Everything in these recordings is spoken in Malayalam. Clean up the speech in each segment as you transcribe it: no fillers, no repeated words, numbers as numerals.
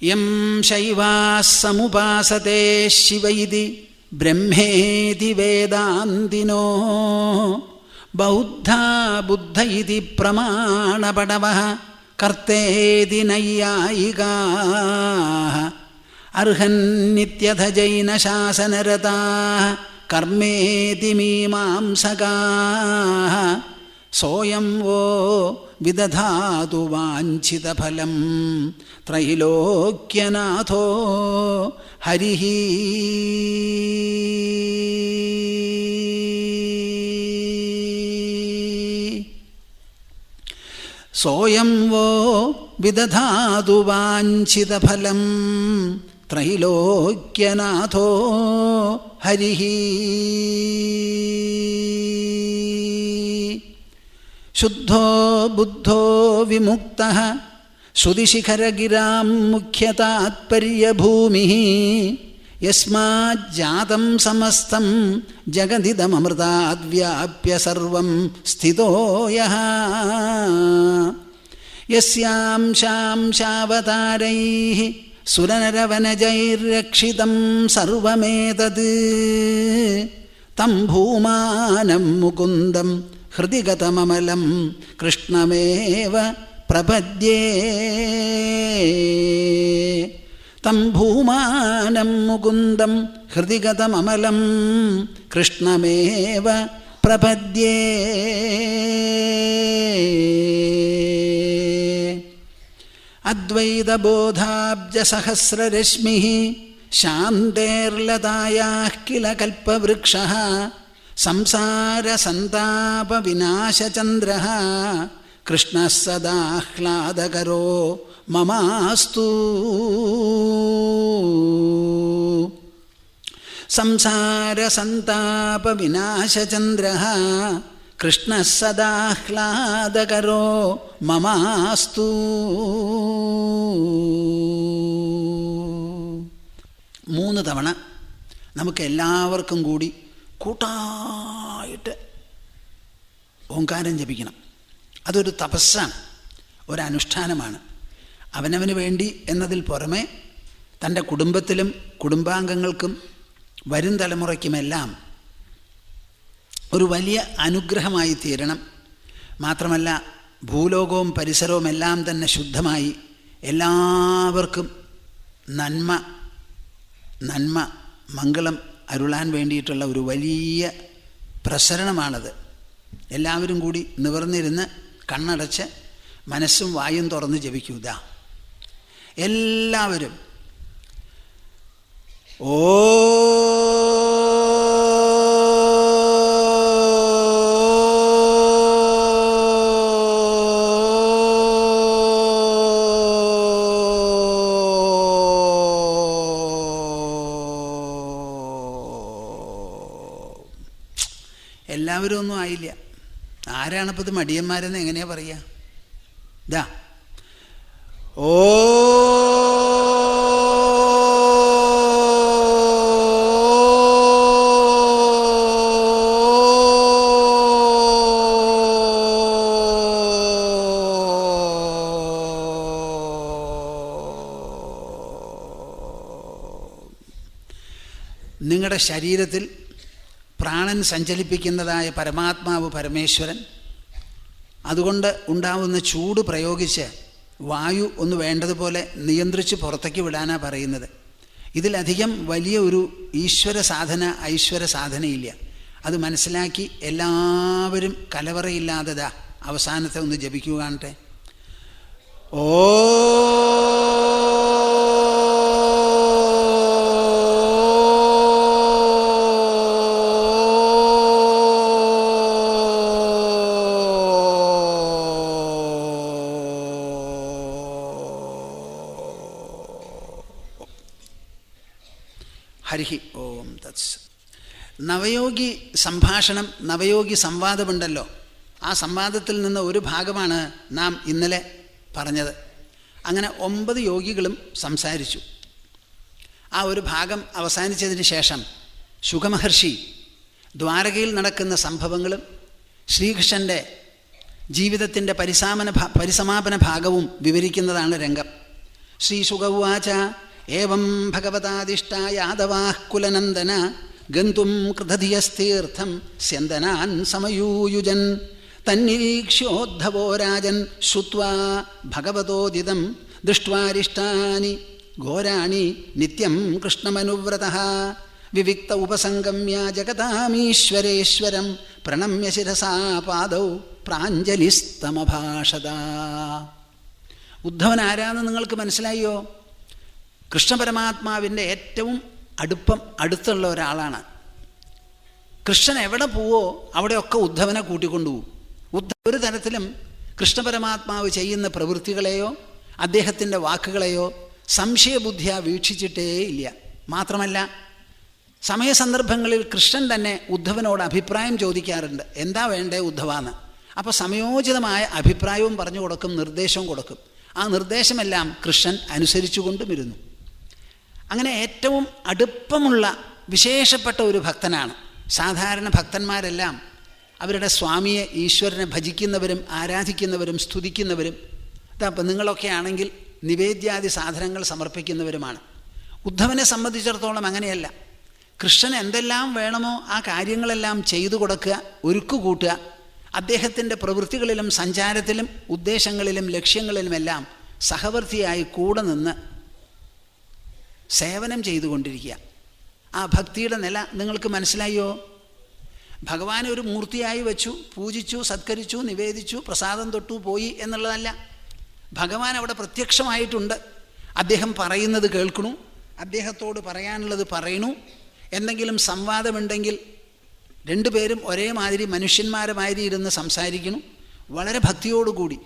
യം ശൈവാः സമുപാസത്തെ ശിവ ഇതി ബ്രഹ്മേതി വേദാന്തിനോ ബൗദ്ധാ ബുദ്ധ ഇതി പ്രമാണപടവഃ കർത്തേതി നൈയായികാഃ അർഹന്നിത്യഥ ജൈനശാസനരതാഃ കർമ്മേതി മീമാംസകാഃ സോയം വോ വിദധാതു വാഞ്ചിതഫലം ത്രൈലോക്യനാഥോ ഹരിഃ. സോയം വോ വിദധാതു വാഞ്ചിതഫലം ത്രൈലോക്യനാഥോ ഹരിഃ. ശുദ്ധോ ബുദ്ധോ വിമുക്തഃ ശ്രുതിശിഖരഗിരാം മുഖ്യതാത്പര്യഭൂമിഃ യസ്മാജ്ജാതം സമസ്തം ജഗദിദമമൃതാദ്വ്യാപ്യ സർവം സ്ഥിതോ യഃ യസ്യാംശാംശാവതാരൈഃ സുരനരവനജൈർരക്ഷിതം സർവമേതത് തം ഭൂമാനം മുകുന്ദം ഹൃദിഗതമമലം കൃഷ്ണമേവ പ്രപദ്യേ. തം ഭൂമാനം മുകുന്ദം ഹൃദിഗതമമലം കൃഷ്ണമേവ പ്രപദ്യേ. അദ്വൈതബോധാബ്ജസഹസ്രരശ്മിഃ ശാന്തേർലതായാഃ കില കൽപ്പവൃക്ഷഃ സംസാരസന്താപവിനാശചന്ദ്രഃ കൃഷ്ണഃ സദാഹ്ലാദകരോ മമാസ്തു. സംസാരസന്താപവിനാശചന്ദ്രഃ കൃഷ്ണഃ സദാഹ്ലാദകരോ മമാസ്തു. 3 തവണ നമുക്ക് എല്ലാവർക്കും കൂടി കൂട്ടായിട്ട് ഓംകാരം ജപിക്കണം. അതൊരു തപസ്സാണ്, ഒരനുഷ്ഠാനമാണ്. അവനവന് വേണ്ടി എന്നതിൽ പുറമെ തൻ്റെ കുടുംബത്തിലും കുടുംബാംഗങ്ങൾക്കും വരും തലമുറയ്ക്കുമെല്ലാം ഒരു വലിയ അനുഗ്രഹമായി തീരണം. മാത്രമല്ല ഭൂലോകവും പരിസരവും എല്ലാം തന്നെ ശുദ്ധമായി എല്ലാവർക്കും നന്മ മംഗളം അരുളാൻ വേണ്ടിയിട്ടുള്ള ഒരു വലിയ പ്രസരണമാണത്. എല്ലാവരും കൂടി നിവർന്നിരുന്ന് കണ്ണടച്ച് മനസ്സും വായും തുറന്ന് ജപിക്കുക. എല്ലാവരും ഓ എല്ലാവരും ഒന്നും ആയില്ല. ആരാണിപ്പോൾ ഇത് മടിയന്മാരെന്ന് എങ്ങനെയാ പറയുക? ഇതാ ഓ നിങ്ങളുടെ ശരീരത്തിൽ പ്രാണൻ സഞ്ചലിപ്പിക്കുന്നതായ പരമാത്മാവ് പരമേശ്വരൻ, അതുകൊണ്ട് ഉണ്ടാവുന്ന ചൂട് പ്രയോഗിച്ച് വായു ഒന്ന് വേണ്ടതുപോലെ നിയന്ത്രിച്ച് പുറത്തേക്ക് വിടാനാണ് പറയുന്നത്. ഇതിലധികം വലിയ ഒരു ഈശ്വര സാധന ഐശ്വര സാധനയില്ല. അത് മനസ്സിലാക്കി എല്ലാവരും കലവറയില്ലാതെതാ അവസാനത്തെ ഒന്ന് ജപിക്കുക കാണട്ടെ. ഓ ഹരി ഓം തത്സ്. നവയോഗി സംഭാഷണം, നവയോഗി സംവാദമുണ്ടല്ലോ, ആ സംവാദത്തിൽ നിന്ന് ഒരു ഭാഗമാണ് നാം ഇന്നലെ പറഞ്ഞത്. അങ്ങനെ 9 യോഗികളും സംസാരിച്ചു. ആ ഒരു ഭാഗം അവസാനിച്ചതിന് ശേഷം ശുകമഹർഷി ദ്വാരകയിൽ നടക്കുന്ന സംഭവങ്ങളും ശ്രീകൃഷ്ണൻ്റെ ജീവിതത്തിൻ്റെ പരിസമാപന ഭാഗവും വിവരിക്കുന്നതാണ് രംഗം. ശ്രീശുക ഉവാച ഏവം ഭഗവതാദിഷ്ട യാദവാഃ കുലനന്ദന ഗന്തും കൃതധിയസ്തീർത്ഥം സ്യന്ദനാൻ സമയൂയുജൻ തന്നിരീക്ഷ്യോദ്ധവോ രാജൻ ശ്രുത്വാ ഭഗവതോദിതം ദൃഷ്ട്വാരിഷ്ടാനി ഘോരാണി നിത്യം കൃഷ്ണമനുവ്രതഃ വിവിക്ത ഉപസംഗമ്യ ജഗതാമീശ്വരേശ്വരം പ്രണമ്യ ശിരസാ പാദൗ പ്രാഞ്ജലിസ്തമഭാഷത. ഉദ്ധവൻ ആരാന്ന് നിങ്ങൾക്ക് മനസ്സിലായോ? കൃഷ്ണപരമാത്മാവിൻ്റെ ഏറ്റവും അടുത്തുള്ള ഒരാളാണ്. കൃഷ്ണൻ എവിടെ പോവോ അവിടെയൊക്കെ ഉദ്ധവനെ കൂട്ടിക്കൊണ്ടുപോകും. ഉദ്ധവൻ ഒരു തരത്തിലും കൃഷ്ണപരമാത്മാവ് ചെയ്യുന്ന പ്രവൃത്തികളെയോ അദ്ദേഹത്തിൻ്റെ വാക്കുകളെയോ സംശയബുദ്ധിയാ വീക്ഷിച്ചിട്ടേ ഇല്ല. മാത്രമല്ല, സമയസന്ദർഭങ്ങളിൽ കൃഷ്ണൻ തന്നെ ഉദ്ധവനോട് അഭിപ്രായം ചോദിക്കാറുണ്ട്, എന്താ വേണ്ടേ ഉദ്ധവാന്ന്. അപ്പോൾ സമയോചിതമായ അഭിപ്രായവും പറഞ്ഞു കൊടുക്കും, നിർദ്ദേശവും കൊടുക്കും. ആ നിർദ്ദേശമെല്ലാം കൃഷ്ണൻ അനുസരിച്ചുകൊണ്ടും ഇരുന്നു. അങ്ങനെ ഏറ്റവും അടുപ്പമുള്ള വിശേഷപ്പെട്ട ഒരു ഭക്തനാണ്. സാധാരണ ഭക്തന്മാരെല്ലാം അവരുടെ സ്വാമിയെ, ഈശ്വരനെ ഭജിക്കുന്നവരും ആരാധിക്കുന്നവരും സ്തുതിക്കുന്നവരും, അപ്പം നിങ്ങളൊക്കെ ആണെങ്കിൽ നിവേദ്യാദി സാധനങ്ങൾ സമർപ്പിക്കുന്നവരുമാണ്. ഉദ്ധവനെ സംബന്ധിച്ചിടത്തോളം അങ്ങനെയല്ല. കൃഷ്ണൻ എന്തെല്ലാം വേണമോ ആ കാര്യങ്ങളെല്ലാം ചെയ്തു കൊടുക്കുക, ഒരുക്കുകൂട്ടുക. അദ്ദേഹത്തിൻ്റെ പ്രവൃത്തികളിലും സഞ്ചാരത്തിലും ഉദ്ദേശങ്ങളിലും ലക്ഷ്യങ്ങളിലുമെല്ലാം സഹവർത്തിയായി കൂടെ നിന്ന് സേവനം ചെയ്തുകൊണ്ടിരിക്കുക. ആ ഭക്തിയുടെ നില നിങ്ങൾക്ക് മനസ്സിലായോ? ഭഗവാനെ ഒരു മൂർത്തിയായി വെച്ചു, പൂജിച്ചു, സത്കരിച്ചു, നിവേദിച്ചു, പ്രസാദം തൊട്ടു, പോയി എന്നുള്ളതല്ല. ഭഗവാൻ അവിടെ പ്രത്യക്ഷമായിട്ടുണ്ട്. അദ്ദേഹം പറയുന്നത് കേൾക്കണു, അദ്ദേഹത്തോട് പറയാനുള്ളത് പറയണു. എന്തെങ്കിലും സംവാദമുണ്ടെങ്കിൽ രണ്ടുപേരും ഒരേ മാതിരി മനുഷ്യന്മാരുമാതിരി ഇരുന്ന് സംസാരിക്കണം, വളരെ ഭക്തിയോടുകൂടി.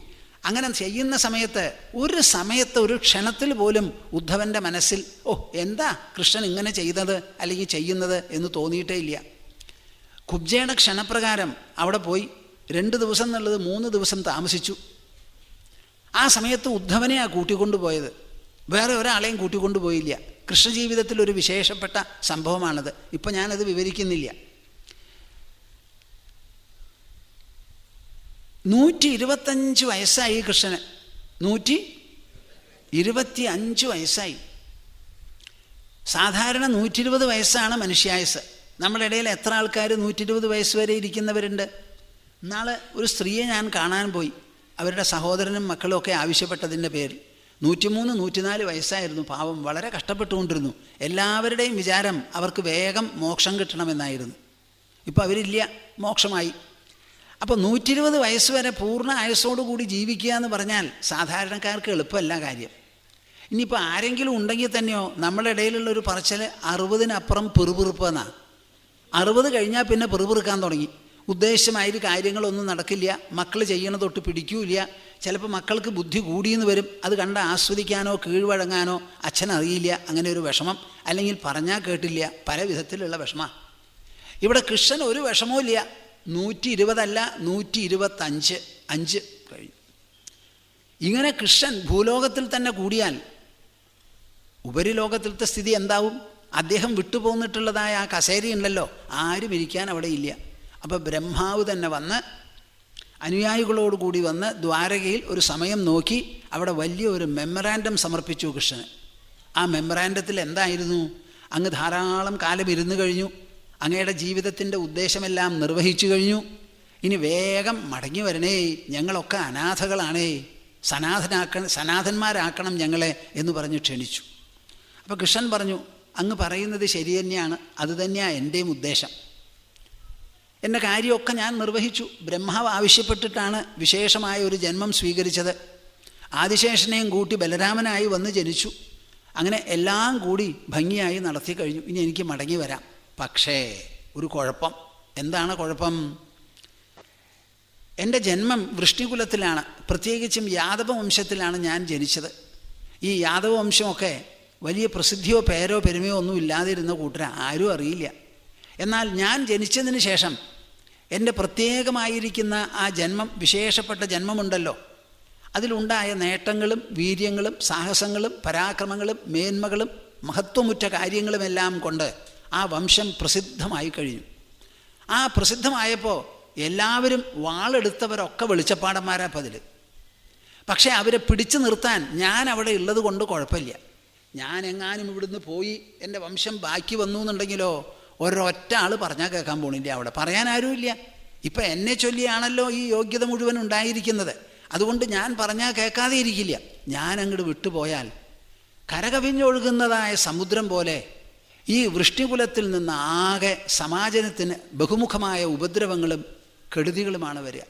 അങ്ങനെ ചെയ്യുന്ന സമയത്ത് ഒരു ക്ഷണത്തിൽ പോലും ഉദ്ധവൻ്റെ മനസ്സിൽ എന്താ കൃഷ്ണൻ ഇങ്ങനെ ചെയ്തത് അല്ലെങ്കിൽ ചെയ്യുന്നത് എന്ന് തോന്നിയിട്ടേ ഇല്ല. കുബ്ജയുടെ ക്ഷണപ്രകാരം അവിടെ പോയി 2 ദിവസം എന്നുള്ളത് 3 ദിവസം താമസിച്ചു. ആ സമയത്ത് ഉദ്ധവനെയാ കൂട്ടിക്കൊണ്ടുപോയത്, വേറെ ഒരാളെയും കൂട്ടിക്കൊണ്ടുപോയില്ല. കൃഷ്ണജീവിതത്തിൽ ഒരു വിശേഷപ്പെട്ട സംഭവമാണത്. ഇപ്പം ഞാനത് വിവരിക്കുന്നില്ല. 125 വയസ്സായി കൃഷ്ണന്. 125 വയസ്സായി. സാധാരണ 120 വയസ്സാണ് മനുഷ്യായുസ്. നമ്മുടെ ഇടയിൽ എത്ര ആൾക്കാർ 120 വയസ്സ് വരെ ഇരിക്കുന്നവരുണ്ട്? നാളെ ഒരു സ്ത്രീയെ ഞാൻ കാണാൻ പോയി. അവരുടെ സഹോദരനും മക്കളും ഒക്കെ ആവശ്യപ്പെട്ടതിൻ്റെ പേരിൽ 103, 104 വയസ്സായിരുന്നു. പാവം, വളരെ കഷ്ടപ്പെട്ടുകൊണ്ടിരുന്നു. എല്ലാവരുടെയും വിചാരം അവർക്ക് വേഗം മോക്ഷം കിട്ടണമെന്നായിരുന്നു. ഇപ്പോൾ അവരില്ല, മോക്ഷമായി. അപ്പോൾ 120 വയസ്സ് വരെ പൂർണ്ണ ആയുസ്സോടുകൂടി ജീവിക്കുക എന്ന് പറഞ്ഞാൽ സാധാരണക്കാർക്ക് എളുപ്പമല്ല കാര്യം. ഇനിയിപ്പോൾ ആരെങ്കിലും ഉണ്ടെങ്കിൽ തന്നെയോ നമ്മുടെ ഇടയിലുള്ളൊരു പറച്ചൽ 60-നപ്പുറം പിറുപിറുപ്പ് എന്നാണ്. 60 കഴിഞ്ഞാൽ പിന്നെ പിറുപിറുക്കാൻ തുടങ്ങി. ഉദ്ദേശമായൊരു കാര്യങ്ങളൊന്നും നടക്കില്ല, മക്കൾ ചെയ്യണ തൊട്ട് പിടിക്കൂല. ചിലപ്പോൾ മക്കൾക്ക് ബുദ്ധി കൂടിയെന്ന് വരും, അത് കണ്ട് ആസ്വദിക്കാനോ കീഴ്വഴങ്ങാനോ അച്ഛനറിയില്ല, അങ്ങനെ ഒരു വിഷമം. അല്ലെങ്കിൽ പറഞ്ഞാൽ കേട്ടില്ല, പല വിധത്തിലുള്ള വിഷമം. ഇവിടെ കൃഷ്ണൻ ഒരു വിഷമവും ഇല്ല. 120 അല്ല, 125 കഴിഞ്ഞു. ഇങ്ങനെ കൃഷ്ണൻ ഭൂലോകത്തിൽ തന്നെ കൂടിയാൽ ഉപരിലോകത്തിലത്തെ സ്ഥിതി എന്താവും? അദ്ദേഹം വിട്ടുപോന്നിട്ടുള്ളതായ ആ കസേരയുണ്ടല്ലോ, ആരും ഇരിക്കാൻ അവിടെ ഇല്ല. അപ്പോൾ ബ്രഹ്മാവ് തന്നെ വന്ന് അനുയായികളോടുകൂടി വന്ന് ദ്വാരകയിൽ ഒരു സമയം നോക്കി അവിടെ വലിയൊരു മെമ്മറാൻഡം സമർപ്പിച്ചു കൃഷ്ണന്. ആ മെമ്മറാൻഡത്തിൽ എന്തായിരുന്നു? അങ്ങ് ധാരാളം കാലം ഇരുന്നു കഴിഞ്ഞു, അങ്ങയുടെ ജീവിതത്തിൻ്റെ ഉദ്ദേശമെല്ലാം നിർവഹിച്ചു കഴിഞ്ഞു, ഇനി വേഗം മടങ്ങി വരണേ, ഞങ്ങളൊക്കെ അനാഥകളാണേ, സനാഥന്മാരാക്കണം ഞങ്ങളെ എന്ന് പറഞ്ഞ് ക്ഷണിച്ചു. അപ്പോൾ കൃഷ്ണൻ പറഞ്ഞു, അങ്ങ് പറയുന്നത് ശരി തന്നെയാണ്, അതുതന്നെയാണ് എൻ്റെയും ഉദ്ദേശം. എൻ്റെ കാര്യമൊക്കെ ഞാൻ നിർവഹിച്ചു. ബ്രഹ്മാവ് ആവശ്യപ്പെട്ടിട്ടാണ് വിശേഷമായ ഒരു ജന്മം സ്വീകരിച്ചത്. ആദിശേഷനെയും കൂട്ടി ബലരാമനായി വന്ന് ജനിച്ചു. അങ്ങനെ എല്ലാം കൂടി ഭംഗിയായി നടത്തി കഴിഞ്ഞു. ഇനി എനിക്ക് മടങ്ങി വരാം. പക്ഷേ ഒരു കുഴപ്പം. എന്താണ് കുഴപ്പം? എൻ്റെ ജന്മം വൃഷ്ണികുലത്തിലാണ്, പ്രത്യേകിച്ചും യാദവ വംശത്തിലാണ് ഞാൻ ജനിച്ചത്. ഈ യാദവ വംശമൊക്കെ വലിയ പ്രസിദ്ധിയോ പേരോ പെരുമയോ ഒന്നും ഇല്ലാതിരുന്ന കൂട്ടര, ആരും അറിയില്ല. എന്നാൽ ഞാൻ ജനിച്ചതിന് ശേഷം എൻ്റെ പ്രത്യേകമായിരിക്കുന്ന ആ ജന്മം, വിശേഷപ്പെട്ട ജന്മമുണ്ടല്ലോ, അതിലുണ്ടായ നേട്ടങ്ങളും വീര്യങ്ങളും സാഹസങ്ങളും പരാക്രമങ്ങളും മേന്മകളും മഹത്വമുറ്റ കാര്യങ്ങളുമെല്ലാം കൊണ്ട് ആ വംശം പ്രസിദ്ധമായി കഴിഞ്ഞു. ആ പ്രസിദ്ധമായപ്പോൾ എല്ലാവരും വാളെടുത്തവരൊക്കെ വെളിച്ചപ്പാടന്മാരാ പതിൽ. പക്ഷേ അവരെ പിടിച്ചു നിർത്താൻ ഞാൻ അവിടെ ഉള്ളത് കൊണ്ട് കുഴപ്പമില്ല. ഞാൻ എങ്ങാനും ഇവിടുന്ന് പോയി എൻ്റെ വംശം ബാക്കി വന്നു എന്നുണ്ടെങ്കിലോ ഒരൊറ്റ ആൾ പറഞ്ഞാൽ കേൾക്കാൻ പോണില്ല, അവിടെ പറയാൻ ആരുമില്ല. ഇപ്പം എന്നെ ചൊല്ലിയാണല്ലോ ഈ യോഗ്യത മുഴുവൻ ഉണ്ടായിരിക്കുന്നത്. അതുകൊണ്ട് ഞാൻ പറഞ്ഞാൽ കേൾക്കാതെ ഇരിക്കില്ല. ഞാൻ അങ്ങോട്ട് വിട്ടുപോയാൽ കരകവിഞ്ഞൊഴുകുന്നതായ സമുദ്രം പോലെ ഈ വൃഷ്ടികുലത്തിൽ നിന്ന് ആകെ സമാജത്തിന് ബഹുമുഖമായ ഉപദ്രവങ്ങളും കെടുതികളുമാണ് വരിക.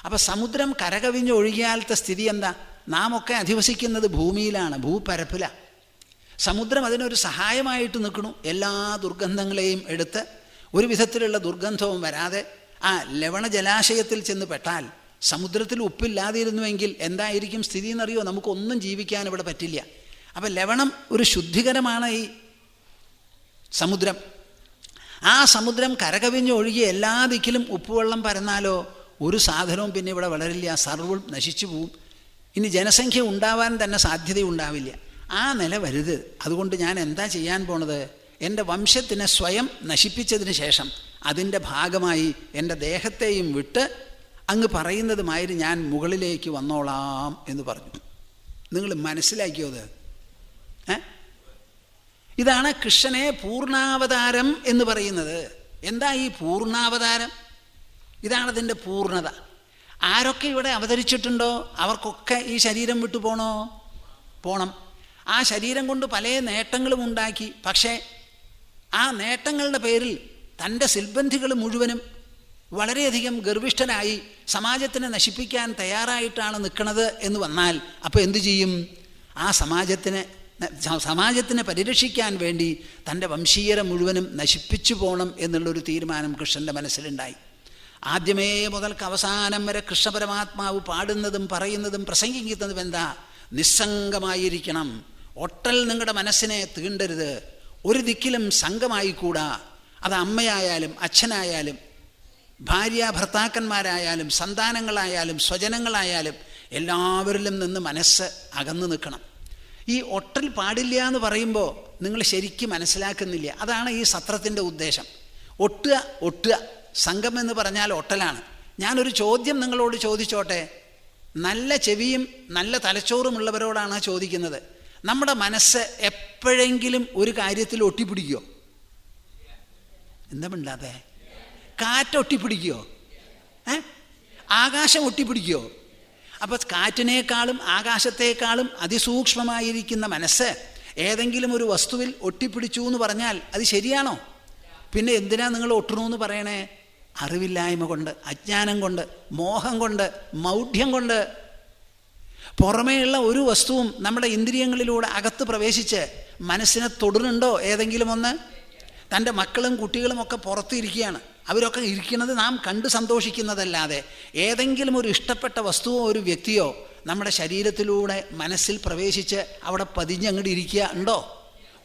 അപ്പം സമുദ്രം കരകവിഞ്ഞൊഴുകിയാലത്തെ സ്ഥിതി എന്താ? നാം ഒക്കെ അധിവസിക്കുന്നത് ഭൂമിയിലാണ്, ഭൂപരപ്പിലാണ്. സമുദ്രം അതിനൊരു സഹായമായിട്ട് നിൽക്കണു. എല്ലാ ദുർഗന്ധങ്ങളെയും എടുത്ത് ഒരു വിധത്തിലുള്ള ദുർഗന്ധവും വരാതെ ആ ലവണ ജലാശയത്തിൽ ചെന്ന് പെട്ടാൽ, സമുദ്രത്തിൽ ഉപ്പില്ലാതിരുന്നുവെങ്കിൽ എന്തായിരിക്കും സ്ഥിതി എന്നറിയോ? നമുക്കൊന്നും ജീവിക്കാൻ ഇവിടെ പറ്റില്ല. അപ്പം ലവണം ഒരു ശുദ്ധികരമാണ് ഈ സമുദ്രം. ആ സമുദ്രം കരകവിഞ്ഞ് ഒഴുകി എല്ലാ ദിക്കിലും ഉപ്പുവെള്ളം പരന്നാലോ ഒരു സാധനവും പിന്നെ ഇവിടെ വളരില്ല, സർവ്വം നശിച്ചു പോവും. ഇനി ജനസംഖ്യ ഉണ്ടാവാൻ തന്നെ സാധ്യതയുണ്ടാവില്ല. ആ നില വരുത്. അതുകൊണ്ട് ഞാൻ എന്താ ചെയ്യാൻ പോണത്? എൻ്റെ വംശത്തിനെ സ്വയം നശിപ്പിച്ചതിന് ശേഷം അതിൻ്റെ ഭാഗമായി എൻ്റെ ദേഹത്തെയും വിട്ട് അങ്ങ് പറയുന്നത് മാതിരി ഞാൻ മുകളിലേക്ക് വന്നോളാം എന്ന് പറഞ്ഞു. നിങ്ങൾ മനസ്സിലാക്കിയോ അത്? ഇതാണ് കൃഷ്ണനെ പൂർണ്ണാവതാരം എന്ന് പറയുന്നത്. എന്താ ഈ പൂർണ്ണാവതാരം? ഇതാണതിൻ്റെ പൂർണ്ണത. ആരൊക്കെ ഇവിടെ അവതരിച്ചിട്ടുണ്ടോ അവർക്കൊക്കെ ഈ ശരീരം വിട്ടു പോണം. ആ ശരീരം കൊണ്ട് പല നേട്ടങ്ങളും ഉണ്ടാക്കി. പക്ഷേ ആ നേട്ടങ്ങളുടെ പേരിൽ തൻ്റെ സിൽബന്ധികൾ മുഴുവനും വളരെയധികം ഗർവിഷ്ഠനായി സമാജത്തിനെ നശിപ്പിക്കാൻ തയ്യാറായിട്ടാണ് നിൽക്കുന്നത് എന്ന് വന്നാൽ അപ്പോൾ എന്തു ചെയ്യും? ആ സമാജത്തിനെ പരിരക്ഷിക്കാൻ വേണ്ടി തൻ്റെ വംശീയരെ മുഴുവനും നശിപ്പിച്ചു പോകണം എന്നുള്ളൊരു തീരുമാനം കൃഷ്ണൻ്റെ മനസ്സിലുണ്ടായി. ആദ്യമേ മുതൽക്ക് അവസാനം വരെ കൃഷ്ണപരമാത്മാവ് പാടുന്നതും പറയുന്നതും പ്രസംഗിക്കുന്നതും എന്താ? നിസ്സംഗമായിരിക്കണം. ഒട്ടൽ നിങ്ങളുടെ മനസ്സിനെ തീണ്ടരുത്. ഒരു ദിക്കിലും സംഘമായിക്കൂടാ. അത് അമ്മയായാലും അച്ഛനായാലും ഭാര്യ ഭർത്താക്കന്മാരായാലും സന്താനങ്ങളായാലും സ്വജനങ്ങളായാലും എല്ലാവരിലും നിന്ന് മനസ്സ് അകന്നു നിൽക്കണം. ഈ ഒട്ടൽ പാടില്ല എന്ന് പറയുമ്പോൾ നിങ്ങൾ ശരിക്കും മനസ്സിലാക്കുന്നില്ല. അതാണ് ഈ സത്രത്തിൻ്റെ ഉദ്ദേശം. ഒട്ടുക. സംഘം എന്ന് പറഞ്ഞാൽ ഒട്ടലാണ്. ഞാനൊരു ചോദ്യം നിങ്ങളോട് ചോദിച്ചോട്ടെ. നല്ല ചെവിയും നല്ല തലച്ചോറുമുള്ളവരോടാണ് ചോദിക്കുന്നത്. നമ്മുടെ മനസ്സ് എപ്പോഴെങ്കിലും ഒരു കാര്യത്തിൽ ഒട്ടിപ്പിടിക്കുമോ? എന്താ മിണ്ടാതെ? കാറ്റ് ഒട്ടിപ്പിടിക്കുമോ? ആകാശം ഒട്ടിപ്പിടിക്കുമോ? അപ്പോൾ കാറ്റിനേക്കാളും ആകാശത്തേക്കാളും അതിസൂക്ഷ്മമായിരിക്കുന്ന മനസ്സ് ഏതെങ്കിലും ഒരു വസ്തുവിൽ ഒട്ടിപ്പിടിച്ചു എന്ന് പറഞ്ഞാൽ അത് ശരിയാണോ? പിന്നെ എന്തിനാ നിങ്ങൾ ഒട്ടണമെന്ന് പറയണേ? അറിവില്ലായ്മ കൊണ്ട്, അജ്ഞാനം കൊണ്ട്, മോഹം കൊണ്ട്, മൗഢ്യം കൊണ്ട്. പുറമേയുള്ള ഒരു വസ്തുവും നമ്മുടെ ഇന്ദ്രിയങ്ങളിലൂടെ അകത്ത് പ്രവേശിച്ച് മനസ്സിനെ തൊടുന്നുണ്ടോ ഏതെങ്കിലും ഒന്ന്? തൻ്റെ മക്കളും കുട്ടികളും ഒക്കെ പുറത്തിരിക്കുകയാണ്. അവരൊക്കെ ഇരിക്കുന്നത് നാം കണ്ട് സന്തോഷിക്കുന്നതല്ലാതെ ഏതെങ്കിലും ഒരു ഇഷ്ടപ്പെട്ട വസ്തുവോ ഒരു വ്യക്തിയോ നമ്മുടെ ശരീരത്തിലൂടെ മനസ്സിൽ പ്രവേശിച്ച് അവിടെ പതിഞ്ഞങ്ങോട്ട് ഇരിക്കുക ഉണ്ടോ?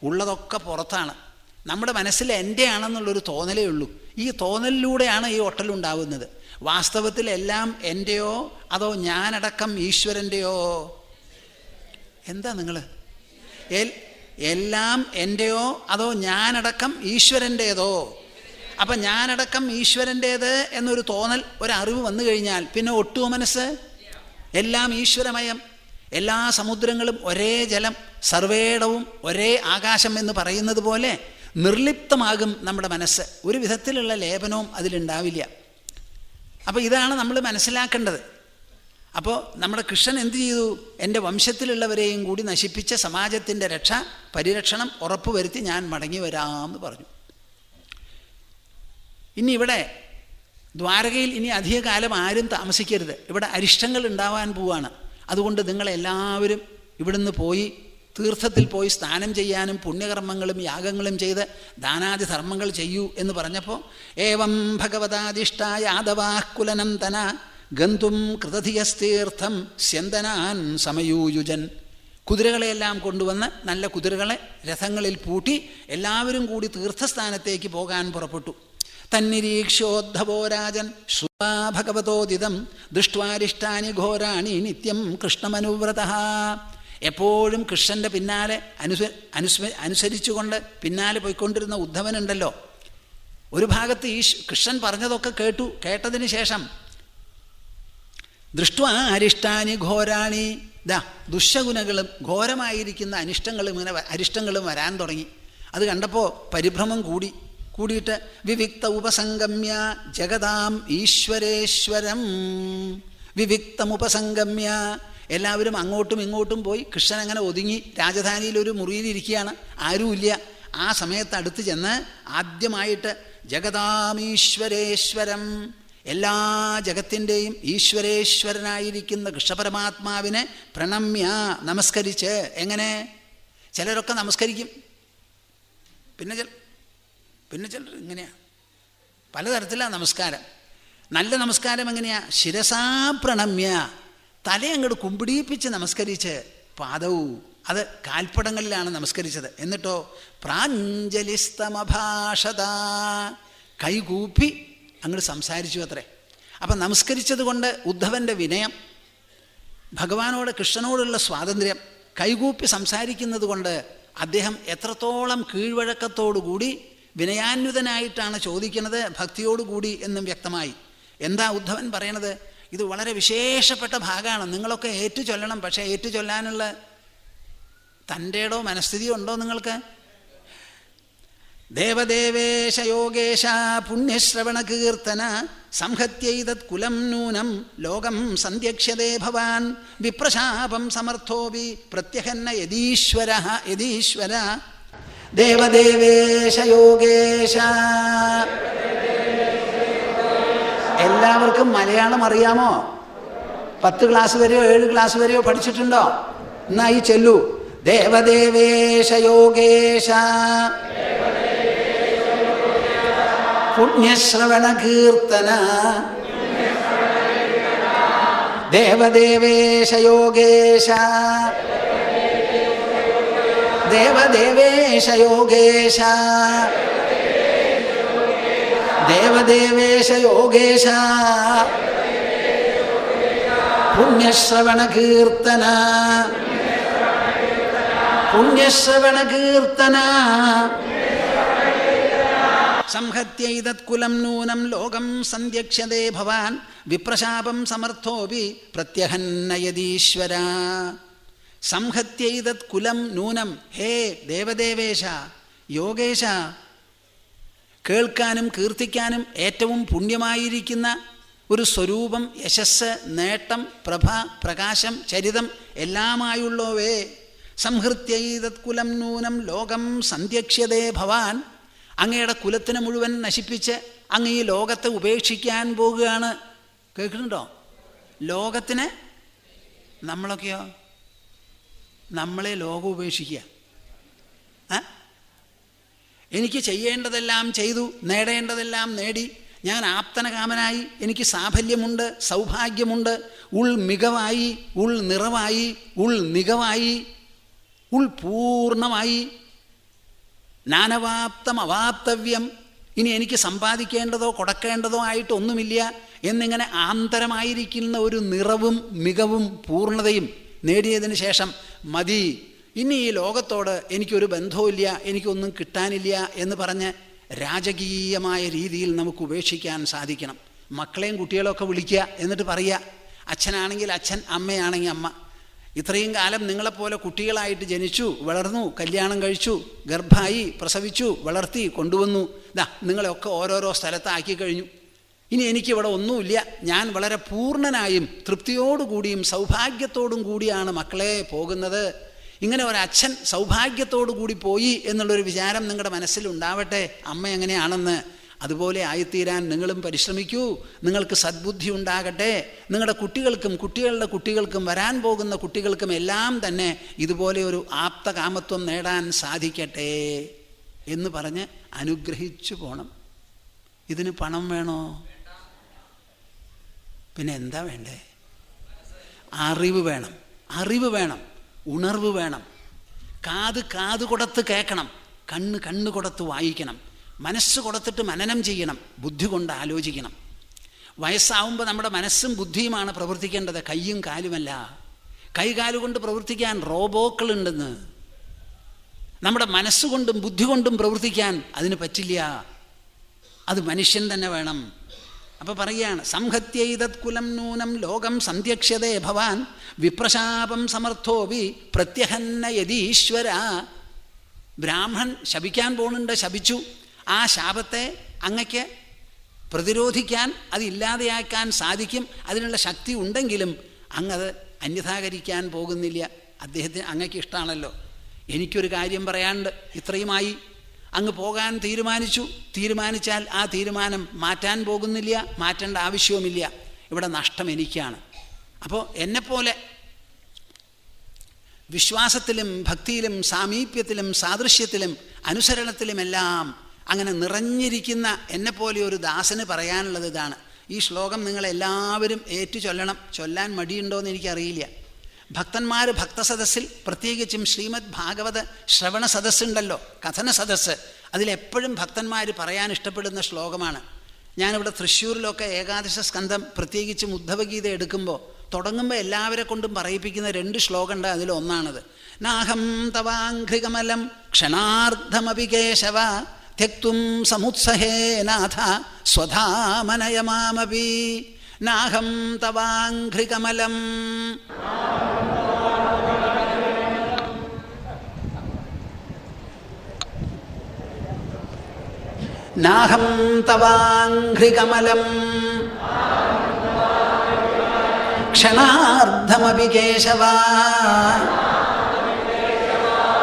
ഉള്ളതൊക്കെ പുറത്താണ്. നമ്മുടെ മനസ്സിൽ എൻ്റെ ആണെന്നുള്ളൊരു തോന്നലേ ഉള്ളൂ. ഈ തോന്നലിലൂടെയാണ് ഈ ഒട്ടലുണ്ടാവുന്നത്. വാസ്തവത്തിൽ എല്ലാം എൻ്റെയോ അതോ ഞാനടക്കം ഈശ്വരൻ്റെയോ? എന്താ നിങ്ങൾ? എല്ലാം എൻ്റെയോ അതോ ഞാനടക്കം ഈശ്വരൻ്റേതോ? അപ്പം ഞാനടക്കം ഈശ്വരൻ്റേത് എന്നൊരു തോന്നൽ, ഒരറിവ് വന്നു കഴിഞ്ഞാൽ പിന്നെ ഒട്ടുമോ മനസ്സ്? എല്ലാം ഈശ്വരമയം. എല്ലാ സമുദ്രങ്ങളും ഒരേ ജലം, സർവേടവും ഒരേ ആകാശം എന്ന് പറയുന്നത് പോലെ നിർലിപ്തമാകും നമ്മുടെ മനസ്സ്. ഒരു വിധത്തിലുള്ള ലേപനവും അതിലുണ്ടാവില്ല. അപ്പോൾ ഇതാണ് നമ്മൾ മനസ്സിലാക്കേണ്ടത്. അപ്പോൾ നമ്മുടെ കൃഷ്ണൻ എന്ത് ചെയ്തു? എൻ്റെ വംശത്തിലുള്ളവരെയും കൂടി നശിപ്പിച്ച സമാജത്തിൻ്റെ പരിരക്ഷണം ഉറപ്പുവരുത്തി ഞാൻ മടങ്ങി വരാമെന്ന് പറഞ്ഞു. ഇനി ഇവിടെ ദ്വാരകയിൽ ഇനി അധിക കാലം ആരും താമസിക്കരുത്. ഇവിടെ അരിഷ്ടങ്ങൾ ഉണ്ടാവാൻ പോവാണ്. അതുകൊണ്ട് നിങ്ങളെല്ലാവരും ഇവിടുന്ന് പോയി തീർത്ഥത്തിൽ പോയി സ്നാനം ചെയ്യാനും പുണ്യകർമ്മങ്ങളും യാഗങ്ങളും ചെയ്ത് ദാനാദി ധർമ്മങ്ങൾ ചെയ്യൂ എന്ന് പറഞ്ഞപ്പോൾ ഏവം ഭഗവതാദിഷ്ട യാദവാകുലനം തന ഗന്തും കൃതധിയസ്തീർത്ഥം സ്യന്തനാൻ സമയൂയുജൻ. കുതിരകളെയെല്ലാം കൊണ്ടുവന്ന് നല്ല കുതിരകളെ രഥങ്ങളിൽ പൂട്ടി എല്ലാവരും കൂടി തീർത്ഥസ്ഥാനത്തേക്ക് പോകാൻ പുറപ്പെട്ടു. തന്നിരീക്ഷോദ്ധവോ രാജൻ ശ്രുവാ ഭഗവതോദിതം ദൃഷ്ട്വാരിഷ്ടാനി ഘോരാണി നിത്യം കൃഷ്ണമനുവ്രതഃ. എപ്പോഴും കൃഷ്ണൻ്റെ പിന്നാലെ അനുസരിച്ചുകൊണ്ട് പിന്നാലെ പോയിക്കൊണ്ടിരുന്ന ഉദ്ധവനുണ്ടല്ലോ. ഒരു ഭാഗത്ത് കൃഷ്ണൻ പറഞ്ഞതൊക്കെ കേട്ടതിന് ശേഷം ദൃഷ്ട്വാ അരിഷ്ടാനി ഘോരാണി. ദാ ദുശ്ശകുനകളും ഘോരമായിരിക്കുന്ന അരിഷ്ടങ്ങളും വരാൻ തുടങ്ങി. അത് കണ്ടപ്പോൾ പരിഭ്രമം കൂടിയിട്ട് വിവിക്ത ഉപസംഗമ്യ ജഗതാം ഈശ്വരേശ്വരം. വിവിക്തമുപസംഗമ്യ, എല്ലാവരും അങ്ങോട്ടും ഇങ്ങോട്ടും പോയി. കൃഷ്ണൻ അങ്ങനെ ഒതുങ്ങി രാജധാനിയിലൊരു മുറിയിലിരിക്കുകയാണ്, ആരുമില്ല. ആ സമയത്ത് അടുത്ത് ചെന്ന് ആദ്യമായിട്ട് ജഗതാമീശ്വരേശ്വരം, എല്ലാ ജഗത്തിൻ്റെയും ഈശ്വരേശ്വരനായിരിക്കുന്ന കൃഷ്ണപരമാത്മാവിനെ പ്രണമ്യ, നമസ്കരിച്ച്. എങ്ങനെ? ചിലരൊക്കെ നമസ്കരിക്കും, പിന്നെ ചിലർ ഇങ്ങനെയാണ്. പലതരത്തിലാണ് നമസ്കാരം. നല്ല നമസ്കാരം എങ്ങനെയാ? ശിരസാ പ്രണമ്യ, തലയങ്ങോട്ട് കുമ്പിടിപ്പിച്ച് നമസ്കരിച്ച്. പാദവും, അത് കാൽപ്പടങ്ങളിലാണ് നമസ്കരിച്ചത്. എന്നിട്ടോ പ്രാഞ്ജലിസ്തമഭാഷത, കൈകൂപ്പി അങ്ങോട്ട് സംസാരിച്ചു അത്രേ. അപ്പം നമസ്കരിച്ചത് കൊണ്ട് ഉദ്ധവൻ്റെ വിനയം, ഭഗവാനോട് കൃഷ്ണനോടുള്ള സ്വാതന്ത്ര്യം, കൈകൂപ്പി സംസാരിക്കുന്നത് കൊണ്ട് അദ്ദേഹം എത്രത്തോളം കീഴ്വഴക്കത്തോടുകൂടി വിനയാന്വിതനായിട്ടാണ് ചോദിക്കുന്നത്, ഭക്തിയോടുകൂടി എന്നും വ്യക്തമായി. എന്താ ഉദ്ധവൻ പറയണത്? ഇത് വളരെ വിശേഷപ്പെട്ട ഭാഗമാണ്, നിങ്ങളൊക്കെ ഏറ്റുചൊല്ലണം. പക്ഷേ ഏറ്റുചൊല്ലാനുള്ള തൻ്റെടോ മനസ്ഥിതിയോ ഉണ്ടോ നിങ്ങൾക്ക്? ദേവദേവേശ യോഗേശ പുണ്യശ്രവണ കീർത്തന സംഹത്യൈതത് കുലം നൂനം ലോകം സന്ധ്യക്ഷ്യതേ ഭവാൻ വിപ്രശാപം സമർത്ഥോപി പ്രത്യഹന്ന യദീശ്വര. ദേവദേവേശ യോഗേശ. എല്ലാവർക്കും മലയാളം അറിയാമോ? 10 ക്ലാസ് വരെയോ 7 ക്ലാസ് വരെയോ പഠിച്ചിട്ടുണ്ടോ? എന്നാ ഈ ചൊല്ലൂ. ദേവദേവേശ യോഗേശ പുണ്യശ്രവണ കീർത്തന. ദേവദേവേശ യോഗേശ, ദേവദേവേശ യോഗേശ, ദേവദേവേശ യോഗേശ പുണ്യശ്രവണ കീർത്തന, പുണ്യശ്രവണ കീർത്തന. സംഹത്യൈതത് കുലം നൂനം ലോകം സന്ധ്യക്ഷ്യതേ ഭവാൻ വിപ്രശാപം സമർത്ഥോപി പ്രത്യഹന്ന യദീശ്വര. സംഹത്യൈതത് കുലം നൂനം. ഹേ ദേവദേവേശ, യോഗേശ, കേൾക്കാനും കീർത്തിക്കാനും ഏറ്റവും പുണ്യമായിരിക്കുന്ന ഒരു സ്വരൂപം, യശസ്, നേട്ടം, പ്രഭ, പ്രകാശം, ചരിതം എല്ലാമായുള്ളവേ. സംഹൃത്യൈതത് കുലം നൂനം ലോകം സന്ധ്യക്ഷ്യതേ ഭവാൻ. അങ്ങയുടെ കുലത്തിനെ മുഴുവൻ നശിപ്പിച്ച് അങ്ങ് ഈ ലോകത്തെ ഉപേക്ഷിക്കാൻ പോകുകയാണ്. കേൾക്കുന്നുണ്ടോ? ലോകത്തിന്. നമ്മളൊക്കെയോ? നമ്മളെ ലോകം ഉപേക്ഷിക്കുക. എനിക്ക് ചെയ്യേണ്ടതെല്ലാം ചെയ്തു, നേടേണ്ടതെല്ലാം നേടി, ഞാൻ ആപ്തനകാമനായി, എനിക്ക് സാഫല്യമുണ്ട്, സൗഭാഗ്യമുണ്ട്, ഉൾ മികവായി, ഉൾ നിറവായി, ഉൾ മികവായി, ഉൾ പൂർണ്ണമായി, നാനവാപ്തം അവാപ്തവ്യം, ഇനി എനിക്ക് സമ്പാദിക്കേണ്ടതോ കൊടുക്കേണ്ടതോ ആയിട്ടൊന്നുമില്ല എന്നിങ്ങനെ ആന്തരമായിരിക്കുന്ന ഒരു നിറവും മികവും പൂർണ്ണതയും നേടിയതിന് ശേഷം മതി, ഇനി ഈ ലോകത്തോട് എനിക്കൊരു ബന്ധവുമില്ല, എനിക്കൊന്നും കിട്ടാനില്ല എന്ന് പറഞ്ഞ് രാജകീയമായ രീതിയിൽ നമുക്ക് ഉപേക്ഷിക്കാൻ സാധിക്കണം. മക്കളെയും കുട്ടികളെയൊക്കെ വിളിക്കുക, എന്നിട്ട് പറയുക, അച്ഛനാണെങ്കിൽ അച്ഛൻ, അമ്മയാണെങ്കിൽ അമ്മ. ഇത്രയും കാലം നിങ്ങളെപ്പോലെ കുട്ടികളായിട്ട് ജനിച്ചു, വളർന്നു, കല്യാണം കഴിച്ചു, ഗർഭമായി, പ്രസവിച്ചു, വളർത്തി, കൊണ്ടുവന്നു. നിങ്ങളെയൊക്കെ ഓരോരോ സ്ഥലത്താക്കി കഴിഞ്ഞു. ഇനി എനിക്കിവിടെ ഒന്നുമില്ല. ഞാൻ വളരെ പൂർണ്ണനായും തൃപ്തിയോടുകൂടിയും സൗഭാഗ്യത്തോടും കൂടിയാണ് മക്കളെ പോകുന്നത്. ഇങ്ങനെ ഒരച്ഛൻ സൗഭാഗ്യത്തോടു കൂടി പോയി എന്നുള്ളൊരു വിചാരം നിങ്ങളുടെ മനസ്സിലുണ്ടാവട്ടെ, അമ്മ എങ്ങനെയാണെന്ന്. അതുപോലെ ആയിത്തീരാൻ നിങ്ങളും പരിശ്രമിക്കൂ. നിങ്ങൾക്ക് സദ്ബുദ്ധി ഉണ്ടാകട്ടെ. നിങ്ങളുടെ കുട്ടികൾക്കും കുട്ടികളുടെ കുട്ടികൾക്കും വരാൻ പോകുന്ന കുട്ടികൾക്കും എല്ലാം തന്നെ ഇതുപോലെ ഒരു ആപ്തകാമത്വം നേടാൻ സാധിക്കട്ടെ എന്ന് പറഞ്ഞ് അനുഗ്രഹിച്ചു പോണം. ഇതിന് പണം വേണോ? പിന്നെ എന്താ വേണ്ടേ? അറിവ് വേണം, അറിവ് വേണം, ഉണർവ് വേണം. കാത് കൊടുത്ത് കേൾക്കണം, കണ്ണ് കൊടുത്ത് വായിക്കണം, മനസ്സ് കൊടുത്തിട്ട് മനനം ചെയ്യണം, ബുദ്ധി കൊണ്ട് ആലോചിക്കണം. വയസ്സാവുമ്പോൾ നമ്മുടെ മനസ്സും ബുദ്ധിയുമാണ് പ്രവർത്തിക്കേണ്ടത്, കയ്യും കാലുമല്ല. കൈകാലുകൊണ്ട് പ്രവർത്തിക്കാൻ റോബോക്കളുണ്ടെന്ന്. നമ്മുടെ മനസ്സുകൊണ്ടും ബുദ്ധി കൊണ്ടും പ്രവർത്തിക്കാൻ അതിന് പറ്റില്ല. അത് മനുഷ്യൻ തന്നെ വേണം. അപ്പോൾ പറയുകയാണ്, സംഹത്യൈതത് കുലം നൂനം ലോകം സന്ധ്യക്ഷ്യതേ ഭവാൻ വിപ്രശാപം സമർത്ഥോപി പ്രത്യഹന്ന യതീശ്വര. ബ്രാഹ്മൺ ശപിക്കാൻ പോകുന്നുണ്ട്, ശപിച്ചു. ആ ശാപത്തെ അങ്ങയ്ക്ക് പ്രതിരോധിക്കാൻ, അതില്ലാതെയാക്കാൻ സാധിക്കും. അതിനുള്ള ശക്തി ഉണ്ടെങ്കിലും അങ്ങത് അന്യഥാകരിക്കാൻ പോകുന്നില്ല. അദ്ദേഹത്തിന് അങ്ങയ്ക്ക് ഇഷ്ടമാണല്ലോ. എനിക്കൊരു കാര്യം പറയാണ്ട്, ഇത്രയുമായി അങ്ങ് പോകാൻ തീരുമാനിച്ചാൽ ആ തീരുമാനം മാറ്റാൻ പോകുന്നില്ല, മാറ്റേണ്ട ആവശ്യവുമില്ല. ഇവിടെ നഷ്ടം എനിക്കാണ്. അപ്പോൾ എന്നെപ്പോലെ വിശ്വാസത്തിലും ഭക്തിയിലും സാമീപ്യത്തിലും സാദൃശ്യത്തിലും അനുസരണത്തിലുമെല്ലാം അങ്ങനെ നിറഞ്ഞിരിക്കുന്ന എന്നെപ്പോലെ ഒരു ദാസന് പറയാനുള്ളത് ഇതാണ്. ഈ ശ്ലോകം നിങ്ങളെല്ലാവരും ഏറ്റു ചൊല്ലണം. ചൊല്ലാൻ മടിയുണ്ടോയെന്ന് എനിക്കറിയില്ല. ഭക്തന്മാർ ഭക്തസദസ്സിൽ, പ്രത്യേകിച്ചും ശ്രീമദ് ഭാഗവത ശ്രവണ സദസ്സുണ്ടല്ലോ, കഥന സദസ്സ്, അതിലെപ്പോഴും ഭക്തന്മാർ പറയാൻ ഇഷ്ടപ്പെടുന്ന ശ്ലോകമാണ്. ഞാനിവിടെ തൃശ്ശൂരിലൊക്കെ ഏകാദശ സ്കന്ധം, പ്രത്യേകിച്ചും ഉദ്ധവഗീത എടുക്കുമ്പോൾ തുടങ്ങുമ്പോൾ എല്ലാവരെ കൊണ്ടും പറയിപ്പിക്കുന്ന 2 ശ്ലോകമുണ്ട്. അതിലൊന്നാണത്. നാഹം തവാഘ്രികമലം ക്ഷണാർദ്ധമപി കേശവ ത്യക്തും സമുത്സഹേ നാഥ സ്വധാമനയ മാമപി. നാഹം തവാഘ്രികമലം നാഹം തവാഘ്രികമലം ക്ഷണാർദ്ധമപി കേശവ.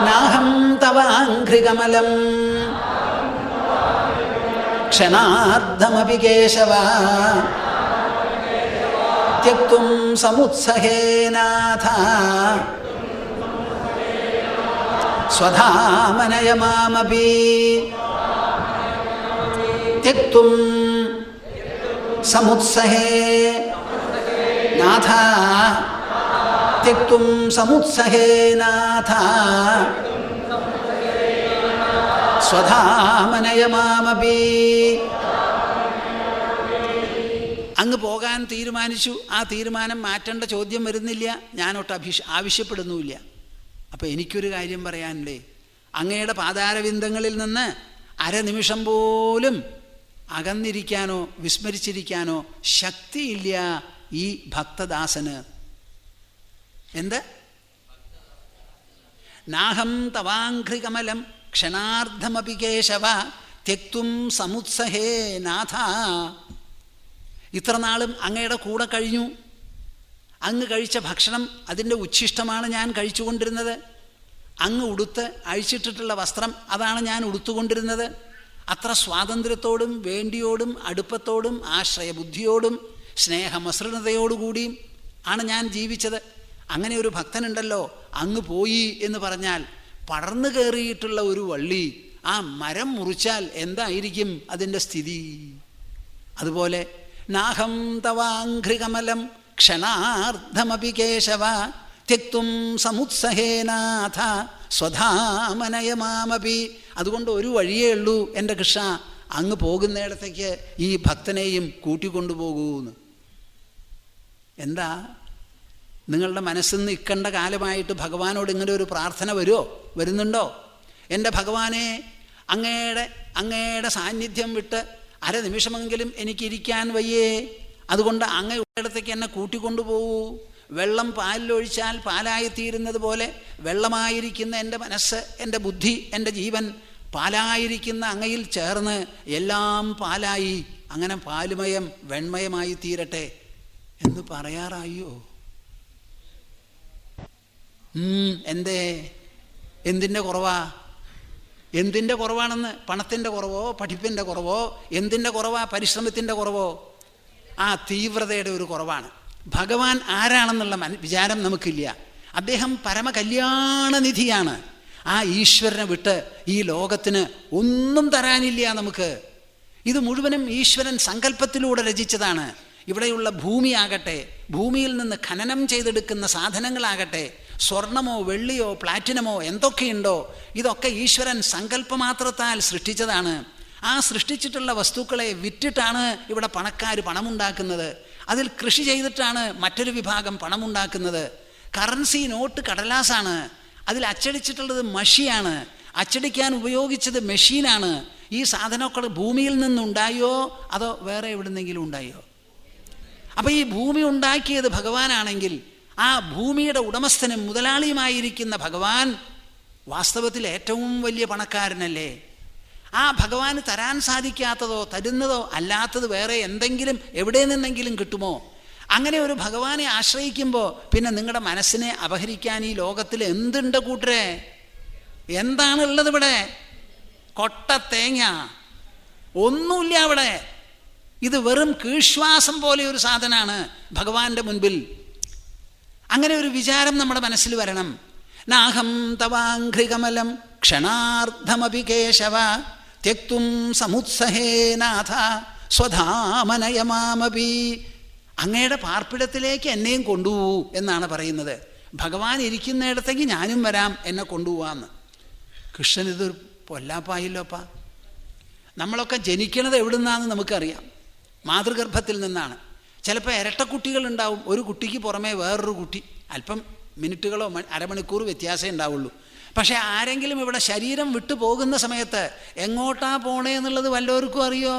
നാഹം തവാഘ്രികമലം ക്ഷണാർദ്ധമപി കേശവ ത്യക്തും സമുത്സഹേ നാഥ സ്വധാമനയ മാമപി. ത്യക്തും സമുത്സഹേ നാഥ ത്യക്തും സമുത്സഹേ നാഥ സ്വധാമനയ മാമപി. അങ്ങ് പോകാൻ തീരുമാനിച്ചു. ആ തീരുമാനം മാറ്റേണ്ട ചോദ്യം വരുന്നില്ല, ഞാനൊട്ട് ആവശ്യപ്പെടുന്നുമില്ല. അപ്പോൾ എനിക്കൊരു കാര്യം പറയാനില്ലേ, അങ്ങയുടെ പാതാരവിന്ദങ്ങളിൽ നിന്ന് അരനിമിഷം പോലും അകന്നിരിക്കാനോ വിസ്മരിച്ചിരിക്കാനോ ശക്തിയില്ല ഈ ഭക്തദാസന്. എന്ത്? നാഹം തവാഘ്രികമലം ക്ഷണാർദ്ധമപി കേശവ ത്യക്തും സമുത്സഹേ നാഥ. ഇത്ര നാളും അങ്ങയുടെ കൂടെ കഴിഞ്ഞു. അങ്ങ് കഴിച്ച ഭക്ഷണം, അതിൻ്റെ ഉച്ഛിഷ്ടമാണ് ഞാൻ കഴിച്ചുകൊണ്ടിരുന്നത്. അങ്ങ് ഉടുത്ത് അഴിച്ചിട്ടിട്ടുള്ള വസ്ത്രം, അതാണ് ഞാൻ ഉടുത്തുകൊണ്ടിരുന്നത്. അത്ര സ്വാതന്ത്ര്യത്തോടും വേണ്ടിയോടും അടുപ്പത്തോടും ആശ്രയബുദ്ധിയോടും സ്നേഹമസൃണതയോടുകൂടിയും ആണ് ഞാൻ ജീവിച്ചത്. അങ്ങനെ ഒരു ഭക്തനുണ്ടല്ലോ, അങ്ങ് പോയി എന്ന് പറഞ്ഞാൽ പടർന്നു കയറിയിട്ടുള്ള ഒരു വള്ളി, ആ മരം മുറിച്ചാൽ എന്തായിരിക്കും അതിൻ്റെ സ്ഥിതി? അതുപോലെ നാഹം തവാഘ്രികമലം ക്ഷണാർദ്ധമപി കേശവ ത്യക്തും സമുത്സഹേ നാഥ സ്വധാമനയ മാമപി. അതുകൊണ്ട് ഒരു വഴിയേ ഉള്ളൂ എൻ്റെ കൃഷ്ണ, അങ്ങ് പോകുന്നിടത്തേക്ക് ഈ ഭക്തനെയും കൂട്ടിക്കൊണ്ടുപോകൂന്ന്. എന്താ നിങ്ങളുടെ മനസ്സിൽ നിന്ന് ഇക്കണ്ട കാലമായിട്ട് ഭഗവാനോട് ഇങ്ങനെ ഒരു പ്രാർത്ഥന വരുന്നുണ്ടോ? എൻ്റെ ഭഗവാനെ, അങ്ങയുടെ സാന്നിധ്യം വിട്ട് അരനിമിഷമെങ്കിലും എനിക്കിരിക്കാൻ വയ്യേ, അതുകൊണ്ട് അങ്ങയുള്ളിടത്തേക്ക് എന്നെ കൂട്ടിക്കൊണ്ടുപോകൂ. വെള്ളം പാലിലൊഴിച്ചാൽ പാലായിത്തീരുന്നത് പോലെ വെള്ളമായിരിക്കുന്ന എൻ്റെ മനസ്സ്, എൻ്റെ ബുദ്ധി, എൻ്റെ ജീവൻ പാലായിരിക്കുന്ന അങ്ങയിൽ ചേർന്ന് എല്ലാം പാലായി അങ്ങനെ പാലുമയം വെണ്മയമായി തീരട്ടെ എന്ന് പറയാറായോ? എന്തേ? എന്തിൻ്റെ കുറവാ? എന്തിൻ്റെ കുറവാണെന്ന്? പണത്തിൻ്റെ കുറവോ, പഠിപ്പിൻ്റെ കുറവോ, എന്തിൻ്റെ കുറവാ? പരിശ്രമത്തിൻ്റെ കുറവോ? ആ തീവ്രതയുടെ ഒരു കുറവാണ്. ഭഗവാൻ ആരാണെന്നുള്ള വിചാരം നമുക്കില്ല. അദ്ദേഹം പരമകല്യാണനിധിയാണ്. ആ ഈശ്വരനെ വിട്ട് ഈ ലോകത്തിന് ഒന്നും തരാനില്ല നമുക്ക്. ഇത് മുഴുവനും ഈശ്വരൻ സങ്കല്പത്തിലൂടെ രചിച്ചതാണ്. ഇവിടെയുള്ള ഭൂമിയാകട്ടെ, ഭൂമിയിൽ നിന്ന് ഖനനം ചെയ്തെടുക്കുന്ന സാധനങ്ങളാകട്ടെ, സ്വർണമോ വെള്ളിയോ പ്ലാറ്റിനമോ എന്തൊക്കെയുണ്ടോ, ഇതൊക്കെ ഈശ്വരൻ സങ്കല്പമാത്രത്താൽ സൃഷ്ടിച്ചതാണ്. ആ സൃഷ്ടിച്ചിട്ടുള്ള വസ്തുക്കളെ വിറ്റിട്ടാണ് ഇവിടെ പണക്കാർ പണമുണ്ടാക്കുന്നത്. അതിൽ കൃഷി ചെയ്തിട്ടാണ് മറ്റൊരു വിഭാഗം പണമുണ്ടാക്കുന്നത്. കറൻസി നോട്ട് കടലാസാണ്, അതിൽ അച്ചടിച്ചിട്ടുള്ളത് മഷിയാണ്, അച്ചടിക്കാൻ ഉപയോഗിച്ചത് മെഷീനാണ്. ഈ സാധനമൊക്കെ ഭൂമിയിൽ നിന്നുണ്ടായോ അതോ വേറെ എവിടുന്നെങ്കിലും ഉണ്ടായോ? അപ്പോൾ ഈ ഭൂമി ഉണ്ടാക്കിയത് ഭഗവാനാണെങ്കിൽ ആ ഭൂമിയുടെ ഉടമസ്ഥനും മുതലാളിയുമായിരിക്കുന്ന ഭഗവാൻ വാസ്തവത്തിൽ ഏറ്റവും വലിയ പണക്കാരനല്ലേ? ആ ഭഗവാന് തരാൻ സാധിക്കാത്തതോ തരുന്നതോ അല്ലാത്തത് വേറെ എന്തെങ്കിലും എവിടെ നിന്നെങ്കിലും കിട്ടുമോ? അങ്ങനെ ഒരു ഭഗവാനെ ആശ്രയിക്കുമ്പോൾ പിന്നെ നിങ്ങളുടെ മനസ്സിനെ അപഹരിക്കാൻ ഈ ലോകത്തിൽ എന്തുണ്ട് കൂട്ടരെ? എന്താണുള്ളത് ഇവിടെ? കൊട്ട തേങ്ങ ഒന്നുമില്ല അവിടെ. ഇത് വെറും കീഴ്ശ്വാസം പോലെ ഒരു സാധനമാണ് ഭഗവാന്റെ മുൻപിൽ. അങ്ങനെ ഒരു വിചാരം നമ്മുടെ മനസ്സിൽ വരണം. നാഹം തവാഘ്രികമലം ക്ഷണാർദ്ധമപി കേശവ ത്യക്തും സമുത്സഹേ നാഥ സ്വധാമനയമാമപി. അങ്ങയുടെ പാർപ്പിടത്തിലേക്ക് എന്നെയും കൊണ്ടുപോകൂ എന്നാണ് പറയുന്നത്. ഭഗവാൻ ഇരിക്കുന്നിടത്തേക്ക് ഞാനും വരാം, എന്നെ കൊണ്ടുപോകാമെന്ന്. കൃഷ്ണൻ ഇതൊരു പൊല്ലാപ്പായില്ലോപ്പാ. നമ്മളൊക്കെ ജനിക്കണത് എവിടുന്നാന്ന് നമുക്കറിയാം. മാതൃഗർഭത്തിൽ നിന്നാണ്. ചിലപ്പോൾ ഇരട്ടക്കുട്ടികളുണ്ടാവും. ഒരു കുട്ടിക്ക് പുറമേ വേറൊരു കുട്ടി. അല്പം മിനിറ്റുകളോ അരമണിക്കൂർ വ്യത്യാസമേ ഉണ്ടാവുള്ളൂ. പക്ഷേ ആരെങ്കിലും ഇവിടെ ശരീരം വിട്ടു പോകുന്ന സമയത്ത് എങ്ങോട്ടാ പോണേ എന്നുള്ളത് വല്ലവർക്കും അറിയോ?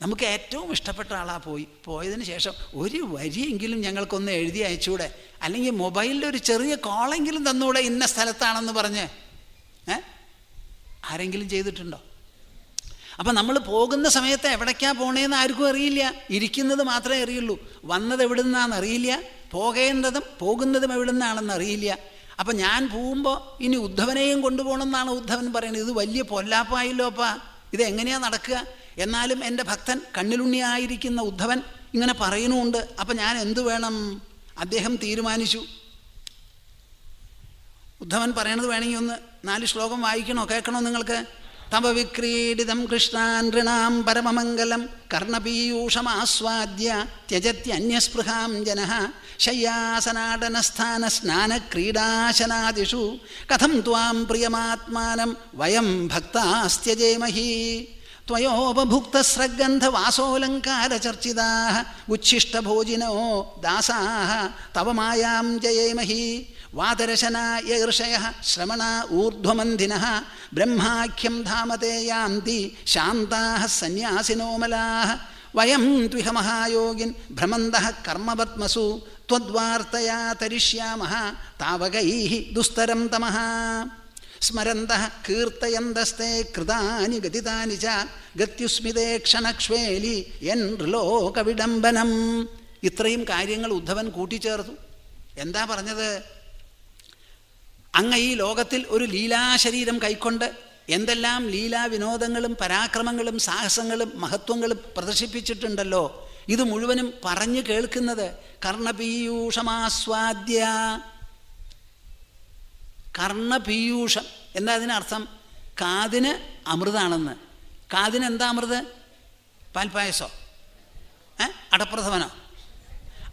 നമുക്ക് ഏറ്റവും ഇഷ്ടപ്പെട്ട ആളാ പോയതിന് ശേഷം ഒരു വരിയെങ്കിലും ഞങ്ങൾക്കൊന്ന് എഴുതി അയച്ചൂടെ? അല്ലെങ്കിൽ മൊബൈലിലൊരു ചെറിയ കോളെങ്കിലും തന്നൂടെ, ഇന്ന സ്ഥലത്താണെന്ന് പറഞ്ഞ്? ആരെങ്കിലും ചെയ്തിട്ടുണ്ടോ? അപ്പം നമ്മൾ പോകുന്ന സമയത്ത് എവിടേക്കാണ് പോണേന്ന് ആർക്കും അറിയില്ല. ഇരിക്കുന്നത് മാത്രമേ അറിയുള്ളൂ. വന്നത് എവിടെ നിന്നാണെന്ന് അറിയില്ല, പോകേണ്ടതും പോകുന്നതും എവിടെ നിന്നാണെന്ന് അറിയില്ല. അപ്പം ഞാൻ പോകുമ്പോൾ ഇനി ഉദ്ധവനെയും കൊണ്ടുപോകണമെന്നാണ് ഉദ്ധവൻ പറയുന്നത്. ഇത് വലിയ പൊല്ലാപ്പായില്ലോപ്പാ, ഇതെങ്ങനെയാണ് നടക്കുക? എന്നാലും എൻ്റെ ഭക്തൻ കണ്ണിലുണ്ണിയായിരിക്കുന്ന ഉദ്ധവൻ ഇങ്ങനെ പറയുന്നുമുണ്ട്. അപ്പം ഞാൻ എന്തു വേണം? അദ്ദേഹം തീരുമാനിച്ചു. ഉദ്ധവൻ പറയണത് വേണമെങ്കിൽ ഒന്ന് 4 ശ്ലോകം വായിക്കണോ, കേൾക്കണോ നിങ്ങൾക്ക്? തവ വിക്രീഡിതം കൃഷ്ണാൻ നൃണാം പരമമംഗലം കർണപീയൂഷമാസ്വാദ്യ ത്യജത്യന്യസ്പൃഹാം ജനഃ ശയ്യാസനാടനസ്ഥാന സ്നാനക്രീഡാശനാദിഷു കഥം ത്വാം പ്രിയമാത്മാനം വയം ഭക്താസ്ത്യജേമഹി ത്വയോപഭുക്തസ്രഗന്ധവാസോലങ്കാരചർച്ചിതാഃ ഉച്ഛിഷ്ടഭോജിനോ ദാസാഃ തവ മായാം ജയേമഹി വാതരശനായ ഋഷയഃ ശ്രമണാ ഊർധ്വമന്ധിനഃ ബ്രഹ്മാഖ്യം ധാമതേ യാന്തി ശാന്താഃ സന്യാസിനോമലാഃ വയം ത്വിഹ മഹായോഗിൻ ഭ്രമന്തഃ കർമ്മപത്മസു ത്വദ്വാർത്തയാ തരിഷ്യാമഃ താവകൈഃ ദുസ്തരം തമഃ സ്മരന്തഃ കീർത്തയന്തസ്തേ കൃതാനി ഗതിതാനി ച ഗത്യുസ്മിതേ ക്ഷണക്ഷ്വേലി യൻലോകവിഡംബനം. ഇത്രയും കാര്യങ്ങൾ ഉദ്ധവൻ കൂട്ടിച്ചേർത്തു. എന്താ പറഞ്ഞത്? അങ്ങ് ഈ ലോകത്തിൽ ഒരു ലീലാശരീരം കൈക്കൊണ്ട് എന്തെല്ലാം ലീലാവിനോദങ്ങളും പരാക്രമങ്ങളും സാഹസങ്ങളും മഹത്വങ്ങളും പ്രദർശിപ്പിച്ചിട്ടുണ്ടല്ലോ. ഇത് മുഴുവനും പറഞ്ഞു കേൾക്കുന്നത് കർണപീയൂഷമാസ്വാദ്യ. കർണപീയൂഷം എന്താ അതിനർത്ഥം? കാതിന് അമൃതാണെന്ന്. കാതിന് എന്താ അമൃത്? പാൽപ്പായസോ? അടപ്രഥമനോ?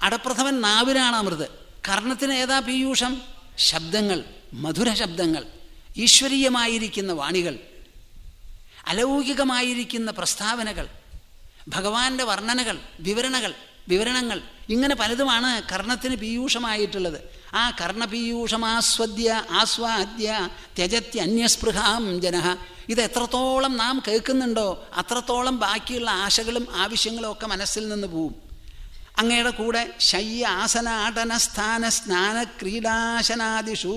അടപ്രഥമൻ നാവിനാണ് അമൃത്. കർണത്തിന് ഏതാ പീയൂഷം? ശബ്ദങ്ങൾ, മധുര ശബ്ദങ്ങൾ, ഈശ്വരീയമായിരിക്കുന്ന വാണികൾ, അലൗകികമായിരിക്കുന്ന പ്രസ്താവനകൾ, ഭഗവാന്റെ വർണ്ണനകൾ, വിവരണങ്ങൾ, ഇങ്ങനെ പലതുമാണ് കർണത്തിന് പീയൂഷമായിട്ടുള്ളത്. ആ കർണപീയൂഷമാസ്വാദ്യ ത്യജത്യന്യസ്പൃഹാം ജനഃ. ഇത് എത്രത്തോളം നാം കേൾക്കുന്നുണ്ടോ അത്രത്തോളം ബാക്കിയുള്ള ആശകളും ആവശ്യങ്ങളും ഒക്കെ മനസ്സിൽ നിന്ന് പോവും. അങ്ങയുടെ കൂടെ ശയ്യ ആസനാടനസ്ഥാന സ്നാന ക്രീഡാശനാദിഷു,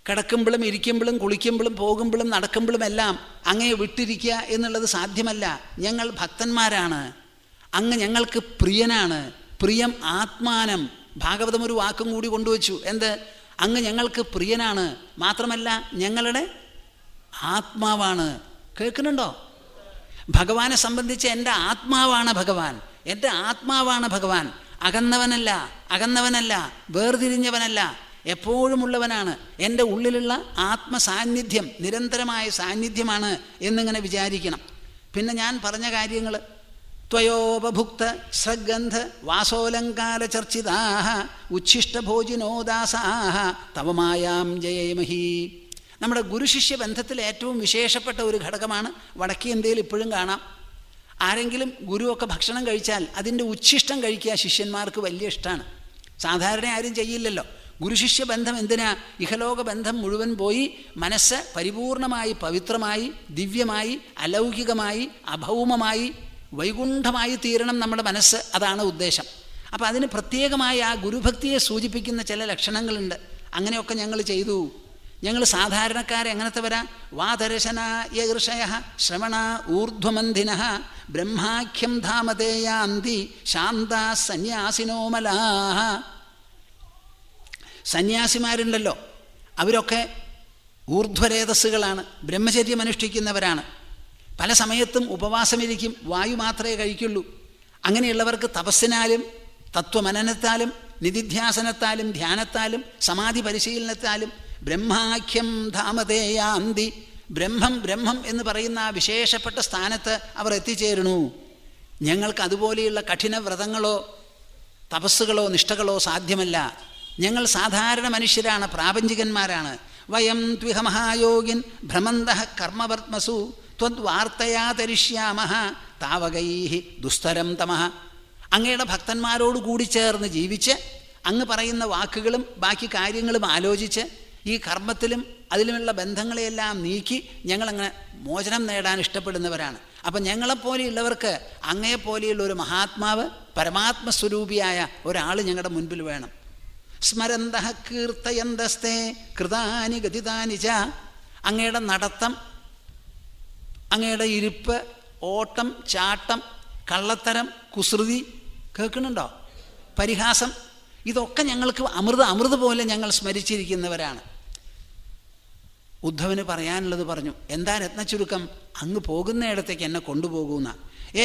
കിടക്കുമ്പോഴും ഇരിക്കുമ്പോഴും കുളിക്കുമ്പോഴും പോകുമ്പോഴും നടക്കുമ്പോഴും എല്ലാം അങ്ങയെ വിട്ടിരിക്കുക എന്നുള്ളത് സാധ്യമല്ല. ഞങ്ങൾ ഭക്തന്മാരാണ്, അങ്ങ് ഞങ്ങൾക്ക് പ്രിയനാണ്. പ്രിയം ആത്മാനം. ഭാഗവതം ഒരു വാക്കും കൂടി കൊണ്ടുവച്ചു. എന്ത്? അങ്ങ് ഞങ്ങൾക്ക് പ്രിയനാണ്, മാത്രമല്ല ഞങ്ങളുടെ ആത്മാവാണ്. കേൾക്കുന്നുണ്ടോ? ഭഗവാനെ സംബന്ധിച്ച് എൻ്റെ ആത്മാവാണ് ഭഗവാൻ, എൻ്റെ ആത്മാവാണ് ഭഗവാൻ. അകന്നവനല്ല, വേർതിരിഞ്ഞവനല്ല, എപ്പോഴുമുള്ളവനാണ്. എൻ്റെ ഉള്ളിലുള്ള ആത്മസാന്നിധ്യം നിരന്തരമായ സാന്നിധ്യമാണ് എന്നിങ്ങനെ വിചാരിക്കണം. പിന്നെ ഞാൻ പറഞ്ഞ കാര്യങ്ങൾ ത്വയോപഭുക്ത സ്രഗന്ധ വാസോലങ്കാര ചർച്ചിതാഃ ഉച്ഛിഷ്ടഭോജിനോ ദാസാഃ തവ മായാം ജയേമഹി. നമ്മുടെ ഗുരുശിഷ്യ ബന്ധത്തിൽ ഏറ്റവും വിശേഷപ്പെട്ട ഒരു ഘടകമാണ്. വടക്കേ ഇന്ത്യയിൽ ഇപ്പോഴും കാണാം. ആരെങ്കിലും ഗുരുവൊക്കെ ഭക്ഷണം കഴിച്ചാൽ അതിൻ്റെ ഉച്ഛിഷ്ടം കഴിക്കുക ശിഷ്യന്മാർക്ക് വലിയ ഇഷ്ടമാണ്. സാധാരണ ആരും ചെയ്യില്ലല്ലോ. ഗുരുശിഷ്യ ബന്ധം എന്തിനാ? ഇഹലോക ബന്ധം മുഴുവൻ പോയി മനസ്സ് പരിപൂർണമായി പവിത്രമായി ദിവ്യമായി അലൗകികമായി അഭൗമമായി വൈകുണ്ഠമായി തീരണം നമ്മുടെ മനസ്സ്. അതാണ് ഉദ്ദേശം. അപ്പം അതിന് പ്രത്യേകമായി ആ ഗുരുഭക്തിയെ സൂചിപ്പിക്കുന്ന ചില ലക്ഷണങ്ങളുണ്ട്. അങ്ങനെയൊക്കെ ഞങ്ങൾ ചെയ്തു. ഞങ്ങൾ സാധാരണക്കാരെ എങ്ങനത്തെ വരാം? വാതരശന യർഷയ ശ്രവണ ഊർധ്വമന്ധിന ബ്രഹ്മാഖ്യം ധാമതേയാന്തി ശാന്ത സന്യാസിനോമലാ. സന്യാസിമാരുണ്ടല്ലോ, അവരൊക്കെ ഊർധ്വരേതസ്സുകളാണ്, ബ്രഹ്മചര്യം അനുഷ്ഠിക്കുന്നവരാണ്. പല സമയത്തും ഉപവാസമിരിക്കും, വായു മാത്രമേ കഴിക്കുള്ളൂ. അങ്ങനെയുള്ളവർക്ക് തപസ്സിനാലും തത്വമനനത്താലും നിധിധ്യാസനത്താലും ധ്യാനത്താലും സമാധി പരിശീലനത്താലും ബ്രഹ്മാഖ്യം ധാമതേയാന്തി, ബ്രഹ്മം ബ്രഹ്മം എന്ന് പറയുന്ന ആ വിശേഷപ്പെട്ട സ്ഥാനത്ത് അവർ എത്തിച്ചേരണു. ഞങ്ങൾക്ക് അതുപോലെയുള്ള കഠിന വ്രതങ്ങളോ തപസ്സുകളോ നിഷ്ഠകളോ സാധ്യമല്ല. ഞങ്ങൾ സാധാരണ മനുഷ്യരാണ്, പ്രാപഞ്ചികന്മാരാണ്. വയം ത്വിഹ മഹായോഗിൻ ഭ്രമന്തഃ കർമ്മവർത്മസു ത്വദ്വാർത്തയാ തരിഷ്യാമഃ താവകൈ ദുസ്തരം തമഃ. അങ്ങയുടെ ഭക്തന്മാരോട് കൂടി ചേർന്ന് ജീവിച്ച് അങ്ങ് പറയുന്ന വാക്കുകളും ബാക്കി കാര്യങ്ങളും ആലോചിച്ച് ഈ കർമ്മത്തിലും അതിലുമുള്ള ബന്ധങ്ങളെയെല്ലാം നീക്കി ഞങ്ങളങ്ങനെ മോചനം നേടാൻ ഇഷ്ടപ്പെടുന്നവരാണ്. അപ്പം ഞങ്ങളെപ്പോലെയുള്ളവർക്ക് അങ്ങയെപ്പോലെയുള്ള ഒരു മഹാത്മാവ്, പരമാത്മസ്വരൂപിയായ ഒരാൾ ഞങ്ങളുടെ മുൻപിൽ വേണം. സ്മരന്തഃ കീർത്തയന്തസ്തേ കൃതാനി ഗതിതാനി ച. അങ്ങയുടെ നടത്തം, അങ്ങയുടെ ഇരിപ്പ്, ഓട്ടം, ചാട്ടം, കള്ളത്തരം, കുസൃതി, കേൾക്കുന്നുണ്ടോ? പരിഹാസം, ഇതൊക്കെ ഞങ്ങൾക്ക് അമൃത് പോലെ ഞങ്ങൾ സ്മരിച്ചിരിക്കുന്നവരാണ്. ഉദ്ധവന് പറയാനുള്ളത് പറഞ്ഞു. എന്താ രത്നച്ചുരുക്കം? അങ്ങ് പോകുന്നയിടത്തേക്ക് എന്നെ കൊണ്ടുപോകുന്ന.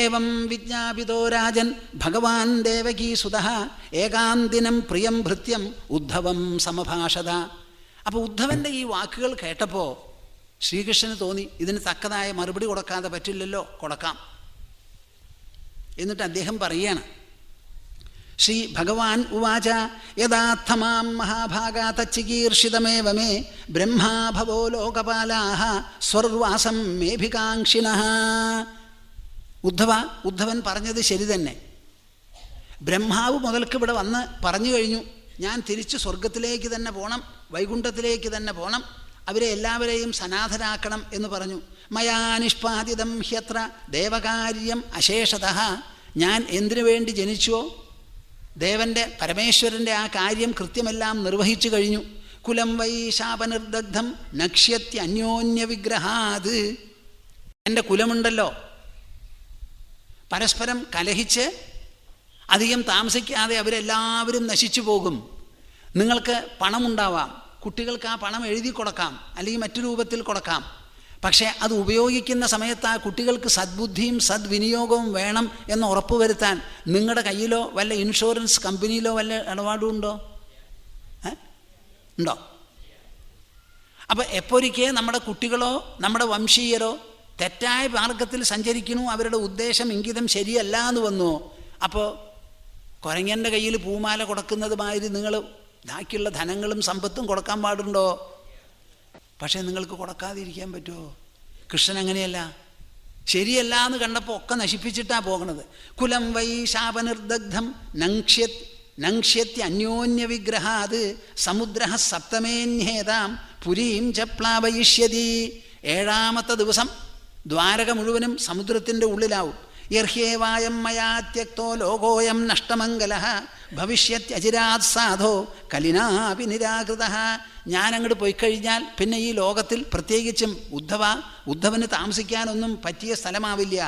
ഏവം വിജ്ഞാപിതോ രാജൻ ഭഗവാൻ ദേവകീസുതഃ ഏകാന്തിനം പ്രിയം ഭൃത്യം ഉദ്ധവം സമഭാഷത. അപ്പോൾ ഉദ്ധവൻ്റെ ഈ വാക്കുകൾ കേട്ടപ്പോൾ ശ്രീകൃഷ്ണന് തോന്നി, ഇതിന് തക്കതായ മറുപടി കൊടുക്കാതെ പറ്റില്ലല്ലോ, കൊടുക്കാം. എന്നിട്ട് അദ്ദേഹം പറയുകയാണ്, ശ്രീ ഭഗവാൻ ഉവാച യഥാർത്ഥമാം മഹാഭാഗാ തച്ചികീർഷിതമേവ മേ ബ്രഹ്മാ ഭവോ ലോകപാലാഃ സ്വർവാസം മേഭികാംക്ഷിണഃ. ഉദ്ധവൻ പറഞ്ഞത് ശരി തന്നെ. ബ്രഹ്മാവ് മുതൽക്ക് ഇവിടെ വന്ന് പറഞ്ഞു കഴിഞ്ഞു, ഞാൻ തിരിച്ച് സ്വർഗത്തിലേക്ക് തന്നെ പോകണം, വൈകുണ്ഠത്തിലേക്ക് തന്നെ പോകണം, അവരെ എല്ലാവരെയും സനാഥരാക്കണം എന്ന് പറഞ്ഞു. മയാ നിഷ്പാദിതം ഹ്യത്ര ദേവകാര്യം അശേഷതഃ. ഞാൻ എന്തിനു വേണ്ടി ജനിച്ചോ ദേവൻ്റെ പരമേശ്വരൻ്റെ ആ കാര്യം കൃത്യമെല്ലാം നിർവഹിച്ചു കഴിഞ്ഞു. കുലം വൈ ശാപനിർദഗ്ധം നക്ഷ്യത്യ അന്യോന്യ വിഗ്രഹാത്. എൻ്റെ കുലമുണ്ടല്ലോ, പരസ്പരം കലഹിച്ച് അധികം താമസിക്കാതെ അവരെല്ലാവരും നശിച്ചു പോകും. നിങ്ങൾക്ക് പണമുണ്ടാവാം, കുട്ടികൾക്ക് ആ പണം എഴുതി കൊടുക്കാം, അല്ലെങ്കിൽ മറ്റു രൂപത്തിൽ കൊടുക്കാം. പക്ഷേ അത് ഉപയോഗിക്കുന്ന സമയത്ത് ആ കുട്ടികൾക്ക് സദ്ബുദ്ധിയും സദ്വിനിയോഗവും വേണം എന്ന് ഉറപ്പുവരുത്താൻ നിങ്ങളുടെ കയ്യിലോ വല്ല ഇൻഷുറൻസ് കമ്പനിയിലോ വല്ല ഇടപാടും ഉണ്ടോ? ഉണ്ടോ? അപ്പോൾ എപ്പോഴൊക്കെ നമ്മുടെ കുട്ടികളോ നമ്മുടെ വംശീയരോ തെറ്റായ മാർഗത്തിൽ സഞ്ചരിക്കണു, അവരുടെ ഉദ്ദേശം ഇംഗിതം ശരിയല്ല എന്ന് വന്നു, അപ്പോൾ കുരങ്ങൻ്റെ കയ്യിൽ പൂമാല കൊടുക്കുന്നത് മാതിരി നിങ്ങൾ ബാക്കിയുള്ള ധനങ്ങളും സമ്പത്തും കൊടുക്കാൻ പാടുണ്ടോ? പക്ഷേ നിങ്ങൾക്ക് കൊടുക്കാതിരിക്കാൻ പറ്റുമോ? കൃഷ്ണൻ അങ്ങനെയല്ല. ശരിയല്ല എന്ന് കണ്ടപ്പോൾ ഒക്കെ നശിപ്പിച്ചിട്ടാണ് പോകണത്. കുലം വൈ ശാപനിർദഗ്ധം നങ്ക്ഷ്യത്യ അന്യോന്യ വിഗ്രഹാത് സമുദ്ര സപ്തമേന്യേതാം പുരീം ച പ്ലാവയിഷ്യതി. 7ാമത്തെ ദിവസം ദ്വാരക മുഴുവനും സമുദ്രത്തിൻ്റെ ഉള്ളിലാവും. യർഹ്യേവായം മയാ ത്യക്തോ ലോകോയം നഷ്ടമംഗലഃ ഭവിഷ്യത്യജിരാത് സാധോ കലിനാപി നിരാകൃതഃ. ഞാനങ്ങോട്ട് പോയിക്കഴിഞ്ഞാൽ പിന്നെ ഈ ലോകത്തിൽ പ്രത്യേകിച്ചും ഉദ്ധവന് താമസിക്കാനൊന്നും പറ്റിയ സ്ഥലമാവില്ല.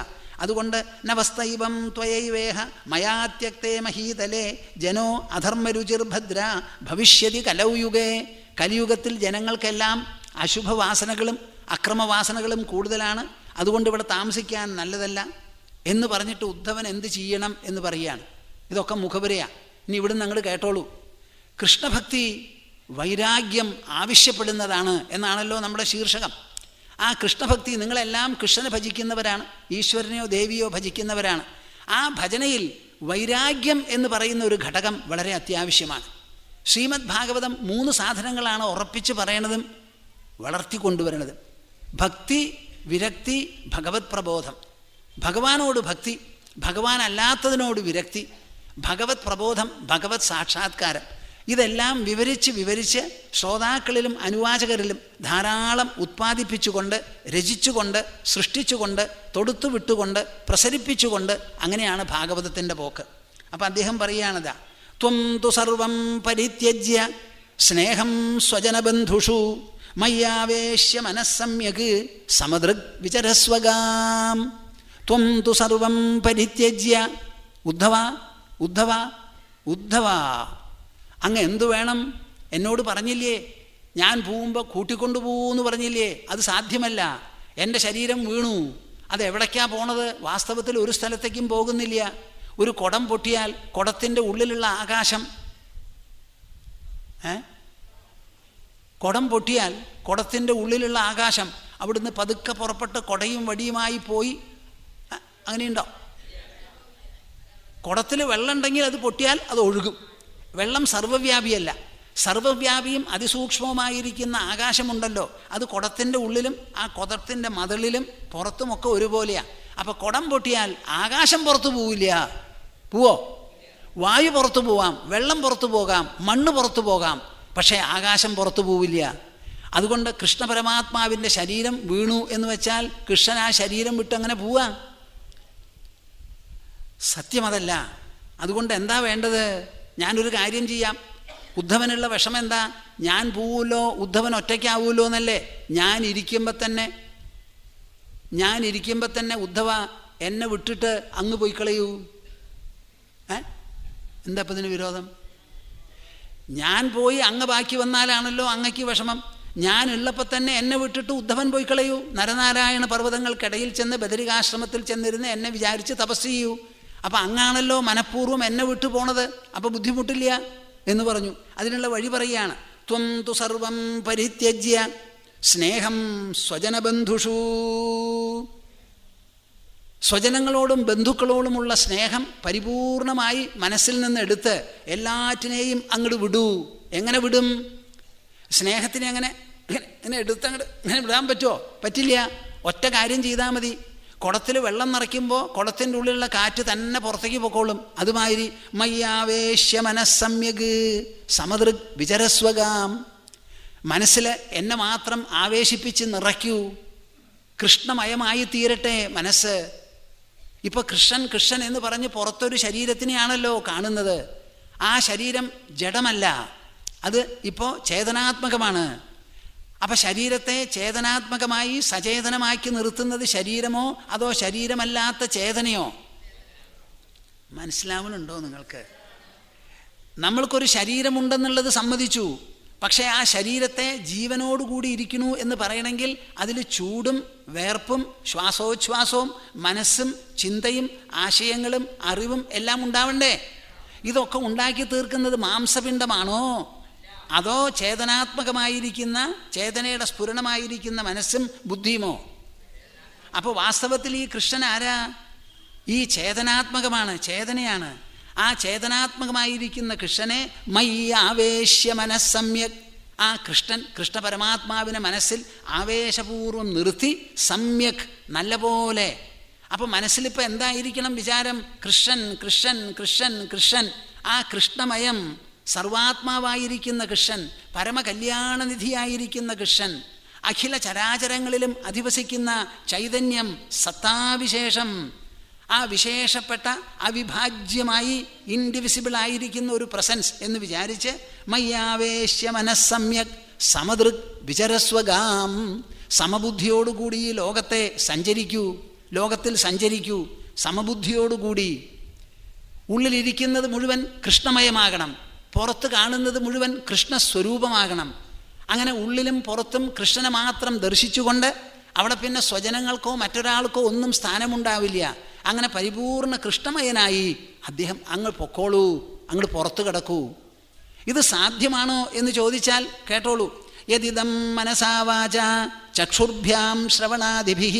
അതുകൊണ്ട് നവസ്തൈവം ത്വയൈവേഹ മയാത്യക്തേ മഹീതലേ ജനോ അധർമ്മരുചിർഭദ്ര ഭവിഷ്യതി കലൗയുഗേ. കലിയുഗത്തിൽ ജനങ്ങൾക്കെല്ലാം അശുഭവാസനകളും അക്രമവാസനകളും കൂടുതലാണ്, അതുകൊണ്ട് ഇവിടെ താമസിക്കാൻ നല്ലതല്ല എന്ന് പറഞ്ഞിട്ട് ഉദ്ധവൻ എന്ത് ചെയ്യണം എന്ന് പറയുകയാണ്. ഇതൊക്കെ മുഖപുരയാണ്. ഇനി ഇവിടുന്ന് അങ്ങോട്ട് കേട്ടോളൂ. കൃഷ്ണഭക്തി വൈരാഗ്യം ആവശ്യപ്പെടുന്നതാണ് എന്നാണല്ലോ നമ്മുടെ ശീർഷകം. ആ കൃഷ്ണഭക്തി, നിങ്ങളെല്ലാം കൃഷ്ണനെ ഭജിക്കുന്നവരാണ്, ഈശ്വരനെയോ ദേവിയോ ഭജിക്കുന്നവരാണ്. ആ ഭജനയിൽ വൈരാഗ്യം എന്ന് പറയുന്ന ഒരു ഘടകം വളരെ അത്യാവശ്യമാണ്. ശ്രീമദ് ഭാഗവതം 3 സാധനങ്ങളാണ് ഉറപ്പിച്ച് പറയണതും വളർത്തിക്കൊണ്ടുവരണതും. ഭക്തി, വിരക്തി, ഭഗവത് പ്രബോധം. ഭഗവാനോട് ഭക്തി, ഭഗവാൻ അല്ലാത്തതിനോട് വിരക്തി, ഭഗവത് പ്രബോധം, ഭഗവത് സാക്ഷാത്കാരം. ഇതെല്ലാം വിവരിച്ച് ശ്രോതാക്കളിലും അനുവാചകരിലും ധാരാളം ഉത്പാദിപ്പിച്ചുകൊണ്ട്, രചിച്ചുകൊണ്ട്, സൃഷ്ടിച്ചുകൊണ്ട്, തൊടുത്തുവിട്ടുകൊണ്ട്, പ്രസരിപ്പിച്ചുകൊണ്ട്, അങ്ങനെയാണ് ഭാഗവതത്തിൻ്റെ പോക്ക്. അപ്പം അദ്ദേഹം പറയുകയാണതാ, ത്വം തു സർവം പരിത്യജ്യ സ്നേഹം സ്വജനബന്ധുഷു മയ്യാവേശ്യ മനസ്സമ്യക് സമദൃഗ് വിചരസ്വഗാം. ത്വം തു സർവം പരിത്യജ്യ. ഉദ്ധവ ഉദ്ധവ ഉദ്ധവ, അങ്ങ് എന്തു വേണം? എന്നോട് പറഞ്ഞില്ലേ, ഞാൻ പോകുമ്പോൾ കൂട്ടിക്കൊണ്ടുപോകുമെന്ന് പറഞ്ഞില്ലേ? അത് സാധ്യമല്ല. എൻ്റെ ശരീരം വീണു. അത് എവിടേക്കാ പോണത്? വാസ്തവത്തിൽ ഒരു സ്ഥലത്തേക്കും പോകുന്നില്ല. ഒരു കുടം പൊട്ടിയാൽ കുടത്തിൻ്റെ ഉള്ളിലുള്ള ആകാശം, കുടം പൊട്ടിയാൽ കുടത്തിൻ്റെ ഉള്ളിലുള്ള ആകാശം അവിടുന്ന് പതുക്കെ പുറപ്പെട്ട് കുടയും വടിയുമായി പോയി. അങ്ങനെയുണ്ടോ? കുടത്തിൽ വെള്ളം ഉണ്ടെങ്കിൽ അത് പൊട്ടിയാൽ അത് ഒഴുകും. വെള്ളം സർവ്വവ്യാപിയല്ല. സർവ്വവ്യാപിയും അതിസൂക്ഷ്മവുമായിരിക്കുന്ന ആകാശമുണ്ടല്ലോ, അത് കുടത്തിൻ്റെ ഉള്ളിലും ആ കുടത്തിൻ്റെ മതിലിലും പുറത്തുമൊക്കെ ഒരുപോലെയാണ്. അപ്പോൾ കുടം പൊട്ടിയാൽ ആകാശം പുറത്തു പോവില്ല. പോവോ? വായു പുറത്തു പോവാം, വെള്ളം പുറത്തു പോകാം, മണ്ണ് പുറത്തു പോകാം, പക്ഷേ ആകാശം പുറത്തു പോവില്ല. അതുകൊണ്ട് കൃഷ്ണ പരമാത്മാവിൻ്റെ ശരീരം വീണു എന്ന് വെച്ചാൽ കൃഷ്ണൻ ആ ശരീരം വിട്ട് അങ്ങനെ പോവാം? സത്യമതല്ല. അതുകൊണ്ട് എന്താ വേണ്ടത്? ഞാനൊരു കാര്യം ചെയ്യാം. ഉദ്ധവനുള്ള വിഷമം എന്താ? ഞാൻ പോവുമല്ലോ, ഉദ്ധവൻ ഒറ്റയ്ക്കാവൂല്ലോ എന്നല്ലേ? ഞാൻ ഇരിക്കുമ്പോൾ തന്നെ ഉദ്ധവ എന്നെ വിട്ടിട്ട് അങ്ങ് പോയി കളയൂ. എന്താ ഇപ്പം ഇതിന് വിരോധം? ഞാൻ പോയി അങ്ങ് ബാക്കി വന്നാലാണല്ലോ അങ്ങയ്ക്ക് വിഷമം. ഞാനുള്ളപ്പോൾ തന്നെ എന്നെ വിട്ടിട്ട് ഉദ്ധവൻ പോയി കളയൂ. നരനാരായണ പർവ്വതങ്ങൾക്കിടയിൽ ചെന്ന് ബദരികാശ്രമത്തിൽ ചെന്നിരുന്ന് എന്നെ വിചാരിച്ച് തപസ് ചെയ്യൂ. അപ്പം അങ്ങാണല്ലോ മനഃപൂർവ്വം എന്നെ വിട്ടു പോണത്. അപ്പം ബുദ്ധിമുട്ടില്ല എന്ന് പറഞ്ഞു. അതിനുള്ള വഴി പറയുകയാണ്. ത്വം തു സർവം പരിത്യജ്യ സ്നേഹം സ്വജനബന്ധുഷു. സ്വജനങ്ങളോടും ബന്ധുക്കളോടുമുള്ള സ്നേഹം പരിപൂർണമായി മനസ്സിൽ നിന്ന് എടുത്ത് എല്ലാറ്റിനെയും അങ്ങോട്ട് വിടൂ. എങ്ങനെ വിടും? സ്നേഹത്തിനെ അങ്ങനെ എടുത്തങ്ങോട്ട് ഇങ്ങനെ വിടാൻ പറ്റുമോ? പറ്റില്ല. ഒറ്റ കാര്യം ചെയ്താൽ മതി. കുടത്തിൽ വെള്ളം നിറയ്ക്കുമ്പോൾ കുടത്തിൻ്റെ ഉള്ളിലുള്ള കാറ്റ് തന്നെ പുറത്തേക്ക് പൊക്കോളും. അതുമാതിരി മയ്യാവേശ്യ മനസ്സമ്യക് സമദൃഗ് വിചരസ്വഗാം. മനസ്സിൽ എന്നെ മാത്രം ആവേശിപ്പിച്ച് നിറയ്ക്കൂ. കൃഷ്ണമയമായി തീരട്ടെ മനസ്സ്. ഇപ്പോൾ കൃഷ്ണൻ എന്ന് പറഞ്ഞ് പുറത്തൊരു ശരീരത്തിനെയാണല്ലോ കാണുന്നത്. ആ ശരീരം ജഡമല്ല, അത് ഇപ്പോൾ ചേതനാത്മകമാണ്. അപ്പം ശരീരത്തെ ചേതനാത്മകമായി സചേതനമാക്കി നിർത്തുന്നത് ശരീരമോ അതോ ശരീരമല്ലാത്ത ചേതനയോ? മനസ്സിലാവുന്നുണ്ടോ നിങ്ങൾക്ക്? നമ്മൾക്കൊരു ശരീരമുണ്ടെന്നുള്ളത് സമ്മതിച്ചു. പക്ഷേ ആ ശരീരത്തെ ജീവനോടുകൂടി ഇരിക്കുന്നു എന്ന് പറയണമെങ്കിൽ അതിൽ ചൂടും വേർപ്പും ശ്വാസോച്ഛ്വാസവും മനസ്സും ചിന്തയും ആശയങ്ങളും അറിവും എല്ലാം ഉണ്ടാവണ്ടേ? ഇതൊക്കെ ഉണ്ടാക്കി തീർക്കുന്നത് മാംസപിണ്ഡമാണോ അതോ ചേതനാത്മകമായിരിക്കുന്ന ചേതനയുടെ സ്ഫുരണമായിരിക്കുന്ന മനസ്സും ബുദ്ധിയുമോ? അപ്പോൾ വാസ്തവത്തിൽ ഈ കൃഷ്ണൻ ആരാ? ഈ ചേതനാത്മകമാണ്, ചേതനയാണ്. ആ ചേതനാത്മകമായിരിക്കുന്ന കൃഷ്ണനെ മയ്യാവേശ്യ മനസ്സമ്യക്. ആ കൃഷ്ണ പരമാത്മാവിനെ മനസ്സിൽ ആവേശപൂർവ്വം നിർത്തി സമ്യക് നല്ല പോലെ. അപ്പോൾ മനസ്സിലിപ്പോൾ എന്തായിരിക്കണം വിചാരം? കൃഷ്ണൻ കൃഷ്ണൻ കൃഷ്ണൻ കൃഷ്ണൻ. ആ കൃഷ്ണമയം സർവാത്മാവായിരിക്കുന്ന കൃഷ്ണൻ, പരമകല്യാണനിധിയായിരിക്കുന്ന കൃഷ്ണൻ, അഖില ചരാചരങ്ങളിലും അധിവസിക്കുന്ന ചൈതന്യം, സത്താവിശേഷം, ആ വിശേഷപ്പെട്ട അവിഭാജ്യമായി ഇൻഡിവിസിബിളായിരിക്കുന്ന ഒരു പ്രസൻസ് എന്ന് വിചാരിച്ച് മയ്യാവേശ്യ മനസ്സമ്യക് സമദൃഗ് വിചരസ്വഗാം. സമബുദ്ധിയോടുകൂടി ഈ ലോകത്തിൽ സഞ്ചരിക്കൂ. സമബുദ്ധിയോടുകൂടി. ഉള്ളിലിരിക്കുന്നത് മുഴുവൻ കൃഷ്ണമയമാകണം, പുറത്ത് കാണുന്നത് മുഴുവൻ കൃഷ്ണസ്വരൂപമാകണം. അങ്ങനെ ഉള്ളിലും പുറത്തും കൃഷ്ണനെ മാത്രം ദർശിച്ചുകൊണ്ട് അവിടെ പിന്നെ സ്വജനങ്ങൾക്കോ മറ്റൊരാൾക്കോ ഒന്നും സ്ഥാനമുണ്ടാവില്ല. അങ്ങനെ പരിപൂർണ കൃഷ്ണമയനായി അദ്ദേഹം അങ്ങ് പൊക്കോളൂ, അങ്ങോട്ട് പുറത്തു കിടക്കൂ. ഇത് സാധ്യമാണോ എന്ന് ചോദിച്ചാൽ കേട്ടോളൂ. യദിദം മനസാ വാചാ ചക്ഷുർഭ്യാം ശ്രവണാദിഭിഃ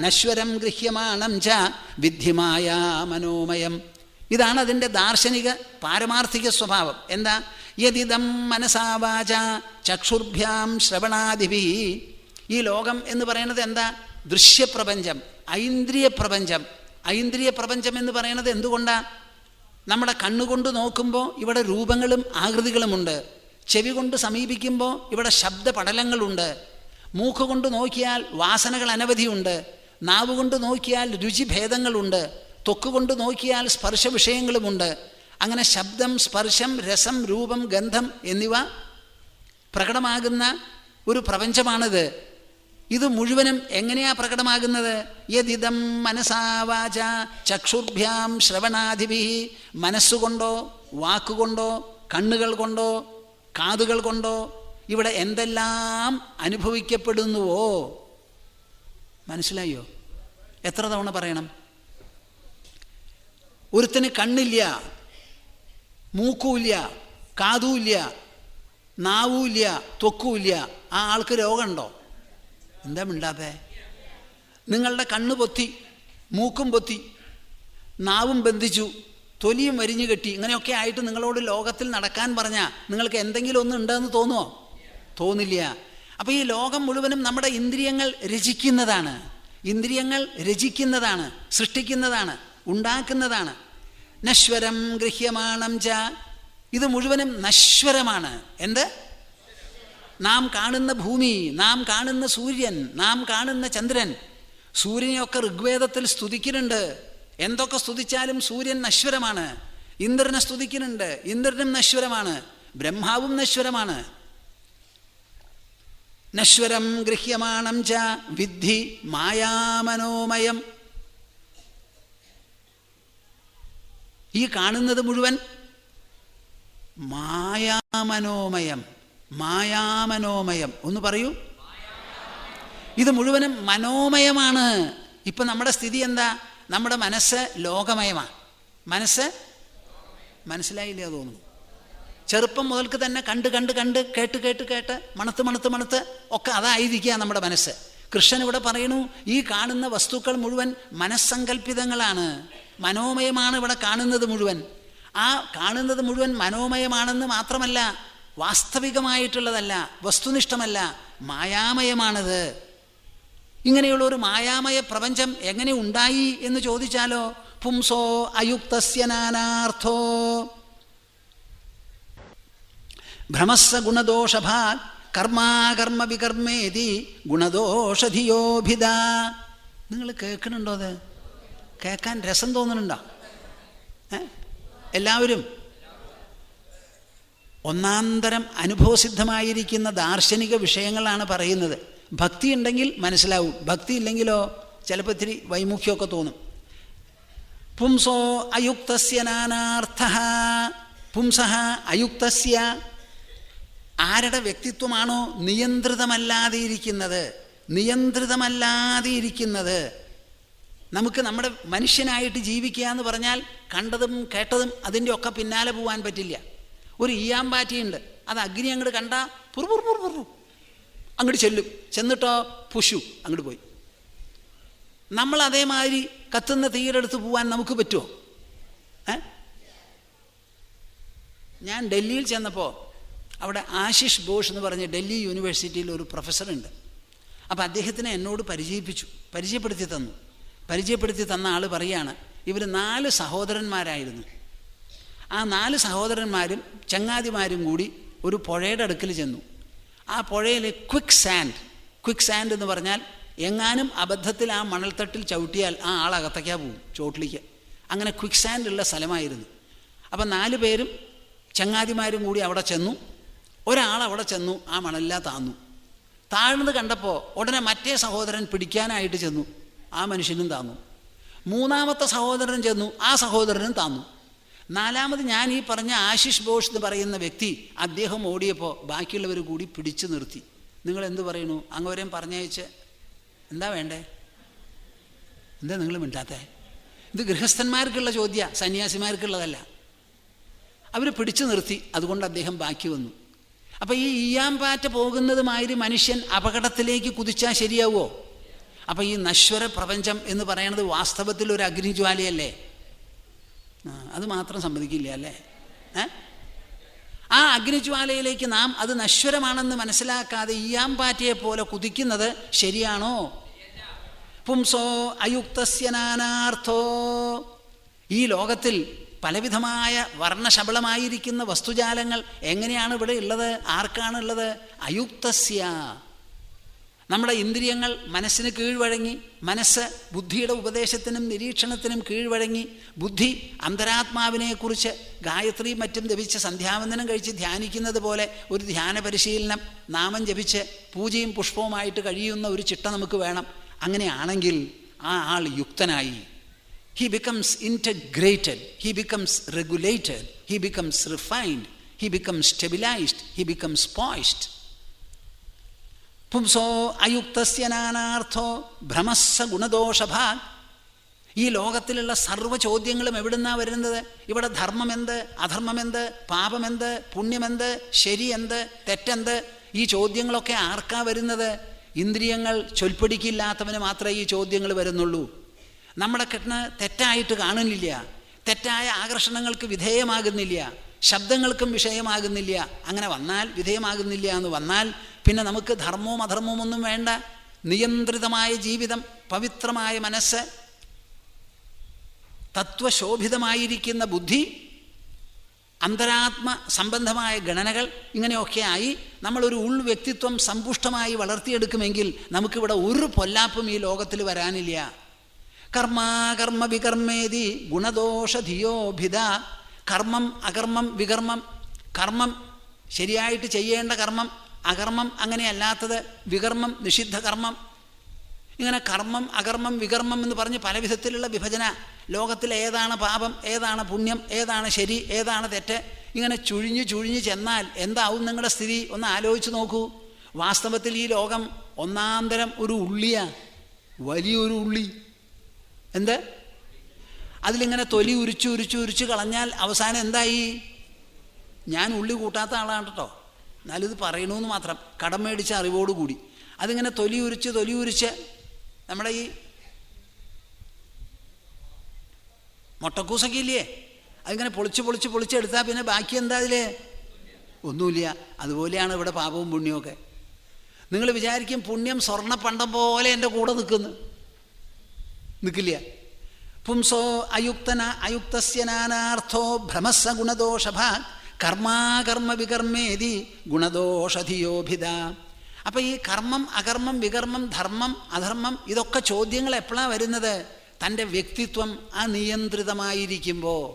നശ്വരം ഗൃഹ്യമാണം ച വിദ്ധിമായാ മനോമയം. ഇതാണ് അതിൻ്റെ ദാർശനിക പാരമാർത്ഥിക സ്വഭാവം. എന്താ? യദിദം മനസാ വാചാ ചക്ഷുർഭ്യാം ശ്രവണാദിഭിഃ. ഈ ലോകം എന്ന് പറയുന്നത് എന്താ? ദൃശ്യപ്രപഞ്ചം, ഐന്ദ്രിയ പ്രപഞ്ചം. ഐന്ദ്രിയ പ്രപഞ്ചം എന്ന് പറയുന്നത് എന്തുകൊണ്ടാണ്? നമ്മുടെ കണ്ണുകൊണ്ട് നോക്കുമ്പോൾ ഇവിടെ രൂപങ്ങളും ആകൃതികളുമുണ്ട്. ചെവി കൊണ്ട് സമീപിക്കുമ്പോൾ ഇവിടെ ശബ്ദപടലങ്ങളുണ്ട്. മൂക്ക് കൊണ്ട് നോക്കിയാൽ വാസനകൾ അനവധിയുണ്ട്. നാവ് കൊണ്ട് നോക്കിയാൽ രുചിഭേദങ്ങളുണ്ട്. ത്വക്ക് കൊണ്ട് നോക്കിയാൽ സ്പർശ വിഷയങ്ങളുമുണ്ട്. അങ്ങനെ ശബ്ദം, സ്പർശം, രസം, രൂപം, ഗന്ധം എന്നിവ പ്രകടമാകുന്ന ഒരു പ്രപഞ്ചമാണിത്. ഇത് മുഴുവനും എങ്ങനെയാ പ്രകടമാകുന്നത്? യദിദം മനസാ വാച ചക്ഷുർഭ്യാം ശ്രവണാദിഭിഃ, മനസ്സുകൊണ്ടോ വാക്കുകൊണ്ടോ കണ്ണുകൾ കൊണ്ടോ കാതുകൾ കൊണ്ടോ ഇവിടെ എന്തെല്ലാം അനുഭവിക്കപ്പെടുന്നുവോ. മനസ്സിലായോ? എത്ര തവണ പറയണം? ഒരുത്തന് കണ്ണില്ല, മൂക്കുമില്ല, കാതുമില്ല, നാവുമില്ല, ത്വക്കുമില്ല. ആ ആൾക്ക് രോഗമുണ്ടോ? എന്താ മിണ്ടാതെ? നിങ്ങളുടെ കണ്ണ് പൊത്തി, മൂക്കും പൊത്തി, നാവും ബന്ധിച്ചു, തൊലിയും വരിഞ്ഞു കെട്ടി, ഇങ്ങനെയൊക്കെ ആയിട്ട് നിങ്ങളോട് ലോകത്തിൽ നടക്കാൻ പറഞ്ഞാൽ നിങ്ങൾക്ക് എന്തെങ്കിലും ഒന്നും ഉണ്ടെന്ന് തോന്നുമോ? തോന്നില്ല. അപ്പോൾ ഈ ലോകം മുഴുവനും നമ്മുടെ ഇന്ദ്രിയങ്ങൾ രചിക്കുന്നതാണ്. ഇന്ദ്രിയങ്ങൾ രചിക്കുന്നതാണ്, സൃഷ്ടിക്കുന്നതാണ്, ഉണ്ടാക്കുന്നതാണ്. നശ്വരം ഗൃഹ്യമാണം ച, ഇത് മുഴുവനും നശ്വരമാണ്. എന്ത്? നാം കാണുന്ന ഭൂമി, നാം കാണുന്ന സൂര്യൻ, നാം കാണുന്ന ചന്ദ്രൻ. സൂര്യനെയൊക്കെ ഋഗ്വേദത്തിൽ സ്തുതിക്കുന്നുണ്ട്. എന്തൊക്കെ സ്തുതിച്ചാലും സൂര്യൻ നശ്വരമാണ്. ഇന്ദ്രനെ സ്തുതിക്കുന്നുണ്ട്, ഇന്ദ്രനും നശ്വരമാണ്. ബ്രഹ്മാവും നശ്വരമാണ്. നശ്വരം ഗൃഹ്യമാണം ച വിദ്ധി മായാമനോമയം. ഈ കാണുന്നത് മുഴുവൻ മായാമനോമയം. മായാമനോമയം ഒന്ന് പറയൂ. ഇത് മുഴുവനും മനോമയമാണ്. ഇപ്പം നമ്മുടെ സ്ഥിതി എന്താ? നമ്മുടെ മനസ്സ് ലോകമയമാണ്. മനസ്സ് മനസ്സിലായില്ല തോന്നുന്നു. ചെറുപ്പം മുതൽക്ക് തന്നെ കണ്ട് കണ്ട് കണ്ട് കേട്ട് കേട്ട് കേട്ട് മണത്ത് മണത്ത് മണത്ത് ഒക്കെ അതായിരിക്കുക നമ്മുടെ മനസ്സ്. കൃഷ്ണൻ ഇവിടെ പറയണു, ഈ കാണുന്ന വസ്തുക്കൾ മുഴുവൻ മനസ്സങ്കല്പിതങ്ങളാണ്, മനോമയമാണ്. ഇവിടെ കാണുന്നത് മുഴുവൻ, ആ കാണുന്നത് മുഴുവൻ മനോമയമാണെന്ന് മാത്രമല്ല, വാസ്തവികമായിട്ടുള്ളതല്ല, വസ്തുനിഷ്ഠമല്ല, മായാമയമാണത്. ഇങ്ങനെയുള്ള ഒരു മായാമയ പ്രപഞ്ചം എങ്ങനെ ഉണ്ടായി എന്ന് ചോദിച്ചാലോ, പുംസോ അയുക്തസ്യ നാനാർത്ഥോ ഭ്രമസ്സ ഗുണദോഷഭാഗ് കർമാകർമ്മ വികർമ്മേതി ഗുണദോഷധിയോഭിത. നിങ്ങൾ കേൾക്കണുണ്ടോ? അത് കേൾക്കാൻ രസം തോന്നുന്നുണ്ടോ? എല്ലാവരും ഒന്നാന്തരം അനുഭവസിദ്ധമായിരിക്കുന്ന ദാർശനിക വിഷയങ്ങളാണ് പറയുന്നത്. ഭക്തി ഉണ്ടെങ്കിൽ മനസ്സിലാവും, ഭക്തി ഇല്ലെങ്കിലോ ചിലപ്പോൾ ഇത്തിരി വൈമുഖ്യമൊക്കെ തോന്നും. പുംസോ അയുക്തസ്യ നാനാർത്ഥഃ. പുംസഃ അയുക്തസ്യ, ആരുടെ വ്യക്തിത്വമാണോ നിയന്ത്രിതമല്ലാതെ ഇരിക്കുന്നത്, നിയന്ത്രിതമല്ലാതെ ഇരിക്കുന്നത്. നമുക്ക് നമ്മുടെ മനുഷ്യനായിട്ട് ജീവിക്കുക എന്ന് പറഞ്ഞാൽ കണ്ടതും കേട്ടതും അതിൻ്റെ ഒക്കെ പിന്നാലെ പോകാൻ പറ്റില്ല. ഒരു ഈയാമ്പാറ്റിയുണ്ട്, അത് അഗ്നി അങ്ങോട്ട് കണ്ടാൽ പുറു അങ്ങോട്ട് ചെല്ലും, ചെന്നിട്ടോ പുഷു അങ്ങോട്ട് പോയി. നമ്മൾ അതേമാതിരി കത്തുന്ന തീരെടുത്ത് പോകാൻ നമുക്ക് പറ്റുമോ? ഞാൻ ഡൽഹിയിൽ ചെന്നപ്പോൾ അവിടെ ആശിഷ് ഘോഷ് എന്ന് പറഞ്ഞ ഡൽഹി യൂണിവേഴ്സിറ്റിയിൽ ഒരു പ്രൊഫസറുണ്ട്. അപ്പോൾ അദ്ദേഹത്തിനെ എന്നോട് പരിചയപ്പെടുത്തി തന്ന ആൾ പറയാണ്, ഇവർ 4 സഹോദരന്മാരായിരുന്നു. ആ 4 സഹോദരന്മാരും ചങ്ങാതിമാരും കൂടി ഒരു പുഴയുടെ അടുക്കൽ ചെന്നു. ആ പുഴയിൽ ക്വിക്ക് സാൻഡ് എന്ന് പറഞ്ഞാൽ എങ്ങാനും അബദ്ധത്തിൽ ആ മണൽത്തട്ടിൽ ചവിട്ടിയാൽ ആ ആൾ അകത്തേക്കാ പോവും, ചോട്ടിലേക്ക്. അങ്ങനെ ക്വിക്ക് സാൻഡ് ഉള്ള സ്ഥലമായിരുന്നു. അപ്പം 4 പേരും ചങ്ങാതിമാരും കൂടി അവിടെ ചെന്നു. ഒരാൾ അവിടെ ചെന്നു, ആ മണലിലാ താഴ്ന്നത് കണ്ടപ്പോൾ ഉടനെ മറ്റേ സഹോദരൻ പിടിക്കാനായിട്ട് ചെന്നു, ആ മനുഷ്യനും താന്നു. 3ാമത്തെ സഹോദരൻ ചെന്നു, ആ സഹോദരനും താന്നു. 4ാമത് ഞാൻ ഈ പറഞ്ഞ ആശിഷ് ഘോഷ് എന്ന് പറയുന്ന വ്യക്തി, അദ്ദേഹം ഓടിയപ്പോൾ ബാക്കിയുള്ളവർ കൂടി പിടിച്ചു നിർത്തി. നിങ്ങൾ എന്ത് പറയണു? അങ്ങവരെയും പറഞ്ഞയച്ച് എന്താ വേണ്ടേ? എന്താ നിങ്ങൾ മിണ്ടാത്തേ? ഇത് ഗൃഹസ്ഥന്മാർക്കുള്ള ചോദ്യ, സന്യാസിമാർക്കുള്ളതല്ല. അവർ പിടിച്ചു നിർത്തി, അതുകൊണ്ട് അദ്ദേഹം ബാക്കി വന്നു. അപ്പം ഈ ഈയാമ്പാറ്റ പോകുന്നത് മാതിരി മനുഷ്യൻ അപകടത്തിലേക്ക് കുതിച്ചാൽ ശരിയാവുമോ? അപ്പം ഈ നശ്വര പ്രപഞ്ചം എന്ന് പറയുന്നത് വാസ്തവത്തിൽ ഒരു അഗ്നിജ്വാലയല്ലേ? അത് മാത്രം സമ്മതിക്കില്ല അല്ലേ? ആ അഗ്നിജ്വാലയിലേക്ക് നാം അത് നശ്വരമാണെന്ന് മനസ്സിലാക്കാതെ ഈയാമ്പാറ്റയെ പോലെ കുതിക്കുന്നത് ശരിയാണോ? പുംസോ അയുക്തസ്യ നാനാർത്ഥോ. ഈ ലോകത്തിൽ പലവിധമായ വർണ്ണശബളമായിരിക്കുന്ന വസ്തുജാലങ്ങൾ എങ്ങനെയാണ് ഇവിടെ ഉള്ളത്? ആർക്കാണുള്ളത്? അയുക്തസ്യ. നമ്മുടെ ഇന്ദ്രിയങ്ങൾ മനസ്സിന് കീഴ്വഴങ്ങി, മനസ്സ് ബുദ്ധിയുടെ ഉപദേശത്തിനും നിരീക്ഷണത്തിനും കീഴ്വഴങ്ങി, ബുദ്ധി അന്തരാത്മാവിനെക്കുറിച്ച് ഗായത്രി മറ്റും ജപിച്ച് സന്ധ്യാവന്ദനം കഴിച്ച് ധ്യാനിക്കുന്നത് പോലെ ഒരു ധ്യാന പരിശീലനം, നാമം ജപിച്ച് പൂജയും പുഷ്പവുമായിട്ട് കഴിയുന്ന ഒരു ചിട്ട നമുക്ക് വേണം. അങ്ങനെയാണെങ്കിൽ ആ ആൾ യുക്തനായി. He becomes integrated, he becomes regulated, he becomes refined, he becomes stabilized, he becomes poised. പുംസോ അയുക്തസ്യ നാനാർത്ഥോ ഭ്രമസ്സ ഗുണദോഷഭാഗ്. ഈ ലോകത്തിലുള്ള സർവ്വ ചോദ്യങ്ങളും എവിടുന്നാണ് വരുന്നത്? ഇവിടെ ധർമ്മമെന്ത്, അധർമ്മമെന്ത്, പാപമെന്ത്, പുണ്യമെന്ത്, ശരിയെന്ത്, തെറ്റെന്ത്, ഈ ചോദ്യങ്ങളൊക്കെ ആർക്കാ വരുന്നത്? ഇന്ദ്രിയങ്ങൾ ചൊൽപ്പടിക്കില്ലാത്തവന് മാത്രമേ ഈ ചോദ്യങ്ങൾ വരുന്നുള്ളൂ. നമ്മുടെ കെട്ടിന് തെറ്റായിട്ട് കാണുന്നില്ല, തെറ്റായ ആകർഷണങ്ങൾക്ക് വിധേയമാകുന്നില്ല, ശബ്ദങ്ങൾക്കും വിഷയമാകുന്നില്ല. അങ്ങനെ വന്നാൽ, വിധേയമാകുന്നില്ല എന്ന് വന്നാൽ പിന്നെ നമുക്ക് ധർമ്മവും അധർമ്മവും ഒന്നും വേണ്ട. നിയന്ത്രിതമായ ജീവിതം, പവിത്രമായ മനസ്സ്, തത്വശോഭിതമായിരിക്കുന്ന ബുദ്ധി, അന്തരാത്മ സംബന്ധമായ ഗണനകൾ, ഇങ്ങനെയൊക്കെയായി നമ്മളൊരു ഉൾവ്യക്തിത്വം സമ്പുഷ്ടമായി വളർത്തിയെടുക്കുമെങ്കിൽ നമുക്കിവിടെ ഒരു പൊല്ലാപ്പും ഈ ലോകത്തിൽ വരാനില്ല. കർമാകർമ്മ വികർമ്മേതി ഗുണദോഷധിയോഭിത. കർമ്മം അകർമ്മം വികർമ്മം. കർമ്മം ശരിയായിട്ട് ചെയ്യേണ്ട കർമ്മം, അകർമ്മം അങ്ങനെയല്ലാത്തത്, വികർമ്മം നിഷിദ്ധ കർമ്മം. ഇങ്ങനെ കർമ്മം അകർമ്മം വികർമ്മം എന്ന് പറഞ്ഞ് പല വിധത്തിലുള്ള വിഭജന. ലോകത്തിൽ ഏതാണ് പാപം, ഏതാണ് പുണ്യം, ഏതാണ് ശരി, ഏതാണ് തെറ്റ്, ഇങ്ങനെ ചുഴിഞ്ഞ് ചെന്നാൽ എന്താവും നിങ്ങളുടെ സ്ഥിതി? ഒന്ന് ആലോചിച്ച് നോക്കൂ. വാസ്തവത്തിൽ ഈ ലോകം ഒന്നാന്തരം ഒരു ഉള്ളിയാണ്, വലിയൊരു ഉള്ളി. എന്ത്? അതിലിങ്ങനെ തൊലി ഉരിച്ച് കളഞ്ഞാൽ അവസാനം എന്തായി? ഞാൻ ഉള്ളി കൂട്ടാത്ത ആളാണ് കേട്ടോ, എന്നാലും ഇത് പറയണമെന്ന് മാത്രം, കടം മേടിച്ച അറിവോടുകൂടി. അതിങ്ങനെ തൊലി ഉരിച്ച് നമ്മുടെ ഈ മുട്ടക്കൂസൊക്കെ ഇല്ലേ, അതിങ്ങനെ പൊളിച്ചെടുത്താൽ പിന്നെ ബാക്കി എന്താ അതിൽ? ഒന്നുമില്ല. അതുപോലെയാണ് ഇവിടെ പാപവും പുണ്യവും. നിങ്ങൾ വിചാരിക്കും പുണ്യം സ്വർണ്ണപ്പണ്ടം പോലെ എൻ്റെ കൂടെ നിൽക്കില്ല. പുംസോ അയുക്തസ്യ നാനാർത്ഥോ ഭ്രമസ്സ ഗുണദോഷഭാഗ് കർമാകർമ്മ വികർമ്മേതി ഗുണദോഷധിയോഭിത. അപ്പം ഈ കർമ്മം അകർമ്മം വികർമ്മം ധർമ്മം അധർമ്മം ഇതൊക്കെ ചോദ്യങ്ങൾ എപ്പോഴാണ് വരുന്നത്? തൻ്റെ വ്യക്തിത്വം അനിയന്ത്രിതമായിരിക്കുമ്പോൾ.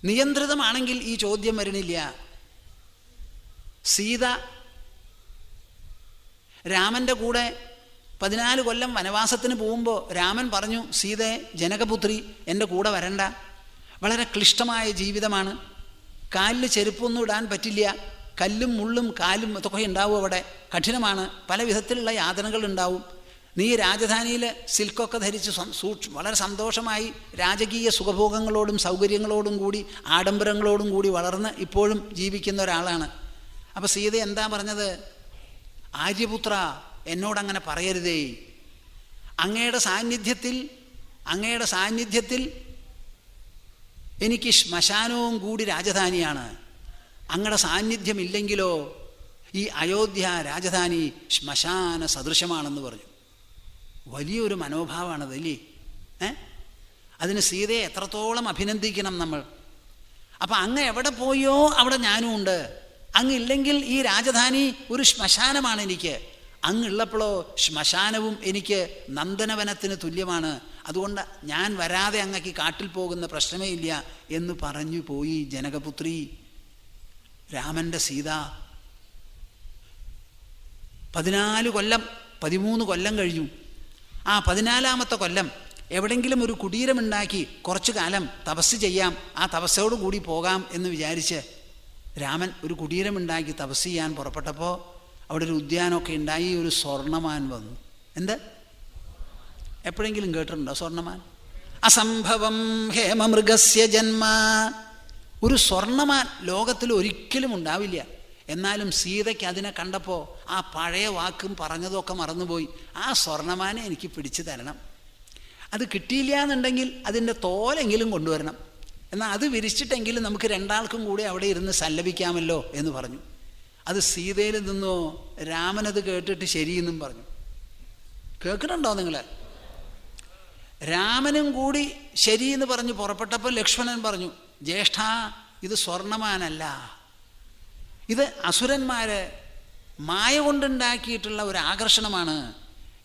നിയന്ത്രിതമാണെങ്കിൽ ഈ ചോദ്യം വരണില്ല. സീത രാമൻ്റെ കൂടെ 14 കൊല്ലം വനവാസത്തിന് പോകുമ്പോൾ രാമൻ പറഞ്ഞു, സീതയെ ജനകപുത്രി എൻ്റെ കൂടെ വരണ്ട, വളരെ ക്ലിഷ്ടമായ ജീവിതമാണ്, കാലിൽ ചെരുപ്പൊന്നും ഇടാൻ പറ്റില്ല, കല്ലും മുള്ളും കാലും ഇതൊക്കെ ഉണ്ടാവും, അവിടെ കഠിനമാണ്, പല വിധത്തിലുള്ള യാതനകൾ ഉണ്ടാവും. നീ രാജധാനിയിൽ സിൽക്കൊക്കെ ധരിച്ച് വളരെ സന്തോഷമായി രാജകീയ സുഖഭോഗങ്ങളോടും സൗകര്യങ്ങളോടും കൂടി ആഡംബരങ്ങളോടും കൂടി വളർന്ന് ഇപ്പോഴും ജീവിക്കുന്ന ഒരാളാണ്. അപ്പോൾ സീത എന്താ പറഞ്ഞത്? ആര്യപുത്ര, എന്നോടങ്ങനെ പറയരുതേ. അങ്ങയുടെ സാന്നിധ്യത്തിൽ എനിക്ക് ശ്മശാനവും കൂടി രാജധാനിയാണ്. അങ്ങയുടെ സാന്നിധ്യമില്ലെങ്കിലോ ഈ അയോധ്യ രാജധാനി ശ്മശാന സദൃശമാണെന്ന് പറഞ്ഞു. വലിയൊരു മനോഭാവമാണത് അല്ലേ? അതിന് സീതയെ എത്രത്തോളം അഭിനന്ദിക്കണം നമ്മൾ. അപ്പം അങ്ങ് എവിടെ പോയോ അവിടെ ഞാനും ഉണ്ട്. അങ്ങില്ലെങ്കിൽ ഈ രാജധാനി ഒരു ശ്മശാനമാണ് എനിക്ക്. അങ്ങുള്ളപ്പോഴോ ശ്മശാനവും എനിക്ക് നന്ദനവനത്തിന് തുല്യമാണ്. അതുകൊണ്ട് ഞാൻ വരാതെ അങ്ങക്ക് കാട്ടിൽ പോകുന്ന പ്രശ്നമേ ഇല്ല എന്ന് പറഞ്ഞു പോയി ജനകപുത്രി. രാമൻ്റെ സീത 14 കൊല്ലം 13 കൊല്ലം കഴിഞ്ഞു. ആ 14ാമത്തെ കൊല്ലം എവിടെങ്കിലും ഒരു കുടീരമുണ്ടാക്കി കുറച്ചു കാലം തപസ് ചെയ്യാം, ആ തപസ്സോടു കൂടി പോകാം എന്ന് വിചാരിച്ച് രാമൻ ഒരു കുടീരമുണ്ടാക്കി തപസ് ചെയ്യാൻ പുറപ്പെട്ടപ്പോൾ അവിടെ ഒരു ഉദ്യാനമൊക്കെ ഉണ്ടായി. ഒരു സ്വർണ്ണമാൻ വന്നു. എന്ത്? എപ്പോഴെങ്കിലും കേട്ടിട്ടുണ്ടോ സ്വർണ്ണമാൻ? അസംഭവം ഹേമമൃഗസ്യ ജന്മ. ഒരു സ്വർണ്ണമാൻ ലോകത്തിൽ ഒരിക്കലും ഉണ്ടാവില്ല. എന്നാലും സീതയ്ക്ക് അതിനെ കണ്ടപ്പോൾ ആ പഴയ വാക്കും പറഞ്ഞതൊക്കെ മറന്നുപോയി. ആ സ്വർണ്ണമാനെ എനിക്ക് പിടിച്ചു തരണം, അത് കിട്ടിയില്ല എന്നുണ്ടെങ്കിൽ അതിൻ്റെ തോലെങ്കിലും കൊണ്ടുവരണം, എന്നാൽ അത് വിരിച്ചിട്ടെങ്കിലും നമുക്ക് രണ്ടാൾക്കും കൂടി അവിടെ ഇരുന്ന് സല്ലപിക്കാമല്ലോ എന്ന് പറഞ്ഞു. അത് സീതയിൽ നിന്നോ രാമനത് കേട്ടിട്ട് ശരിയെന്നും പറഞ്ഞു. കേൾക്കുന്നുണ്ടോ നിങ്ങൾ? രാമനും കൂടി ശരിയെന്ന് പറഞ്ഞ് പുറപ്പെട്ടപ്പോൾ ലക്ഷ്മണൻ പറഞ്ഞു, ജ്യേഷ്ഠ, ഇത് സ്വർണ്ണമാനല്ല, ഇത് അസുരന്മാര് മായ കൊണ്ടുണ്ടാക്കിയിട്ടുള്ള ഒരു ആകർഷണമാണ്.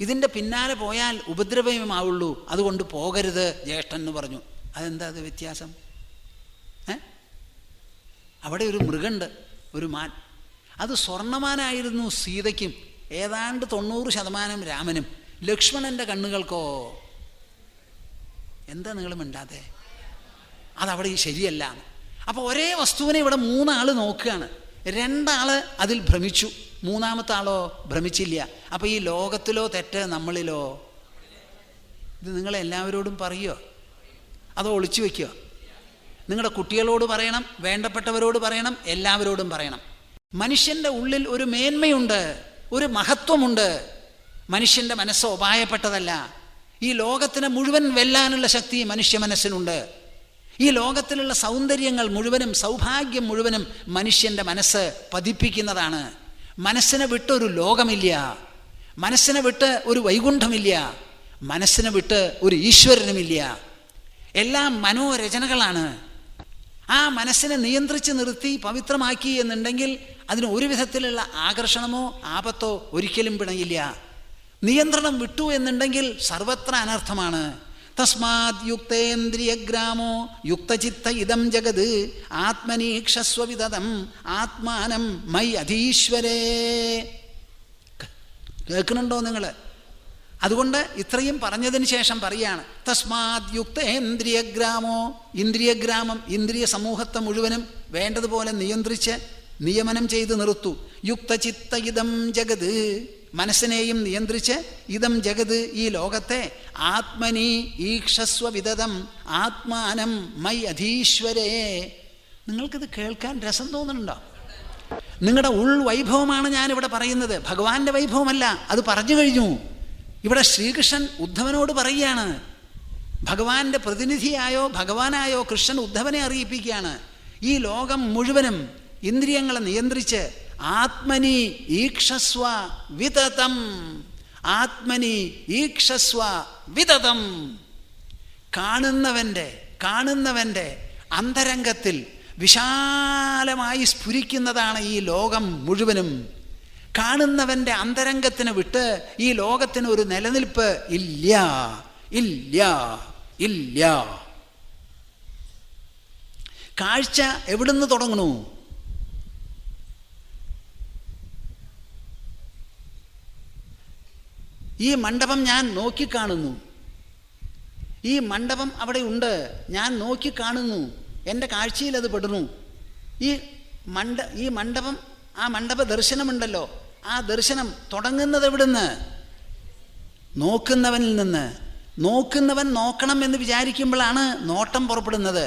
ഇതിൻ്റെ പിന്നാലെ പോയാൽ ഉപദ്രവമാവുള്ളൂ, അതുകൊണ്ട് പോകരുത് ജ്യേഷ്ഠൻ എന്ന് പറഞ്ഞു. അതെന്താ അത് വ്യത്യാസം? അവിടെ ഒരു മൃഗമുണ്ട്, ഒരു മാൻ. അത് സ്വർണ്ണമാനായിരുന്നു സീതയ്ക്കും, ഏതാണ്ട് 90% രാമനും. ലക്ഷ്മണൻ്റെ കണ്ണുകൾക്കോ? എന്താ നിങ്ങൾ മിണ്ടാതെ? അതവിടെ ശരിയല്ല. അപ്പോൾ ഒരേ വസ്തുവിനെ ഇവിടെ 3 ആൾ നോക്കുകയാണ്. 2 ആള് അതിൽ ഭ്രമിച്ചു, 3-ാമത്തെ ആളോ ഭ്രമിച്ചില്ല. അപ്പോൾ ഈ ലോകത്തിലോ തെറ്റ്, നമ്മളിലോ? ഇത് നിങ്ങളെല്ലാവരോടും പറയുമോ അതോ ഒളിച്ചു വയ്ക്കുമോ? നിങ്ങളുടെ കുട്ടികളോട് പറയണം, വേണ്ടപ്പെട്ടവരോട് പറയണം, എല്ലാവരോടും പറയണം. മനുഷ്യൻ്റെ ഉള്ളിൽ ഒരു മേന്മയുണ്ട്, ഒരു മഹത്വമുണ്ട്. മനുഷ്യൻ്റെ മനസ്സ് ഉപായപ്പെട്ടതല്ല. ഈ ലോകത്തിനെ മുഴുവൻ വെല്ലാനുള്ള ശക്തി മനുഷ്യ മനസ്സിനുണ്ട്. ഈ ലോകത്തിലുള്ള സൗന്ദര്യങ്ങൾ മുഴുവനും, സൗഭാഗ്യം മുഴുവനും മനുഷ്യൻ്റെ മനസ്സ് പതിപ്പിക്കുന്നതാണ്. മനസ്സിനെ വിട്ടൊരു ലോകമില്ല, മനസ്സിനെ വിട്ട് ഒരു വൈകുണ്ഠമില്ല, മനസ്സിനെ വിട്ട് ഒരു ഈശ്വരനുമില്ല. എല്ലാം മനോരചനകളാണ്. ആ മനസ്സിനെ നിയന്ത്രിച്ച് നിർത്തി പവിത്രമാക്കി എന്നുണ്ടെങ്കിൽ അതിന് ഒരു വിധത്തിലുള്ള ആകർഷണമോ ആപത്തോ ഒരിക്കലും പിണയില്ല. നിയന്ത്രണം വിട്ടു എന്നുണ്ടെങ്കിൽ സർവത്ര അനർത്ഥമാണ്. തസ്മാത് യുക്തേന്ദ്രിയഗ്രാമോ യുക്തചിത്ത ഇദം ജഗത് ആത്മനീക്ഷസ്വവിതം ആത്മാനം മൈ അധീശ്വരേ. കേൾക്കുന്നുണ്ടോ നിങ്ങൾ? അതുകൊണ്ട് ഇത്രയും പറഞ്ഞതിന് ശേഷം പറയാണ്, തസ്മാത് യുക്തേന്ദ്രിയഗ്രാമോ, ഇന്ദ്രിയഗ്രാമം, ഇന്ദ്രിയ സമൂഹത്തെ മുഴുവനും വേണ്ടതുപോലെ നിയന്ത്രിച്ച് നിയമനം ചെയ്ത് നിർത്തൂ. യുക്തചിത്ത ഇദം ജഗത്, മനസ്സിനെയും നിയന്ത്രിച്ച് ഇതം ജഗത്, ഈ ലോകത്തെ ആത്മനി ഈക്ഷസ്വ വിദതം ആത്മാനം മൈ അധീശ്വരേ. നിങ്ങൾക്കിത് കേൾക്കാൻ രസം തോന്നുന്നുണ്ടോ? നിങ്ങളുടെ ഉൾവൈഭവമാണ് ഞാനിവിടെ പറയുന്നത്, ഭഗവാന്റെ വൈഭവമല്ല. അത് പറഞ്ഞു കഴിഞ്ഞു. ഇവിടെ ശ്രീകൃഷ്ണൻ ഉദ്ധവനോട് പറയുകയാണ്. ഭഗവാന്റെ പ്രതിനിധിയായോ ഭഗവാനായോ കൃഷ്ണൻ ഉദ്ധവനെ അറിയിപ്പിക്കുകയാണ്. ഈ ലോകം മുഴുവനും ഇന്ദ്രിയങ്ങളെ നിയന്ത്രിച്ച് ആത്മനി ഈക്ഷസ്വ വിതതം, ആത്മനി ഈക്ഷസ്വ വിതതം. കാണുന്നവൻ്റെ അന്തരംഗത്തിൽ വിശാലമായി സ്ഫുരിക്കുന്നതാണ് ഈ ലോകം മുഴുവനും. കാണുന്നവൻ്റെ അന്തരംഗത്തിന് വിട്ട് ഈ ലോകത്തിന് ഒരു നിലനിൽപ്പ് ഇല്ല, ഇല്ല, ഇല്ല. കാഴ്ച എവിടുന്ന് തുടങ്ങണു? ഈ മണ്ഡപം ഞാൻ നോക്കിക്കാണുന്നു, ഈ മണ്ഡപം അവിടെ ഉണ്ട്, ഞാൻ നോക്കിക്കാണുന്നു, എൻ്റെ കാഴ്ചയിൽ അത് പെടുന്നു. ഈ മണ്ഡപം, ആ മണ്ഡപ ദർശനമുണ്ടല്ലോ, ആ ദർശനം തുടങ്ങുന്നത് എവിടുന്ന്? നോക്കുന്നവനിൽ നിന്ന്. നോക്കുന്നവൻ നോക്കണം എന്ന് വിചാരിക്കുമ്പോഴാണ് നോട്ടം പുറപ്പെടുന്നത്.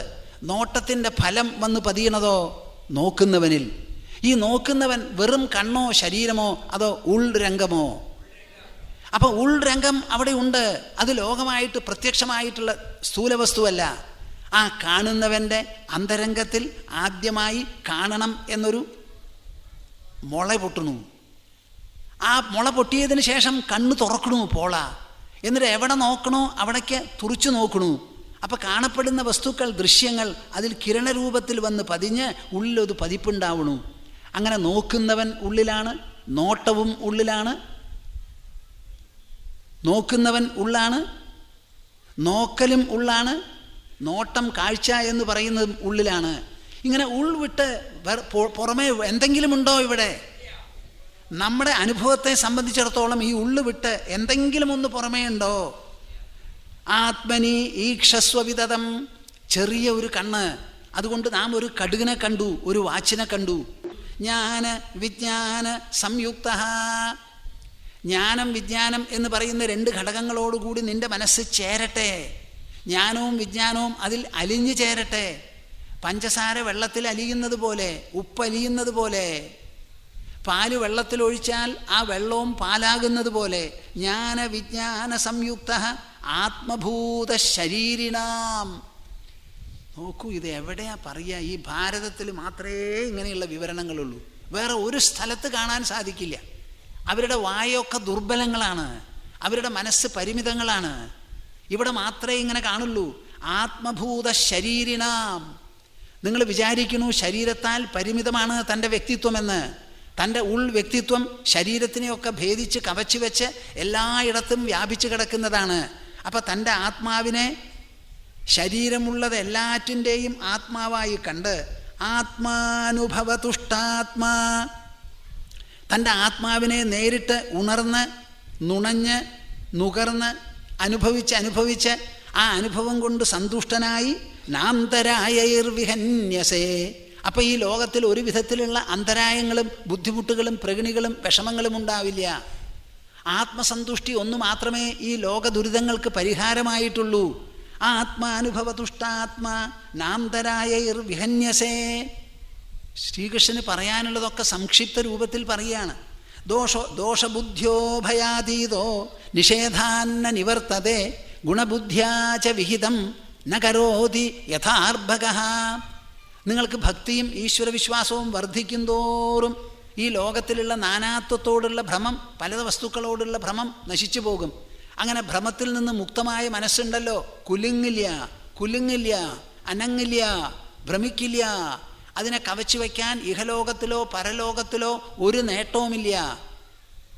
നോട്ടത്തിൻ്റെ ഫലം വന്ന് പതിയണതോ നോക്കുന്നവനിൽ. ഈ നോക്കുന്നവൻ വെറും കണ്ണോ ശരീരമോ അതോ ഉൾരംഗമോ? അപ്പോൾ ഉൾരംഗം അവിടെ ഉണ്ട്. അത് ലോകമായിട്ട് പ്രത്യക്ഷമായിട്ടുള്ള സ്ഥൂലവസ്തുവല്ല. ആ കാണുന്നവൻ്റെ അന്തരംഗത്തിൽ ആദ്യമായി കാണണം എന്നൊരു മുള പൊട്ടുന്നു. ആ മുള പൊട്ടിയതിന് ശേഷം കണ്ണ് തുറക്കണു, പോള. എന്നിട്ട് എവിടെ നോക്കണോ അവിടേക്ക് തുറിച്ചു നോക്കണു. അപ്പം കാണപ്പെടുന്ന വസ്തുക്കൾ, ദൃശ്യങ്ങൾ അതിൽ കിരണരൂപത്തിൽ വന്ന് പതിഞ്ഞ് ഉള്ളിലൊരു പതിപ്പുണ്ടാവണു. അങ്ങനെ നോക്കുന്നവൻ ഉള്ളിലാണ്, നോട്ടവും ഉള്ളിലാണ്. നോക്കുന്നവൻ ഉള്ളാണ്, നോക്കലും ഉള്ളാണ്, നോട്ടം കാഴ്ച എന്ന് പറയുന്നതും ഉള്ളിലാണ്. ഇങ്ങനെ ഉൾവിട്ട് പുറമേ എന്തെങ്കിലും ഉണ്ടോ ഇവിടെ? നമ്മുടെ അനുഭവത്തെ സംബന്ധിച്ചിടത്തോളം ഈ ഉള്ളു വിട്ട് എന്തെങ്കിലും ഒന്ന് പുറമേ ഉണ്ടോ? ആത്മനി ഈക്ഷസ്വവിതം. ചെറിയ ഒരു കണ്ണ്, അതുകൊണ്ട് നാം ഒരു കടുകിനെ കണ്ടു, ഒരു വാച്ചിനെ കണ്ടു. ജ്ഞാന വിജ്ഞാന സംയുക്ത. ജ്ഞാനം വിജ്ഞാനം എന്ന് പറയുന്ന 2 ഘടകങ്ങളോടുകൂടി നിൻ്റെ മനസ്സ് ചേരട്ടെ. ജ്ഞാനവും വിജ്ഞാനവും അതിൽ അലിഞ്ഞു ചേരട്ടെ. പഞ്ചസാര വെള്ളത്തിൽ അലിയുന്നത് പോലെ, ഉപ്പ് അലിയുന്നത് പോലെ, പാല് വെള്ളത്തിലൊഴിച്ചാൽ ആ വെള്ളവും പാലാകുന്നത് പോലെ ജ്ഞാന വിജ്ഞാന സംയുക്ത ആത്മഭൂത ശരീരിണാം. നോക്കൂ, ഇത് എവിടെയാ പറയുക? ഈ ഭാരതത്തിൽ മാത്രമേ ഇങ്ങനെയുള്ള വിവരണങ്ങളുള്ളൂ. വേറെ ഒരു സ്ഥലത്ത് കാണാൻ സാധിക്കില്ല. അവരുടെ വായൊക്കെ ദുർബലങ്ങളാണ്, അവരുടെ മനസ്സ് പരിമിതങ്ങളാണ്. ഇവിടെ മാത്രമേ ഇങ്ങനെ കാണുള്ളൂ. ആത്മഭൂത ശരീരിണാം. നിങ്ങൾ വിചാരിക്കണു ശരീരത്താൽ പരിമിതമാണ് തൻ്റെ വ്യക്തിത്വമെന്ന്. തൻ്റെ വ്യക്തിത്വം ശരീരത്തിനെയൊക്കെ ഭേദിച്ച് കവച്ചു വെച്ച് എല്ലായിടത്തും വ്യാപിച്ചു കിടക്കുന്നതാണ്. അപ്പം തൻ്റെ ആത്മാവിനെ ശരീരമുള്ളത് എല്ലാറ്റിൻ്റെയും ആത്മാവായി കണ്ട് ആത്മാനുഭവതുഷ്ടാത്മാ, തൻ്റെ ആത്മാവിനെ നേരിട്ട് ഉണർന്ന് നുണഞ്ഞ് നുകർന്ന് അനുഭവിച്ച് ആ അനുഭവം കൊണ്ട് സന്തുഷ്ടനായി നാന്തരായൈർവിഹന്യസേ. അപ്പം ഈ ലോകത്തിൽ ഒരു വിധത്തിലുള്ള അന്തരായങ്ങളും ബുദ്ധിമുട്ടുകളും പ്രകൃതികളും വിഷമങ്ങളും ഉണ്ടാവില്ല. ആത്മസന്തുഷ്ടി ഒന്ന് മാത്രമേ ഈ ലോക ദുരിതങ്ങൾക്ക് പരിഹാരമായിട്ടുള്ളൂ. ആത്മാനുഭവതുഷ്ടാത്മാ നാന്തരായൈർവിഹന്യസേ. ശ്രീകൃഷ്ണന് പറയാനുള്ളതൊക്കെ സംക്ഷിപ്ത രൂപത്തിൽ പറയുകയാണ്. ദോഷബുദ്ധ്യോ ഭയാതീതോ നിഷേധാന്ന നിവർത്തതേ ഗുണബുദ്ധ്യാച വിഹിതം ന കരോതി യഥാർഭകഃ. നിങ്ങൾക്ക് ഭക്തിയും ഈശ്വരവിശ്വാസവും വർദ്ധിക്കും തോറും ഈ ലോകത്തിലുള്ള നാനാത്വത്തോടുള്ള ഭ്രമം, പല വസ്തുക്കളോടുള്ള ഭ്രമം നശിച്ചു പോകും. അങ്ങനെ ഭ്രമത്തിൽ നിന്ന് മുക്തമായ മനസ്സുണ്ടല്ലോ, കുലുങ്ങില്ല, അനങ്ങില്ല, ഭ്രമിക്കില്ല. അതിനെ കവച്ചു വയ്ക്കാൻ ഇഹലോകത്തിലോ പരലോകത്തിലോ ഒരു നേട്ടവുമില്ല.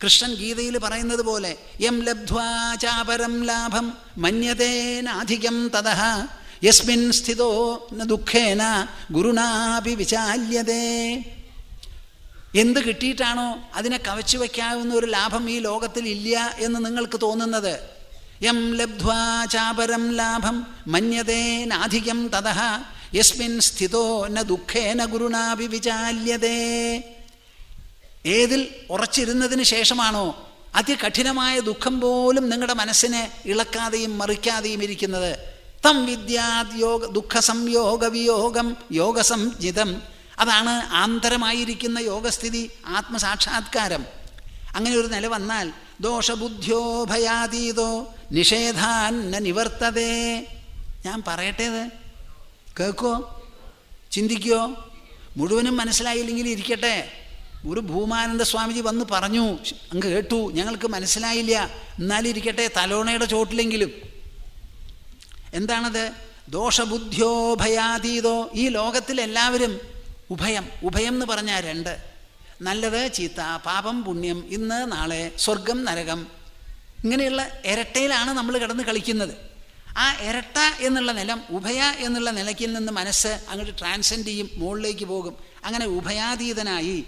കൃഷ്ണൻ ഗീതയിൽ പറയുന്നത് പോലെ യം ലബ്ധ്വാ ചാപരം ലാഭം മന്യതേനാധികം തതഃ യസ്മിൻ സ്ഥിതോ ന ദുഃഖേന ഗുരുണാപി വിചാല്യതേ. എന്ത് കിട്ടിയിട്ടാണോ അതിനെ കവച്ചു വയ്ക്കാവുന്ന ഒരു ലാഭം ഈ ലോകത്തിൽ ഇല്ല എന്ന് നിങ്ങൾക്ക് തോന്നുന്നത്? യം ലബ്ധ്വാ ചാപരം ലാഭം മന്യതേനാധികം തതഃ യസ്മിൻ സ്ഥിതോ ന ദുഃഖേന ഗുരുണാപി വിചാല്യതേ. ഏതിൽ ഉറച്ചിരുന്നതിന് ശേഷമാണോ അതികഠിനമായ ദുഃഖം പോലും നിങ്ങളുടെ മനസ്സിനെ ഇളക്കാതെയും മറിക്കാതെയും ഇരിക്കുന്നത്? തം വിദ്യാത് ദുഃഖ സംയോഗ വിയോഗം യോഗസംജിതം. അതാണ് ആന്തരമായിരിക്കുന്ന യോഗസ്ഥിതി, ആത്മസാക്ഷാത്കാരം. അങ്ങനെ ഒരു നില വന്നാൽ ദോഷബുദ്ധ്യോ ഭയാതീതോ നിഷേധാന്ന നിവർത്തതേ. ഞാൻ പറയട്ടേത്, കേൾക്കോ, ചിന്തിക്കോ? മുഴുവനും മനസ്സിലായില്ലെങ്കിൽ ഇരിക്കട്ടെ. ഒരു ഭൂമാനന്ദ സ്വാമിജി വന്ന് പറഞ്ഞു, അങ്ങ് കേട്ടു, ഞങ്ങൾക്ക് മനസ്സിലായില്ല, എന്നാലും ഇരിക്കട്ടെ, തലോണയുടെ ചോട്ടിലെങ്കിലും. എന്താണത്? ദോഷബുദ്ധ്യോ ഭയാതീതോ. ഈ ലോകത്തിൽ എല്ലാവരും ഉഭയം എന്ന് പറഞ്ഞാൽ രണ്ട്: നല്ലത് ചീത്ത, പാപം പുണ്യം, ഇന്ന് നാളെ, സ്വർഗം നരകം, ഇങ്ങനെയുള്ള ഇരട്ടയിലാണ് നമ്മൾ കിടന്ന് കളിക്കുന്നത്. ആ ഇരട്ട എന്നുള്ള നിലം ഉഭയ എന്നുള്ള നിലയ്ക്ക് നിന്ന് മനസ്സ് അങ്ങോട്ട് ട്രാൻസെൻഡ് ചെയ്യും, മുകളിലേക്ക് പോകും. അങ്ങനെ ഉഭയാതീതനായി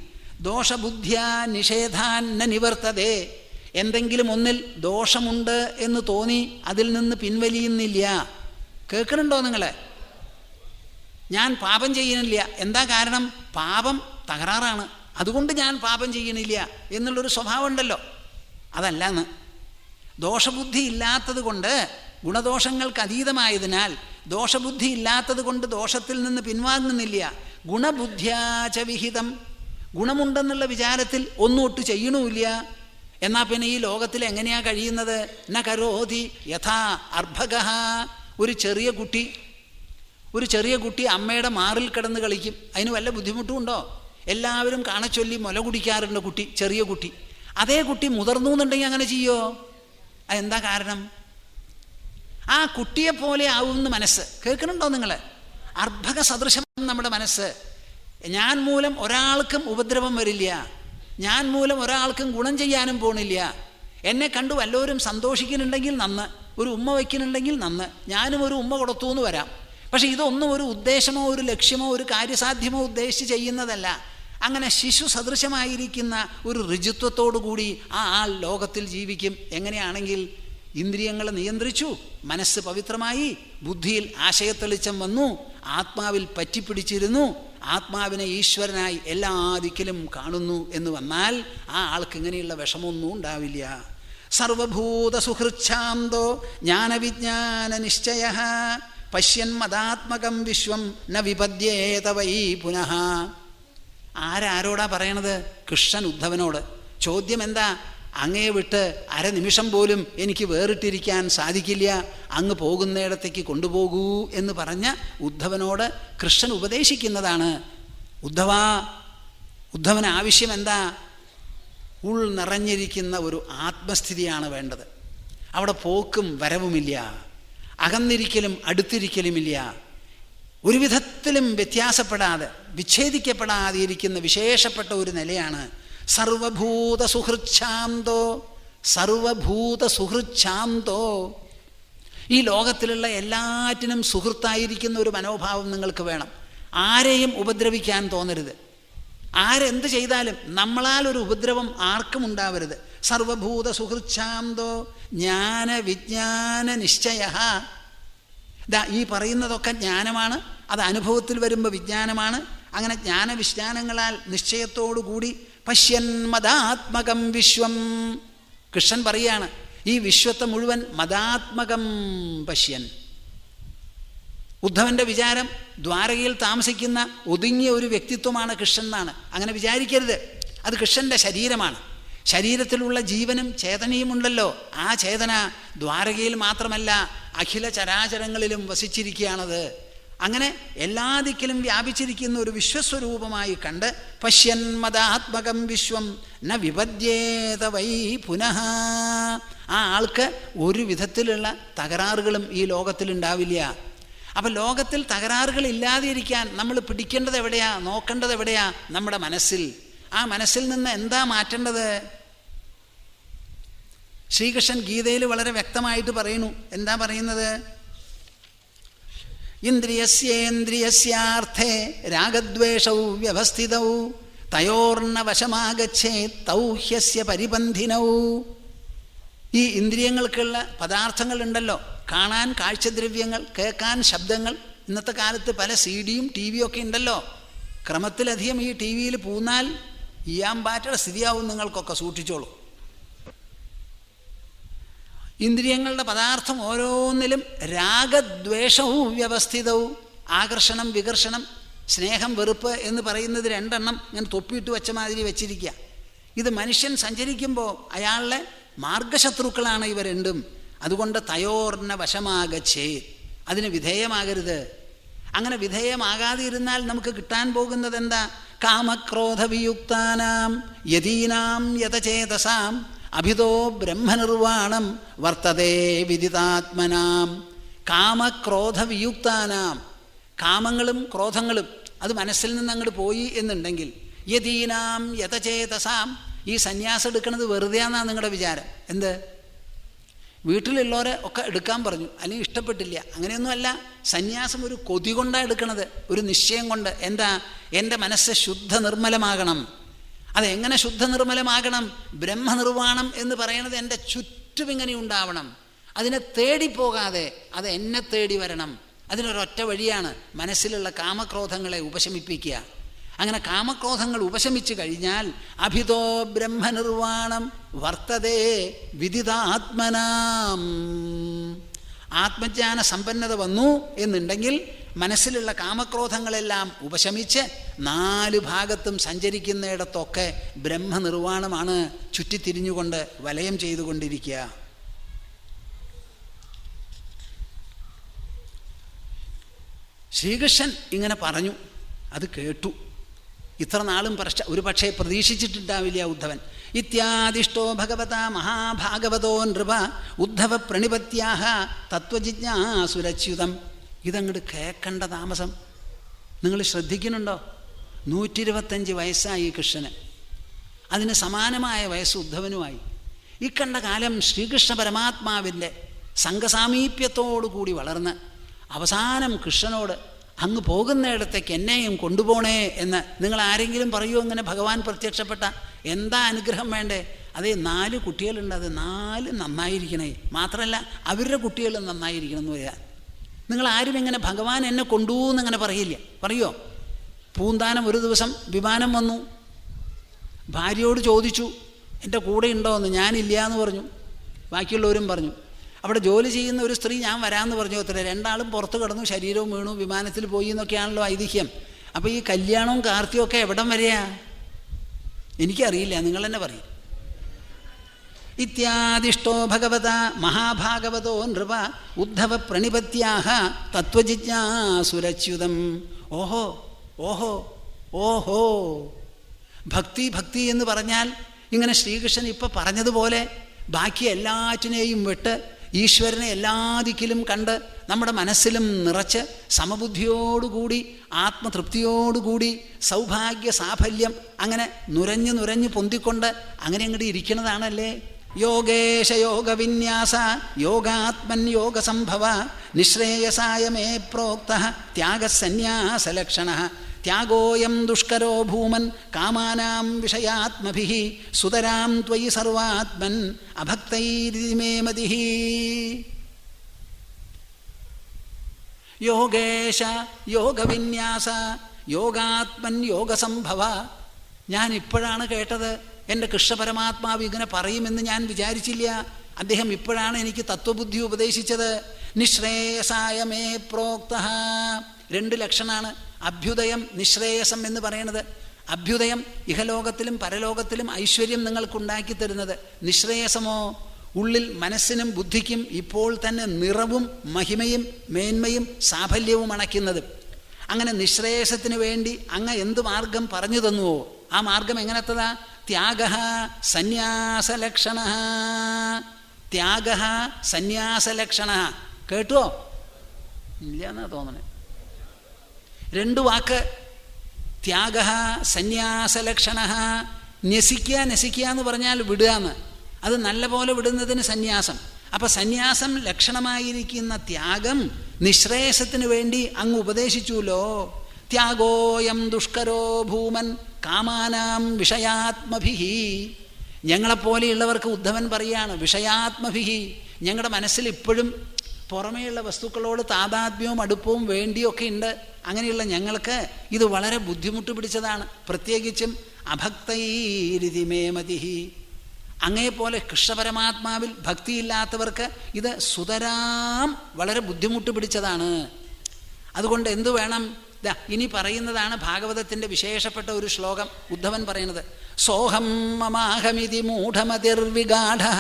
ദോഷബുദ്ധ്യാ നിഷേധാന്ന നിവർത്തതേ. എന്തെങ്കിലും ഒന്നിൽ ദോഷമുണ്ട് എന്ന് തോന്നി അതിൽ നിന്ന് പിൻവലിയുന്നില്ല. കേൾക്കണുണ്ടോ നിങ്ങളെ? ഞാൻ പാപം ചെയ്യണില്ല. എന്താ കാരണം? പാപം തകരാറാണ്, അതുകൊണ്ട് ഞാൻ പാപം ചെയ്യണില്ല എന്നുള്ളൊരു സ്വഭാവം ഉണ്ടല്ലോ. അതല്ലെന്ന്. ദോഷബുദ്ധി ഇല്ലാത്തത് കൊണ്ട്, ഗുണദോഷങ്ങൾക്ക് അതീതമായതിനാൽ ദോഷബുദ്ധി ഇല്ലാത്തത് കൊണ്ട് ദോഷത്തിൽ നിന്ന് പിൻവാങ്ങുന്നില്ല. ഗുണബുദ്ധ്യാച വിഹിതം. ഗുണമുണ്ടെന്നുള്ള വിചാരത്തിൽ ഒന്നൊട്ട് ചെയ്യണമില്ല. എന്നാൽ പിന്നെ ഈ ലോകത്തിൽ എങ്ങനെയാണ് കഴിയുന്നത്? ന കരോതി യഥാ അർഭകഃ. ഒരു ചെറിയ കുട്ടി അമ്മയുടെ മാറിൽ കിടന്ന് കളിക്കും. അതിന് വല്ല ബുദ്ധിമുട്ടും ഉണ്ടോ? എല്ലാവരും കാണച്ചൊല്ലി മുല കുടിക്കാറുണ്ട് ചെറിയ കുട്ടി. അതേ കുട്ടി മുതിർന്നു എന്നുണ്ടെങ്കിൽ അങ്ങനെ ചെയ്യോ? അതെന്താ കാരണം? ആ കുട്ടിയെപ്പോലെ ആവുന്ന മനസ്സ്. കേൾക്കണുണ്ടോ നിങ്ങൾ? അർഭക സദൃശം നമ്മുടെ മനസ്സ്. ഞാൻ മൂലം ഒരാൾക്കും ഉപദ്രവം വരില്ല, ഞാൻ മൂലം ഒരാൾക്കും ഗുണം ചെയ്യാനും പോണില്ല. എന്നെ കണ്ടു വല്ലവരും സന്തോഷിക്കുന്നുണ്ടെങ്കിൽ നന്ന്, ഒരു ഉമ്മ വയ്ക്കുന്നുണ്ടെങ്കിൽ നന്ന്, ഞാനും ഒരു ഉമ്മ കൊടുത്തു എന്ന് വരാം. പക്ഷെ ഇതൊന്നും ഒരു ഉദ്ദേശമോ ഒരു ലക്ഷ്യമോ ഒരു കാര്യസാധ്യമോ ഉദ്ദേശിച്ച് ചെയ്യുന്നതല്ല. അങ്ങനെ ശിശു സദൃശമായിരിക്കുന്ന ഒരു ഋജുത്വത്തോടു കൂടി ആ ആൾ ലോകത്തിൽ ജീവിക്കും. എങ്ങനെയാണെങ്കിൽ ഇന്ദ്രിയങ്ങളെ നിയന്ത്രിച്ചു, മനസ്സ് പവിത്രമായി, ബുദ്ധിയിൽ ആശയത്തെളിച്ചം വന്നു, ആത്മാവിൽ പറ്റിപ്പിടിച്ചിരുന്നു, ആത്മാവിനെ ഈശ്വരനായി എല്ലാ ദിക്കിലും കാണുന്നു എന്ന് വന്നാൽ ആ ആൾക്ക് ഇങ്ങനെയുള്ള വിഷമമൊന്നും ഉണ്ടാവില്ല. സർവഭൂത സുഹൃച്ഛാന്തോ ജ്ഞാനവിജ്ഞാന നിശ്ചയ പശ്യൻ മതാത്മകം വിശ്വം ന വിപദ്യേത വൈ പുനഃ. ആരോടാ പറയണത്? കൃഷ്ണൻ ഉദ്ധവനോട്. ചോദ്യം എന്താ? അങ്ങയെ വിട്ട് അരനിമിഷം പോലും എനിക്ക് വേറിട്ടിരിക്കാൻ സാധിക്കില്ല, അങ്ങ് പോകുന്നിടത്തേക്ക് കൊണ്ടുപോകൂ എന്ന് പറഞ്ഞ ഉദ്ധവനോട് കൃഷ്ണൻ ഉപദേശിക്കുന്നതാണ്. ഉദ്ധവന് ആവശ്യം എന്താ? നിറഞ്ഞിരിക്കുന്ന ഒരു ആത്മസ്ഥിതിയാണ് വേണ്ടത്. അവിടെ പോക്കും വരവുമില്ല. അകന്നിരിക്കലും അടുത്തിരിക്കലുമില്ല. ഒരു വിധത്തിലും വ്യത്യാസപ്പെടാതെ വിച്ഛേദിക്കപ്പെടാതെ ഇരിക്കുന്ന വിശേഷപ്പെട്ട ഒരു നിലയാണ് സർവഭൂത സുഹൃച്ഛാന്തോ. സർവഭൂത സുഹൃച്ഛാന്തോ. ഈ ലോകത്തിലുള്ള എല്ലാറ്റിനും സുഹൃത്തായിരിക്കുന്ന ഒരു മനോഭാവം നിങ്ങൾക്ക് വേണം. ആരെയും ഉപദ്രവിക്കാൻ തോന്നരുത്. ആരെന്ത് ചെയ്താലും നമ്മളാൽ ഒരു ഉപദ്രവം ആർക്കും ഉണ്ടാവരുത്. സർവഭൂത സുഹൃച്ഛാന്തോ ജ്ഞാന വിജ്ഞാന നിശ്ചയ. ഈ പറയുന്നതൊക്കെ ജ്ഞാനമാണ്, അത് അനുഭവത്തിൽ വരുമ്പോൾ വിജ്ഞാനമാണ്. അങ്ങനെ ജ്ഞാനവിജ്ഞാനങ്ങളാൽ നിശ്ചയത്തോടുകൂടി പശ്യൻ മദാത്മകം വിശ്വം. കൃഷ്ണൻ പറയാണ്, ഈ വിശ്വത്തെ മുഴുവൻ മദാത്മകം പശ്യൻ. ഉദ്ധവൻ്റെ വിചാരം ദ്വാരകയിൽ താമസിക്കുന്ന ഒതുങ്ങിയ ഒരു വ്യക്തിത്വമാണ് കൃഷ്ണൻ എന്നാണ്. അങ്ങനെ വിചാരിക്കരുത്. അത് കൃഷ്ണൻ്റെ ശരീരമാണ്. ശരീരത്തിലുള്ള ജീവനും ചേതനയുമുണ്ടല്ലോ. ആ ചേതന ദ്വാരകയിൽ മാത്രമല്ല അഖില ചരാചരങ്ങളിലും വസിച്ചിരിക്കുകയാണത്. അങ്ങനെ എല്ലാ ദിക്കിലും വ്യാപിച്ചിരിക്കുന്ന ഒരു വിശ്വസ്വരൂപമായി കണ്ട് പശ്യൻ മദാത്മകം വിശ്വം ന വിപദ്യേത വൈ പുനഃ. ആ ആൾക്ക് ഒരു വിധത്തിലുള്ള തകരാറുകളും ഈ ലോകത്തിലുണ്ടാവില്ല. അപ്പം ലോകത്തിൽ തകരാറുകൾ ഇല്ലാതിരിക്കാൻ നമ്മൾ പിടിക്കേണ്ടത് എവിടെയാ, നോക്കേണ്ടത് എവിടെയാ? നമ്മുടെ മനസ്സിൽ. ആ മനസ്സിൽ നിന്ന് എന്താ മാറ്റേണ്ടത്? ശ്രീകൃഷ്ണൻ ഗീതയിൽ വളരെ വ്യക്തമായിട്ട് പറയുന്നു. എന്താ പറയുന്നത്? ഇന്ദ്രിയസ്യേന്ദ്രിയസ്യാർത്ഥേ രാഗദ്വേഷൗ വ്യവസ്ഥിതൗ തയോർന്ന വശമാഗച്ഛേത് തൗ ഹ്യസ്യ പരിബന്ധിനൗ. ഈ ഇന്ദ്രിയങ്ങൾക്കുള്ള പദാർത്ഥങ്ങളുണ്ടല്ലോ, കാണാൻ കാഴ്ചദ്രവ്യങ്ങൾ, കേൾക്കാൻ ശബ്ദങ്ങൾ. ഇന്നത്തെ കാലത്ത് പല CD-യും TV-യും ഒക്കെ ഉണ്ടല്ലോ. ക്രമത്തിലധികം ഈ TV-യിൽ പൂന്നാൽ ഈയാമ്പാറ്റയുടെ സ്ഥിതിയാവും. നിങ്ങൾക്കൊക്കെ സൂക്ഷിച്ചോളൂ. ഇന്ദ്രിയങ്ങളുടെ പദാർത്ഥം ഓരോന്നിലും രാഗദ്വേഷവും വ്യവസ്ഥിതവും. ആകർഷണം വികർഷണം, സ്നേഹം വെറുപ്പ് എന്ന് പറയുന്നത് രണ്ടെണ്ണം ഇങ്ങനെ തൊപ്പിയിട്ട് വെച്ച മാതിരി വെച്ചിരിക്കുക. ഇത് മനുഷ്യൻ സഞ്ചരിക്കുമ്പോൾ അയാളുടെ മാർഗശത്രുക്കളാണ് ഇവ രണ്ടും. അതുകൊണ്ട് തയോർന്ന വശമാകച്ചേ, അതിന് വിധേയമാകരുത്. അങ്ങനെ വിധേയമാകാതെ ഇരുന്നാൽ നമുക്ക് കിട്ടാൻ പോകുന്നത് എന്താ? കാമക്രോധവിയുക്താനാം യതീനാം യതചേതസാം അഭിതോ ബ്രഹ്മനിർവാണം വർത്തതേ വിദിതാത്മനാം. കാമക്രോധവിയുക്താനാം, കാമങ്ങളും ക്രോധങ്ങളും അത് മനസ്സിൽ നിന്ന് അങ്ങോട്ട് പോയി എന്നുണ്ടെങ്കിൽ യതീനാം യതചേതസാം. ഈ സന്യാസം എടുക്കുന്നത് വെറുതെയാണെന്നാണ് നിങ്ങളുടെ വിചാരം. എന്ത്? വീട്ടിലുള്ളവരെ ഒക്കെ എടുക്കാൻ പറഞ്ഞു, അല്ലെങ്കിൽ ഇഷ്ടപ്പെട്ടില്ല. അങ്ങനെയൊന്നുമല്ല. സന്യാസം ഒരു കൊതി കൊണ്ടാണ് എടുക്കണത്, ഒരു നിശ്ചയം കൊണ്ട്. എന്താ? എൻ്റെ മനസ്സ് ശുദ്ധ നിർമ്മലമാകണം. അതെങ്ങനെ ശുദ്ധ നിർമ്മലമാകണം? ബ്രഹ്മനിർവാണം എന്ന് പറയുന്നത് എൻ്റെ ചുറ്റും ഇങ്ങനെ ഉണ്ടാവണം. അതിനെ തേടിപ്പോകാതെ അത് എന്നെ തേടി വരണം. അതിനൊരൊറ്റ വഴിയാണ് മനസ്സിലുള്ള കാമക്രോധങ്ങളെ ഉപശമിപ്പിക്കുക. അങ്ങനെ കാമക്രോധങ്ങൾ ഉപശമിച്ചു കഴിഞ്ഞാൽ അഭിതോ ബ്രഹ്മനിർവാണം വർത്തതേ വിദിതാത്മനാം. ആത്മജ്ഞാന സമ്പന്നത വന്നു എന്നുണ്ടെങ്കിൽ മനസ്സിലുള്ള കാമക്രോധങ്ങളെല്ലാം ഉപശമിച്ച് 4 ഭാഗത്തും സഞ്ചരിക്കുന്നിടത്തൊക്കെ ബ്രഹ്മനിർവാണമാണ് ചുറ്റിത്തിരിഞ്ഞുകൊണ്ട് വലയം ചെയ്തുകൊണ്ടിരിക്കുക. ശ്രീകൃഷ്ണൻ ഇങ്ങനെ പറഞ്ഞു, അത് കേട്ടു. ഇത്ര നാളും ഒരു പക്ഷേ പ്രതീക്ഷിച്ചിട്ടുണ്ടാവില്ല ഉദ്ധവൻ. ഇത്യാദിഷ്ടോ ഭഗവത മഹാഭാഗവതോ നൃപ ഉദ്ധവ പ്രണിപത്യാഹ തത്വജിജ്ഞാസുരച്യുതം. ഇതങ്ങോട്ട് കേൾക്കേണ്ട താമസം നിങ്ങൾ ശ്രദ്ധിക്കുന്നുണ്ടോ? 125 വയസ്സായി കൃഷ്ണന്. അതിന് സമാനമായ വയസ്സ് ഉദ്ധവനുമായി. ഈ കണ്ട കാലം ശ്രീകൃഷ്ണ പരമാത്മാവിൻ്റെ സംഘസാമീപ്യത്തോടുകൂടി വളർന്ന് അവസാനം കൃഷ്ണനോട് അങ്ങ് പോകുന്നിടത്തേക്ക് എന്നെയും കൊണ്ടുപോണേ എന്ന് നിങ്ങൾ ആരെങ്കിലും പറയുമോ? അങ്ങനെ ഭഗവാൻ പ്രത്യക്ഷപ്പെട്ട എന്താ അനുഗ്രഹം വേണ്ടേ? അതേ 4 കുട്ടികളുണ്ട്, അത് 4 നന്നായിരിക്കണേ. മാത്രമല്ല അവരുടെ കുട്ടികളും നന്നായിരിക്കണം എന്ന് പറയാൻ. നിങ്ങൾ ആരും ഇങ്ങനെ ഭഗവാൻ എന്നെ കൊണ്ടുപോകുന്നങ്ങനെ പറയില്ല. പറയുമോ? പൂന്താനം ഒരു ദിവസം വിമാനം വന്നു, ഭാര്യയോട് ചോദിച്ചു എൻ്റെ കൂടെ ഉണ്ടോ എന്ന്. ഞാനില്ല എന്ന് പറഞ്ഞു. ബാക്കിയുള്ളവരും പറഞ്ഞു. അവിടെ ജോലി ചെയ്യുന്ന ഒരു സ്ത്രീ ഞാൻ വരാമെന്ന് പറഞ്ഞു. അത്ര 2 ആളും പുറത്ത് കിടന്നു, ശരീരവും വീണു, വിമാനത്തിൽ പോയി എന്നൊക്കെയാണല്ലോ ഐതിഹ്യം. അപ്പോൾ ഈ കല്യാണവും കാർത്തിയും ഒക്കെ എവിടം വരെയാ എനിക്കറിയില്ല, നിങ്ങൾ തന്നെ പറയും. ഇത്യാദിഷ്ടോ ഭഗവത മഹാഭാഗവതോ നൃപ ഉദ്ധവ പ്രണിപത്യാഹ തത്വജിജ്ഞാസുരച്യുതം. ഓഹോ ഓഹോ ഓഹോ. ഭക്തി ഭക്തി എന്ന് പറഞ്ഞാൽ ഇങ്ങനെ ശ്രീകൃഷ്ണൻ ഇപ്പം പറഞ്ഞതുപോലെ ബാക്കി എല്ലാറ്റിനെയും വിട്ട് ഈശ്വരനെ എല്ലാ ദിക്കിലും കണ്ട് നമ്മുടെ മനസ്സിലും നിറച്ച് സമബുദ്ധിയോടുകൂടി ആത്മതൃപ്തിയോടുകൂടി സൗഭാഗ്യ സാഫല്യം അങ്ങനെ നുരഞ്ഞു നുരഞ്ഞു പൊന്തിക്കൊണ്ട് അങ്ങനെ അങ്ങോട്ട് ഇരിക്കുന്നതാണല്ലേ യോഗേശ യോഗവിന്യാസ യോഗാത്മൻ യോഗസംഭവ നിശ്രേയസായ മേ പ്രോക്തഃ ത്യാഗസന്യാസലക്ഷണഃ ത്യാഗോയം ദുഷ്കരോ ഭൂമൻ കാമാനാം വിഷയാത്മഭിഃ സുതരാം ത്വയി സർവാത്മൻ അഭക്തൈരിതി മേ മതിഃ. യോഗേശ യോഗവിന്യാസ യോഗാത്മൻ യോഗസംഭവ. ഞാൻ ഇപ്പോഴാണ് കേട്ടത്, എൻ്റെ കൃഷ്ണപരമാത്മാവ് ഇങ്ങനെ പറയുമെന്ന് ഞാൻ വിചാരിച്ചില്ല. അദ്ദേഹം ഇപ്പോഴാണ് എനിക്ക് തത്വബുദ്ധി ഉപദേശിച്ചത്. നിശ്രേയസായ മേ പ്രോക്തഃ. 2 ലക്ഷണമാണ് അഭ്യുദയം നിശ്രേയസം എന്ന് പറയുന്നത്. അഭ്യുദയം ഇഹലോകത്തിലും പരലോകത്തിലും ഐശ്വര്യം നിങ്ങൾക്കുണ്ടാക്കി തരുന്നത്. നിശ്രേയസമോ ഉള്ളിൽ മനസ്സിനും ബുദ്ധിക്കും ഇപ്പോൾ തന്നെ നിറവും മഹിമയും മേന്മയും സാഫല്യവും അണയ്ക്കുന്നത്. അങ്ങനെ നിശ്രേയസത്തിന് വേണ്ടി അങ്ങ് എന്ത് മാർഗം പറഞ്ഞു തന്നുവോ ആ മാർഗം എങ്ങനത്തതാ? ത്യാഗഃ സന്യാസലക്ഷണഃ. ത്യാഗഃ സന്യാസലക്ഷണഃ. കേട്ടോ? ഇല്ല എന്നാ തോന്നണേ. 2 വാക്ക്. ത്യാഗഃ സന്യാസലക്ഷണഃ. നസിക്കുക എന്ന് പറഞ്ഞാൽ വിടുക എന്ന്. അത് നല്ല പോലെ വിടുന്നതിന് സന്യാസം. അപ്പം സന്യാസം ലക്ഷണമായിരിക്കുന്ന ത്യാഗം നിശ്രേയസത്തിന് വേണ്ടി അങ്ങ് ഉപദേശിച്ചുല്ലോ. ത്യാഗോയം ദുഷ്കരോ ഭൂമൻ കാമാനാം വിഷയാത്മഭിഃ. ഞങ്ങളെപ്പോലെയുള്ളവർക്ക് ഉദ്ധവൻ പറയാണ് വിഷയാത്മഭിഃ. ഞങ്ങളുടെ മനസ്സിൽ ഇപ്പോഴും പുറമേയുള്ള വസ്തുക്കളോട് താതാത്മ്യവും അടുപ്പവും വേണ്ടിയൊക്കെ ഉണ്ട്. അങ്ങനെയുള്ള ഞങ്ങൾക്ക് ഇത് വളരെ ബുദ്ധിമുട്ട് പിടിച്ചതാണ്. പ്രത്യേകിച്ചും അഭക്തൈരിതി മേ മതിഃ. അങ്ങയെപ്പോലെ കൃഷ്ണപരമാത്മാവിൽ ഭക്തിയില്ലാത്തവർക്ക് ഇത് സുതരാം വളരെ ബുദ്ധിമുട്ട് പിടിച്ചതാണ്. അതുകൊണ്ട് എന്തു വേണം? ഇനി പറയുന്നതാണ് ഭാഗവതത്തിൻ്റെ വിശേഷപ്പെട്ട ഒരു ശ്ലോകം. ഉദ്ധവൻ പറയുന്നത് സോഹം മമാഹമിതി മൂഢമതിർവിഗാഢഃ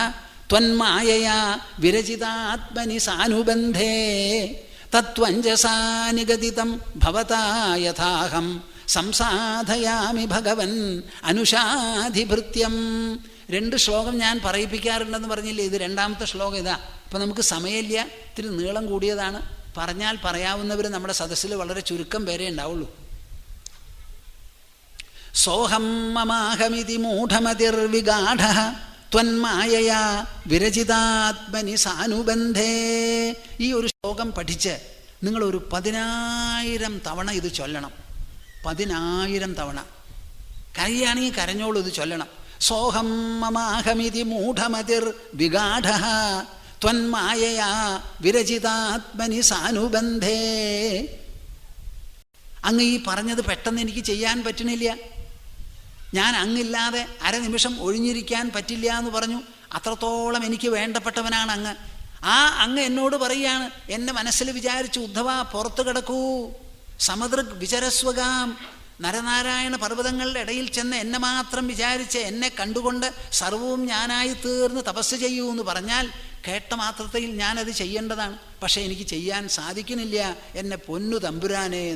ത്വന്മായയാ വിരചിതാത്മനി സാനുബന്ധേ തത്വഞ്ജസാ നിഗദിതം ഭവതാ യഥാഹം സംസാധയാമി ഭഗവൻ അനുഷാധിഭൃത്യം. 2 ശ്ലോകം ഞാൻ പറയിപ്പിക്കാറുണ്ടെന്ന് പറഞ്ഞില്ലേ? ഇത് 2ാമത്തെ ശ്ലോകം ഇതാ. അപ്പം നമുക്ക് സമയമില്ല, ഇത്തിരി നീളം കൂടിയതാണ്. പറഞ്ഞാൽ പറയാവുന്നവർ നമ്മുടെ സദസ്സിൽ വളരെ ചുരുക്കം പേരെ ഉണ്ടാവുള്ളൂ. സോഹം മമാഹമിതി മൂഢമതിർവിഗാഢഃ ത്വന്മായയാ വിരചിതാത്മനി സാനുബന്ധേ. ഈ ഒരു ശ്ലോകം പഠിച്ച് നിങ്ങളൊരു 10,000 തവണ ഇത് ചൊല്ലണം. 10,000 തവണ. കരയാണെങ്കിൽ കരഞ്ഞോളൂ, ഇത് ചൊല്ലണം. സോഹം മമാഹമിതി മൂഢമതിർ വിഗാഢഃ ത്വന്മായയാ വിരചിതാത്മനി സാനുബന്ധേ. അങ്ങ് ഈ പറഞ്ഞത് പെട്ടെന്ന് എനിക്ക് ചെയ്യാൻ പറ്റണില്ല. ഞാൻ അങ്ങില്ലാതെ അരനിമിഷം ഒഴിഞ്ഞിരിക്കാൻ പറ്റില്ല എന്ന് പറഞ്ഞു. അത്രത്തോളം എനിക്ക് വേണ്ടപ്പെട്ടവനാണ് അങ്ങ്. ആ അങ്ങ് എന്നോട് പറയുകയാണ്, എന്നെ മനസ്സിൽ വിചാരിച്ചു ഉദ്ധവ പുറത്തു കിടക്കൂ, സമദൃഗ് വിചരസ്വകാം. നരനാരായണ പർവ്വതങ്ങളുടെ ഇടയിൽ ചെന്ന് എന്നെ മാത്രം വിചാരിച്ച് എന്നെ കണ്ടുകൊണ്ട് സർവവും ഞാനായി തീർന്ന് തപസ് ചെയ്യൂ എന്ന് പറഞ്ഞാൽ കേട്ട മാത്രത്തിൽ ഞാനത് ചെയ്യേണ്ടതാണ്. പക്ഷേ എനിക്ക് ചെയ്യാൻ സാധിക്കുന്നില്ല എന്നെ പൊന്നു തമ്പുരാനേ.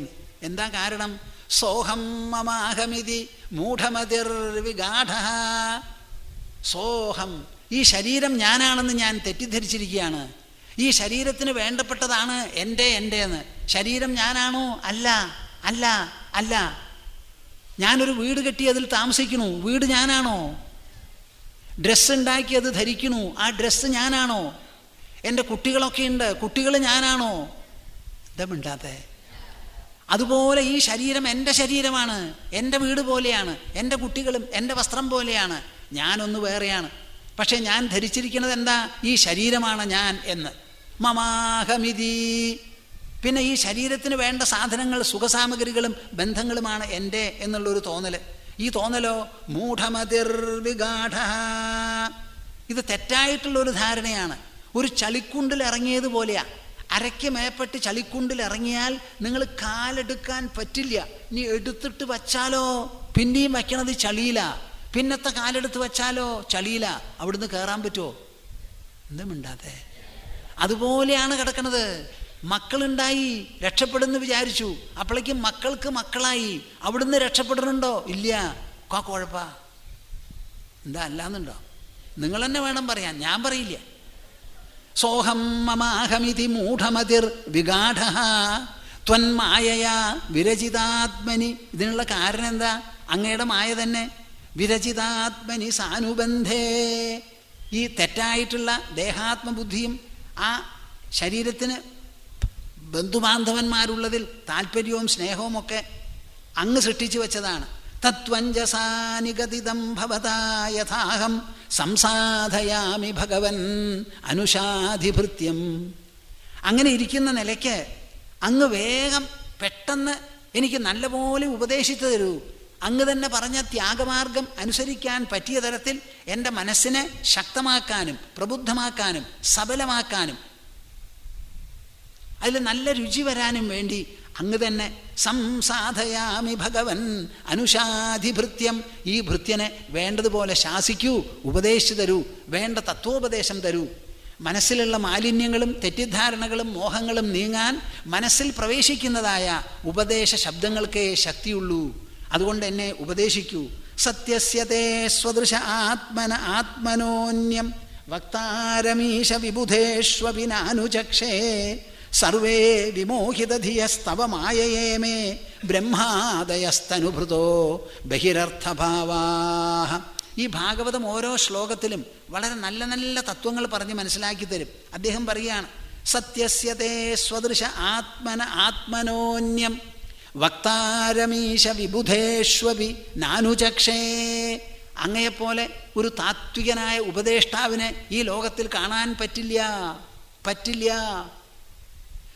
എന്താ കാരണം? സോഹം മമാഹമിതി മൂഢമതിർവിഗാഢഃ. സോഹം, ഈ ശരീരം ഞാനാണെന്ന് ഞാൻ തെറ്റിദ്ധരിച്ചിരിക്കുകയാണ്. ഈ ശരീരത്തിന് വേണ്ടപ്പെട്ടതാണ് എൻ്റെന്ന്. ശരീരം ഞാനാണോ? അല്ല അല്ല അല്ല. ഞാനൊരു വീട് കെട്ടി അതിൽ താമസിക്കണു, വീട് ഞാനാണോ? ഡ്രസ്സ് ഉണ്ടാക്കി അത് ധരിക്കണു, ആ ഡ്രസ്സ് ഞാനാണോ? എൻ്റെ കുട്ടികളൊക്കെ ഉണ്ട്, കുട്ടികൾ ഞാനാണോ? എന്താ മിണ്ടാത്തെ? അതുപോലെ ഈ ശരീരം എൻ്റെ ശരീരമാണ്, എൻ്റെ വീട് പോലെയാണ്, എൻ്റെ കുട്ടികളും എൻ്റെ വസ്ത്രം പോലെയാണ്. ഞാനൊന്ന് വേറെയാണ്. പക്ഷെ ഞാൻ ധരിച്ചിരിക്കുന്നത് എന്താ? ഈ ശരീരമാണ് ഞാൻ എന്ന്. മമാഹമിതി. പിന്നെ ഈ ശരീരത്തിന് വേണ്ട സാധനങ്ങൾ സുഖസാമഗ്രികളും ബന്ധങ്ങളുമാണ് എൻ്റെ എന്നുള്ളൊരു തോന്നൽ. ഈ തോന്നലോ മൂഢമതിർവിഗാഢഃ. ഇത് തെറ്റായിട്ടുള്ളൊരു ധാരണയാണ്. ഒരു ചളിക്കുണ്ടിൽ ഇറങ്ങിയതുപോലെയാണ്. അരയ്ക്ക് മേപ്പെട്ട് ചളിക്കുണ്ടിൽ ഇറങ്ങിയാൽ നിങ്ങൾ കാലെടുക്കാൻ പറ്റില്ല. ഇനി എടുത്തിട്ട് വച്ചാലോ പിന്നെയും വയ്ക്കണത് ചളിയില. പിന്നത്തെ കാലെടുത്ത് വച്ചാലോ ചളിയില. അവിടുന്ന് കയറാൻ പറ്റുമോ? എന്താ മിണ്ടാത്തെ? അതുപോലെയാണ് കിടക്കണത്. മക്കളുണ്ടായി, രക്ഷപ്പെടുന്നു വിചാരിച്ചു. അപ്പോഴേക്കും മക്കൾക്ക് മക്കളായി. അവിടുന്ന് രക്ഷപ്പെടുന്നുണ്ടോ? ഇല്ല. കുഴപ്പാ. എന്താ അല്ലാന്നുണ്ടോ? നിങ്ങൾ തന്നെ വേണം പറയാൻ, ഞാൻ പറയില്ല. സോഹം മമാഹമിതി മൂഢമതിർ വിഗാഢ ത്വന്മായയാ വിരചിതാത്മനി. ഇതിനുള്ള കാരണം എന്താ? അങ്ങയുടെ മായ തന്നെ. വിരചിതാത്മനി സാനുബന്ധേ. ഈ തെറ്റായിട്ടുള്ള ദേഹാത്മബുദ്ധിയും ആ ശരീരത്തിന് ബന്ധുബാന്ധവന്മാരുള്ളതിൽ താല്പര്യവും സ്നേഹവും ഒക്കെ അങ്ങ് സൃഷ്ടിച്ചു വെച്ചതാണ്. തത്വഞ്ജസാനിഗതിതം ഭവതാ യഥാഹം സംസാധയാമി ഭഗവൻ അനുഷാധിഭൃത്യം. അങ്ങനെ ഇരിക്കുന്ന നിലയ്ക്ക് അങ്ങ് വേഗം പെട്ടെന്ന് എനിക്ക് നല്ലപോലെ ഉപദേശിച്ചു തരൂ. അങ്ങ് തന്നെ പറഞ്ഞ ത്യാഗമാർഗം അനുസരിക്കാൻ പറ്റിയ തരത്തിൽ എൻ്റെ മനസ്സിനെ ശക്തമാക്കാനും പ്രബുദ്ധമാക്കാനും സബലമാക്കാനും അതിൽ നല്ല രുചി വരാനും വേണ്ടി അങ്ങ് തന്നെ സംസാധയാമി ഭഗവൻ അനുഷാധിഭൃത്യം. ഈ ഭൃത്യനെ വേണ്ടതുപോലെ ശാസിക്കൂ, ഉപദേശിച്ചു തരൂ, വേണ്ട തത്വോപദേശം തരൂ. മനസ്സിലുള്ള മാലിന്യങ്ങളും തെറ്റിദ്ധാരണകളും മോഹങ്ങളും നീങ്ങാൻ മനസ്സിൽ പ്രവേശിക്കുന്നതായ ഉപദേശ ശബ്ദങ്ങൾക്കേ ശക്തിയുള്ളൂ. അതുകൊണ്ട് എന്നെ ഉപദേശിക്കൂ. സത്യസ്യതേ സ്വദൃശ ആത്മനോന്യം വക്താരമീശ വിബുധേഷ്വപിനാനുചക്ഷേ സർവേ വിമോഹിതധിയസ്തവ മായയേ മേ ബ്രഹ്മാദയസ്തനുഭൃതോ ബഹിരർത്ഥഭാവാഃ. ഈ ഭാഗവതം ഓരോ ശ്ലോകത്തിലും വളരെ നല്ല നല്ല തത്വങ്ങൾ പറഞ്ഞ് മനസ്സിലാക്കി തരും. അദ്ദേഹം പറയുകയാണ്, സത്യസ്യതേ സ്വദൃശ ആത്മനോന്യം വക്താരമീശ വിബുധേഷ്വപി നാനുചക്ഷേ. അങ്ങയെപ്പോലെ ഒരു താത്വികനായ ഉപദേഷ്ടാവിനെ ഈ ലോകത്തിൽ കാണാൻ പറ്റില്ല.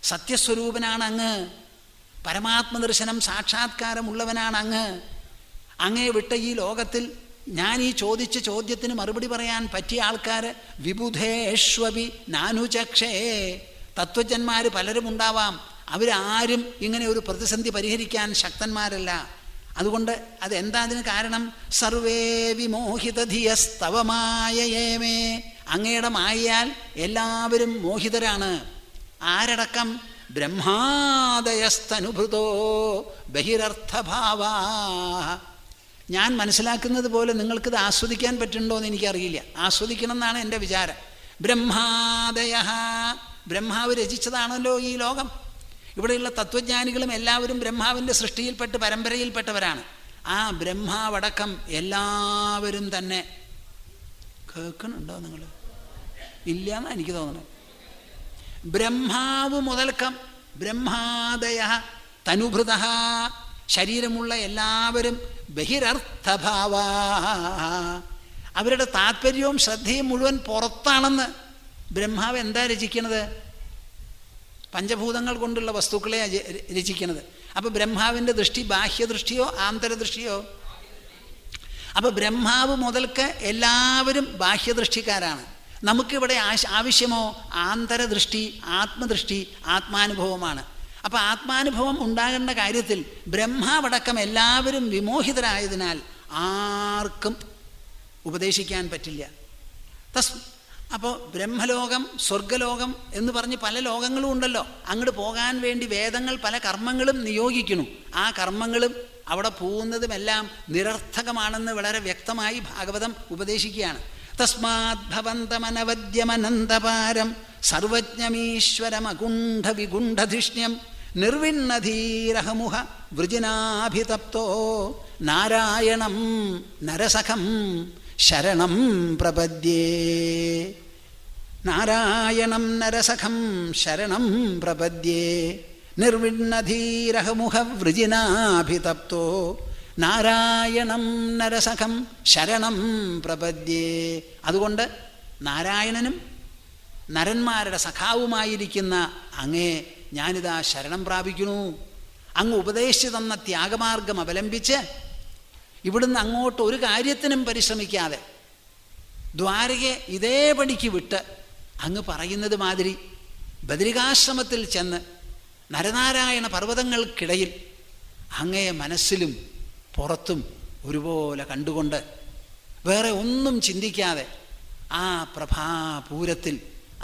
സത്യസ്വരൂപനാണ് അങ്ങ്. പരമാത്മദർശനം സാക്ഷാത്കാരമുള്ളവനാണ് അങ്ങ്. അങ്ങേ വിട്ട ഈ ലോകത്തിൽ ഞാൻ ഈ ചോദിച്ച ചോദ്യത്തിന് മറുപടി പറയാൻ പറ്റിയ ആൾക്കാർ വിബുധേഷ്വപി നാനുചക്ഷേ. തത്വജ്ഞന്മാർ പലരും ഉണ്ടാവാം, അവരാരും ഇങ്ങനെ ഒരു പ്രതിസന്ധി പരിഹരിക്കാൻ ശക്തന്മാരല്ല. അതുകൊണ്ട് അതെന്താ അതിന് കാരണം? Survey വിമോഹിതധിയസ്തവ മായയേ may. അങ്ങയുടെ മായയാൽ എല്ലാവരും മോഹിതരാണ്. ആരടക്കം? ബ്രഹ്മാദയസ്തനുഭൃതോ ബഹിരർത്ഥഭാവാഃ. ഞാൻ മനസ്സിലാക്കുന്നത് പോലെ നിങ്ങൾക്കിത് ആസ്വദിക്കാൻ പറ്റുന്നുണ്ടോ എന്ന് എനിക്കറിയില്ല. ആസ്വദിക്കണം എന്നാണ് എൻ്റെ വിചാരം. ബ്രഹ്മാദയ, ബ്രഹ്മാവ് രചിച്ചതാണല്ലോ ഈ ലോകം. ഇവിടെയുള്ള തത്വജ്ഞാനികളും എല്ലാവരും ബ്രഹ്മാവിൻ്റെ സൃഷ്ടിയിൽപ്പെട്ട് പരമ്പരയിൽപ്പെട്ടവരാണ്. ആ ബ്രഹ്മാവടക്കം എല്ലാവരും തന്നെ കേൾക്കണുണ്ടോ നിങ്ങൾ? ഇല്ല എന്നാണ് എനിക്ക് തോന്നുന്നത്. ബ്രഹ്മാവ് മുതൽക്കം ബ്രഹ്മാദയ തനുഭൃത, ശരീരമുള്ള എല്ലാവരും ബഹിരർത്ഥഭാവാ. അവരുടെ താല്പര്യവും ശ്രദ്ധയും മുഴുവൻ പുറത്താണെന്ന്. ബ്രഹ്മാവ് എന്താ രചിക്കണത്? പഞ്ചഭൂതങ്ങൾ കൊണ്ടുള്ള വസ്തുക്കളെ രചിക്കുന്നത്. അപ്പോൾ ബ്രഹ്മാവിൻ്റെ ദൃഷ്ടി ബാഹ്യദൃഷ്ടിയോ ആന്തരദൃഷ്ടിയോ? അപ്പോൾ ബ്രഹ്മാവ് മുതൽക്ക് എല്ലാവരും ബാഹ്യദൃഷ്ടിക്കാരാണ്. നമുക്കിവിടെ ആവശ്യമോ ആന്തരദൃഷ്ടി, ആത്മദൃഷ്ടി, ആത്മാനുഭവമാണ്. അപ്പോൾ ആത്മാനുഭവം ഉണ്ടാകേണ്ട കാര്യത്തിൽ ബ്രഹ്മാവടക്കം എല്ലാവരും വിമോഹിതരായതിനാൽ ആർക്കും ഉപദേശിക്കാൻ പറ്റില്ല. അപ്പോൾ ബ്രഹ്മലോകം, സ്വർഗലോകം എന്ന് പറഞ്ഞ് പല ലോകങ്ങളും ഉണ്ടല്ലോ. അങ്ങോട്ട് പോകാൻ വേണ്ടി വേദങ്ങൾ പല കർമ്മങ്ങളും നിയോഗിക്കുന്നു. ആ കർമ്മങ്ങളും അവിടെ പോകുന്നതുമെല്ലാം നിരർത്ഥകമാണെന്ന് വളരെ വ്യക്തമായി ഭാഗവതം ഉപദേശിക്കുകയാണ്. തസ്മാത് ഭവന്തമനവദ്യമനന്തപാരം സർവജ്ഞമീശ്വരമകുണ്ഠവിഗുണ്ഠധിഷ്ണ്യം നിർവിണ്ണധീരഹമുഹ വൃജിനാഭിതപ്തോ നാരായണം നരസഖം ശരണം പ്രപദ്യേ. നാരായണം നരസഖം ശരണം പ്രപദ്യേ നിർവിണ്ണധീരഹമുഹ വൃജിനാഭിതപ്തോ നാരായണം നരസഖം ശരണം പ്രപദ്യേ. അതുകൊണ്ട് നാരായണനും നരന്മാരുടെ സഖാവുമായിരിക്കുന്ന അങ്ങേ ഞാനിതാ ശരണം പ്രാപിക്കുന്നു. അങ്ങ് ഉപദേശിച്ചു തന്ന ത്യാഗമാർഗം അവലംബിച്ച് ഇവിടുന്ന് അങ്ങോട്ട് ഒരു കാര്യത്തിനും പരിശ്രമിക്കാതെ ദ്വാരകയെ ഇതേപടിക്ക് വിട്ട് അങ്ങ് പറയുന്നത് മാതിരി ബദരികാശ്രമത്തിൽ ചെന്ന് നരനാരായണ പർവ്വതങ്ങൾക്കിടയിൽ അങ്ങേ മനസ്സിലും പുറത്തും ഒരുപോലെ കണ്ടുകൊണ്ട് വേറെ ഒന്നും ചിന്തിക്കാതെ ആ പ്രഭാപൂരത്തിൽ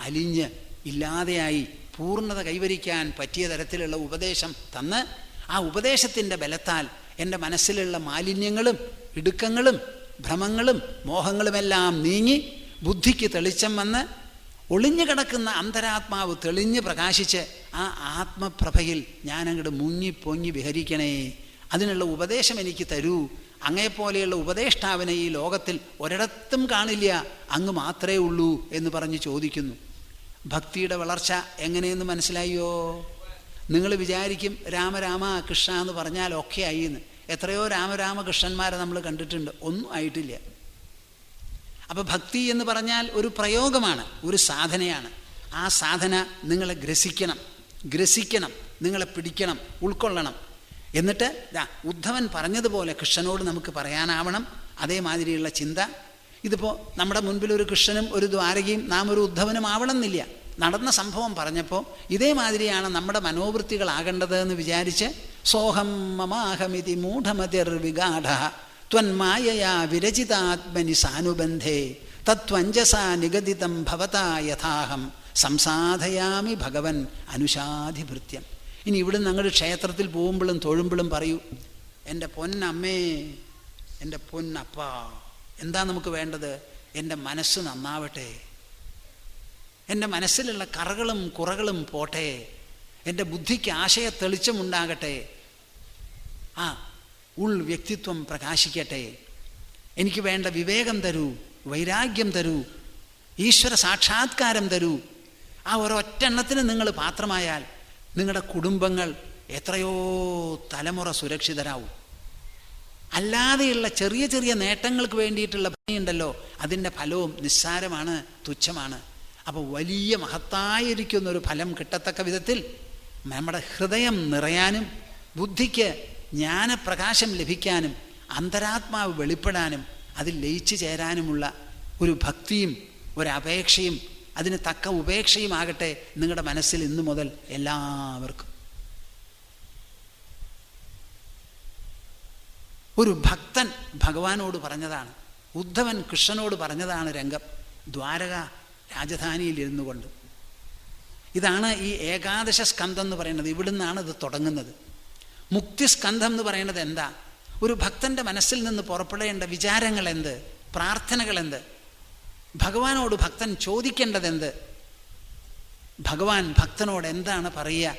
അലിഞ്ഞ് ഇല്ലാതെയായി പൂർണ്ണത കൈവരിക്കാൻ പറ്റിയ തരത്തിലുള്ള ഉപദേശം തന്ന് ആ ഉപദേശത്തിൻ്റെ ബലത്താൽ എൻ്റെ മനസ്സിലുള്ള മാലിന്യങ്ങളും ഇടുക്കങ്ങളും ഭ്രമങ്ങളും മോഹങ്ങളുമെല്ലാം നീങ്ങി ബുദ്ധിക്ക് തെളിച്ചം വന്ന് ഒളിഞ്ഞു കിടക്കുന്ന അന്തരാത്മാവ് തെളിഞ്ഞ് പ്രകാശിച്ച് ആ ആത്മപ്രഭയിൽ ഞാനങ്ങോട്ട് മുങ്ങിപ്പൊങ്ങി വിഹരിക്കണേ, അതിനുള്ള ഉപദേശം എനിക്ക് തരൂ. അങ്ങയെപ്പോലെയുള്ള ഉപദേഷ്ടാവിനെ ഈ ലോകത്തിൽ ഒരിടത്തും കാണില്ല, അങ്ങ് മാത്രമേ ഉള്ളൂ എന്ന് പറഞ്ഞ് ചോദിക്കുന്നു. ഭക്തിയുടെ വളർച്ച എങ്ങനെയെന്ന് മനസ്സിലായോ? നിങ്ങൾ വിചാരിക്കും രാമരാമ കൃഷ്ണ എന്ന് പറഞ്ഞാൽ ഒക്കെ ആയി എന്ന്. എത്രയോ രാമരാമകൃഷ്ണന്മാരെ നമ്മൾ കണ്ടിട്ടുണ്ട്, ഒന്നും ആയിട്ടില്ല. അപ്പോൾ ഭക്തി എന്ന് പറഞ്ഞാൽ ഒരു പ്രയോഗമാണ്, ഒരു സാധനയാണ്. ആ സാധന നിങ്ങളെ ഗ്രസിക്കണം, നിങ്ങളെ പിടിക്കണം, ഉൾക്കൊള്ളണം. എന്നിട്ട് ഉദ്ധവൻ പറഞ്ഞതുപോലെ കൃഷ്ണനോട് നമുക്ക് പറയാനാവണം അതേമാതിരിയുള്ള ചിന്ത. ഇതിപ്പോൾ നമ്മുടെ മുൻപിൽ ഒരു കൃഷ്ണനും ഒരു ദ്വാരകയും നാം ഒരു ഉദ്ധവനും ആവണമെന്നില്ല. നടന്ന സംഭവം പറഞ്ഞപ്പോൾ ഇതേമാതിരിയാണ് നമ്മുടെ മനോവൃത്തികളാകേണ്ടത് എന്ന് വിചാരിച്ച് സോഹം മമാഹമിതി മൂഢമതിർ വിഗാഢ ത്വന്മായയാ വിരചിതാത്മനി സാനുബന്ധേ തത്വഞ്ജസാ നിഗദിതം ഭവതാ യഥാഹം സംസാധയാമി ഭഗവൻ അനുശാധിഭൃത്യം. ഇനി ഇവിടുന്ന് അങ്ങോട്ട് ക്ഷേത്രത്തിൽ പോകുമ്പോഴും തൊഴുമ്പോഴും പറയൂ, എൻ്റെ പൊന്നമ്മേ, എൻ്റെ പൊന്നപ്പ. എന്താ നമുക്ക് വേണ്ടത്? എൻ്റെ മനസ്സ് നന്നാവട്ടെ, എൻ്റെ മനസ്സിലുള്ള കറകളും കുറകളും പോട്ടെ, എൻ്റെ ബുദ്ധിക്ക് ആശയ തെളിച്ചമുണ്ടാകട്ടെ, ആ വ്യക്തിത്വം പ്രകാശിക്കട്ടെ, എനിക്ക് വേണ്ട വിവേകം തരൂ, വൈരാഗ്യം തരൂ, ഈശ്വര സാക്ഷാത്കാരം തരൂ. ആ ഒരൊറ്റെണ്ണത്തിന് നിങ്ങൾ പാത്രമായാൽ നിങ്ങളുടെ കുടുംബങ്ങൾ എത്രയോ തലമുറ സുരക്ഷിതരാവും. അല്ലാതെയുള്ള ചെറിയ ചെറിയ നേട്ടങ്ങൾക്ക് വേണ്ടിയിട്ടുള്ള ഭംഗിയുണ്ടല്ലോ, അതിൻ്റെ ഫലവും നിസ്സാരമാണ്, തുച്ഛമാണ്. അപ്പോൾ വലിയ മഹത്തായിരിക്കുന്നൊരു ഫലം കിട്ടത്തക്ക വിധത്തിൽ നമ്മുടെ ഹൃദയം നിറയാനും ബുദ്ധിക്ക് ജ്ഞാനപ്രകാശം ലഭിക്കാനും അന്തരാത്മാവ് വെളിപ്പെടാനും അതിൽ ലയിച്ചു ചേരാനുമുള്ള ഒരു ഭക്തിയും ഒരപേക്ഷയും അതിന് തക്ക ഉപേക്ഷയുമാകട്ടെ നിങ്ങളുടെ മനസ്സിൽ ഇന്നു മുതൽ എല്ലാവർക്കും. ഒരു ഭക്തൻ ഭഗവാനോട് പറഞ്ഞതാണ്, ഉദ്ധവൻ കൃഷ്ണനോട് പറഞ്ഞതാണ് രംഗം ദ്വാരക രാജധാനിയിൽ ഇരുന്നു കൊണ്ട്. ഇതാണ് ഈ ഏകാദശ സ്കന്ധം എന്ന് പറയുന്നത്. ഇവിടുന്നാണ് ഇത് തുടങ്ങുന്നത്. മുക്തിസ്കന്ധം എന്ന് പറയുന്നത് എന്താ? ഒരു ഭക്തൻ്റെ മനസ്സിൽ നിന്ന് പുറപ്പെടേണ്ട വിചാരങ്ങൾ എന്ത്, പ്രാർത്ഥനകൾ എന്ത്, ഭഗവാനോട് ഭക്തൻ ചോദിക്കേണ്ടതെന്ത്, ഭഗവാൻ ഭക്തനോട് എന്താണ് പറയുക,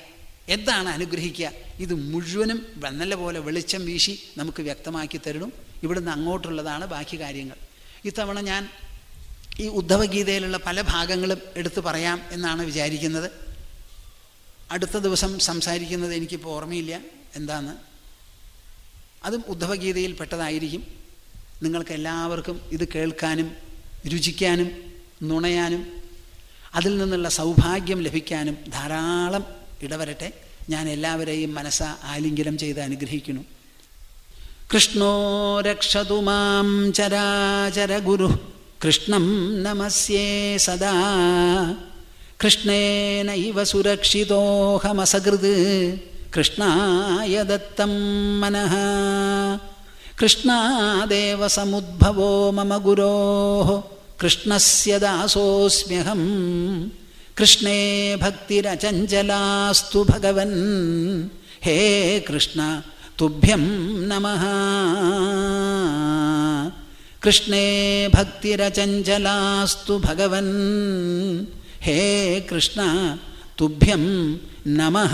എന്താണ് അനുഗ്രഹിക്കുക, ഇത് മുഴുവനും നല്ല പോലെ വെളിച്ചം വീശി നമുക്ക് വ്യക്തമാക്കി തരണം. ഇവിടുന്ന് അങ്ങോട്ടുള്ളതാണ് ബാക്കി കാര്യങ്ങൾ. ഇത്തവണ ഞാൻ ഈ ഉദ്ധവഗീതയിലുള്ള പല ഭാഗങ്ങളും എടുത്തു പറയാം എന്നാണ് വിചാരിക്കുന്നത്. അടുത്ത ദിവസം സംസാരിക്കുന്നത് എനിക്കിപ്പോൾ ഓർമ്മയില്ല എന്താന്ന്. അതും ഉദ്ധവഗീതയിൽ പെട്ടതായിരിക്കും. നിങ്ങൾക്ക് എല്ലാവർക്കും ഇത് കേൾക്കാനും രുചിക്കാനും നുണയാനും അതിൽ നിന്നുള്ള സൗഭാഗ്യം ലഭിക്കാനും ധാരാളം ഇടവരട്ടെ. ഞാൻ എല്ലാവരെയും മനസ്സാ ആലിംഗനം ചെയ്ത് അനുഗ്രഹിക്കുന്നു. കൃഷ്ണോ രക്ഷതു മാം ചരാചര ഗുരു കൃഷ്ണം നമസ്യേ സദാ കൃഷ്ണേനൈവ സുരക്ഷിതോഹമസകൃത് കൃഷ്ണായ ദത്തം മനഃ കൃഷ്ണാദേവ സമുദ്ഭവോ മമ ഗുരോഃ കൃഷ്ണസ്യ ദാസോസ്മ്യഹം കൃഷ്ണേ ഭക്തിരചഞ്ചലാസ്തു ഭഗവൻ ഹേ കൃഷ്ണ തുഭ്യം നമഃ കൃഷ്ണേ ഭക്തിരചഞ്ചലാസ്തു ഭഗവൻ ഹേ കൃഷ്ണ തുഭ്യം നമഃ.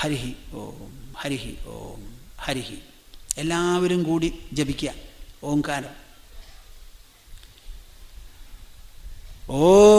ഹരി ഓം ഹരി ഓം ഹരി. എല്ലാവരും കൂടി ജപിക്കുക ഓംകാരം. ഓം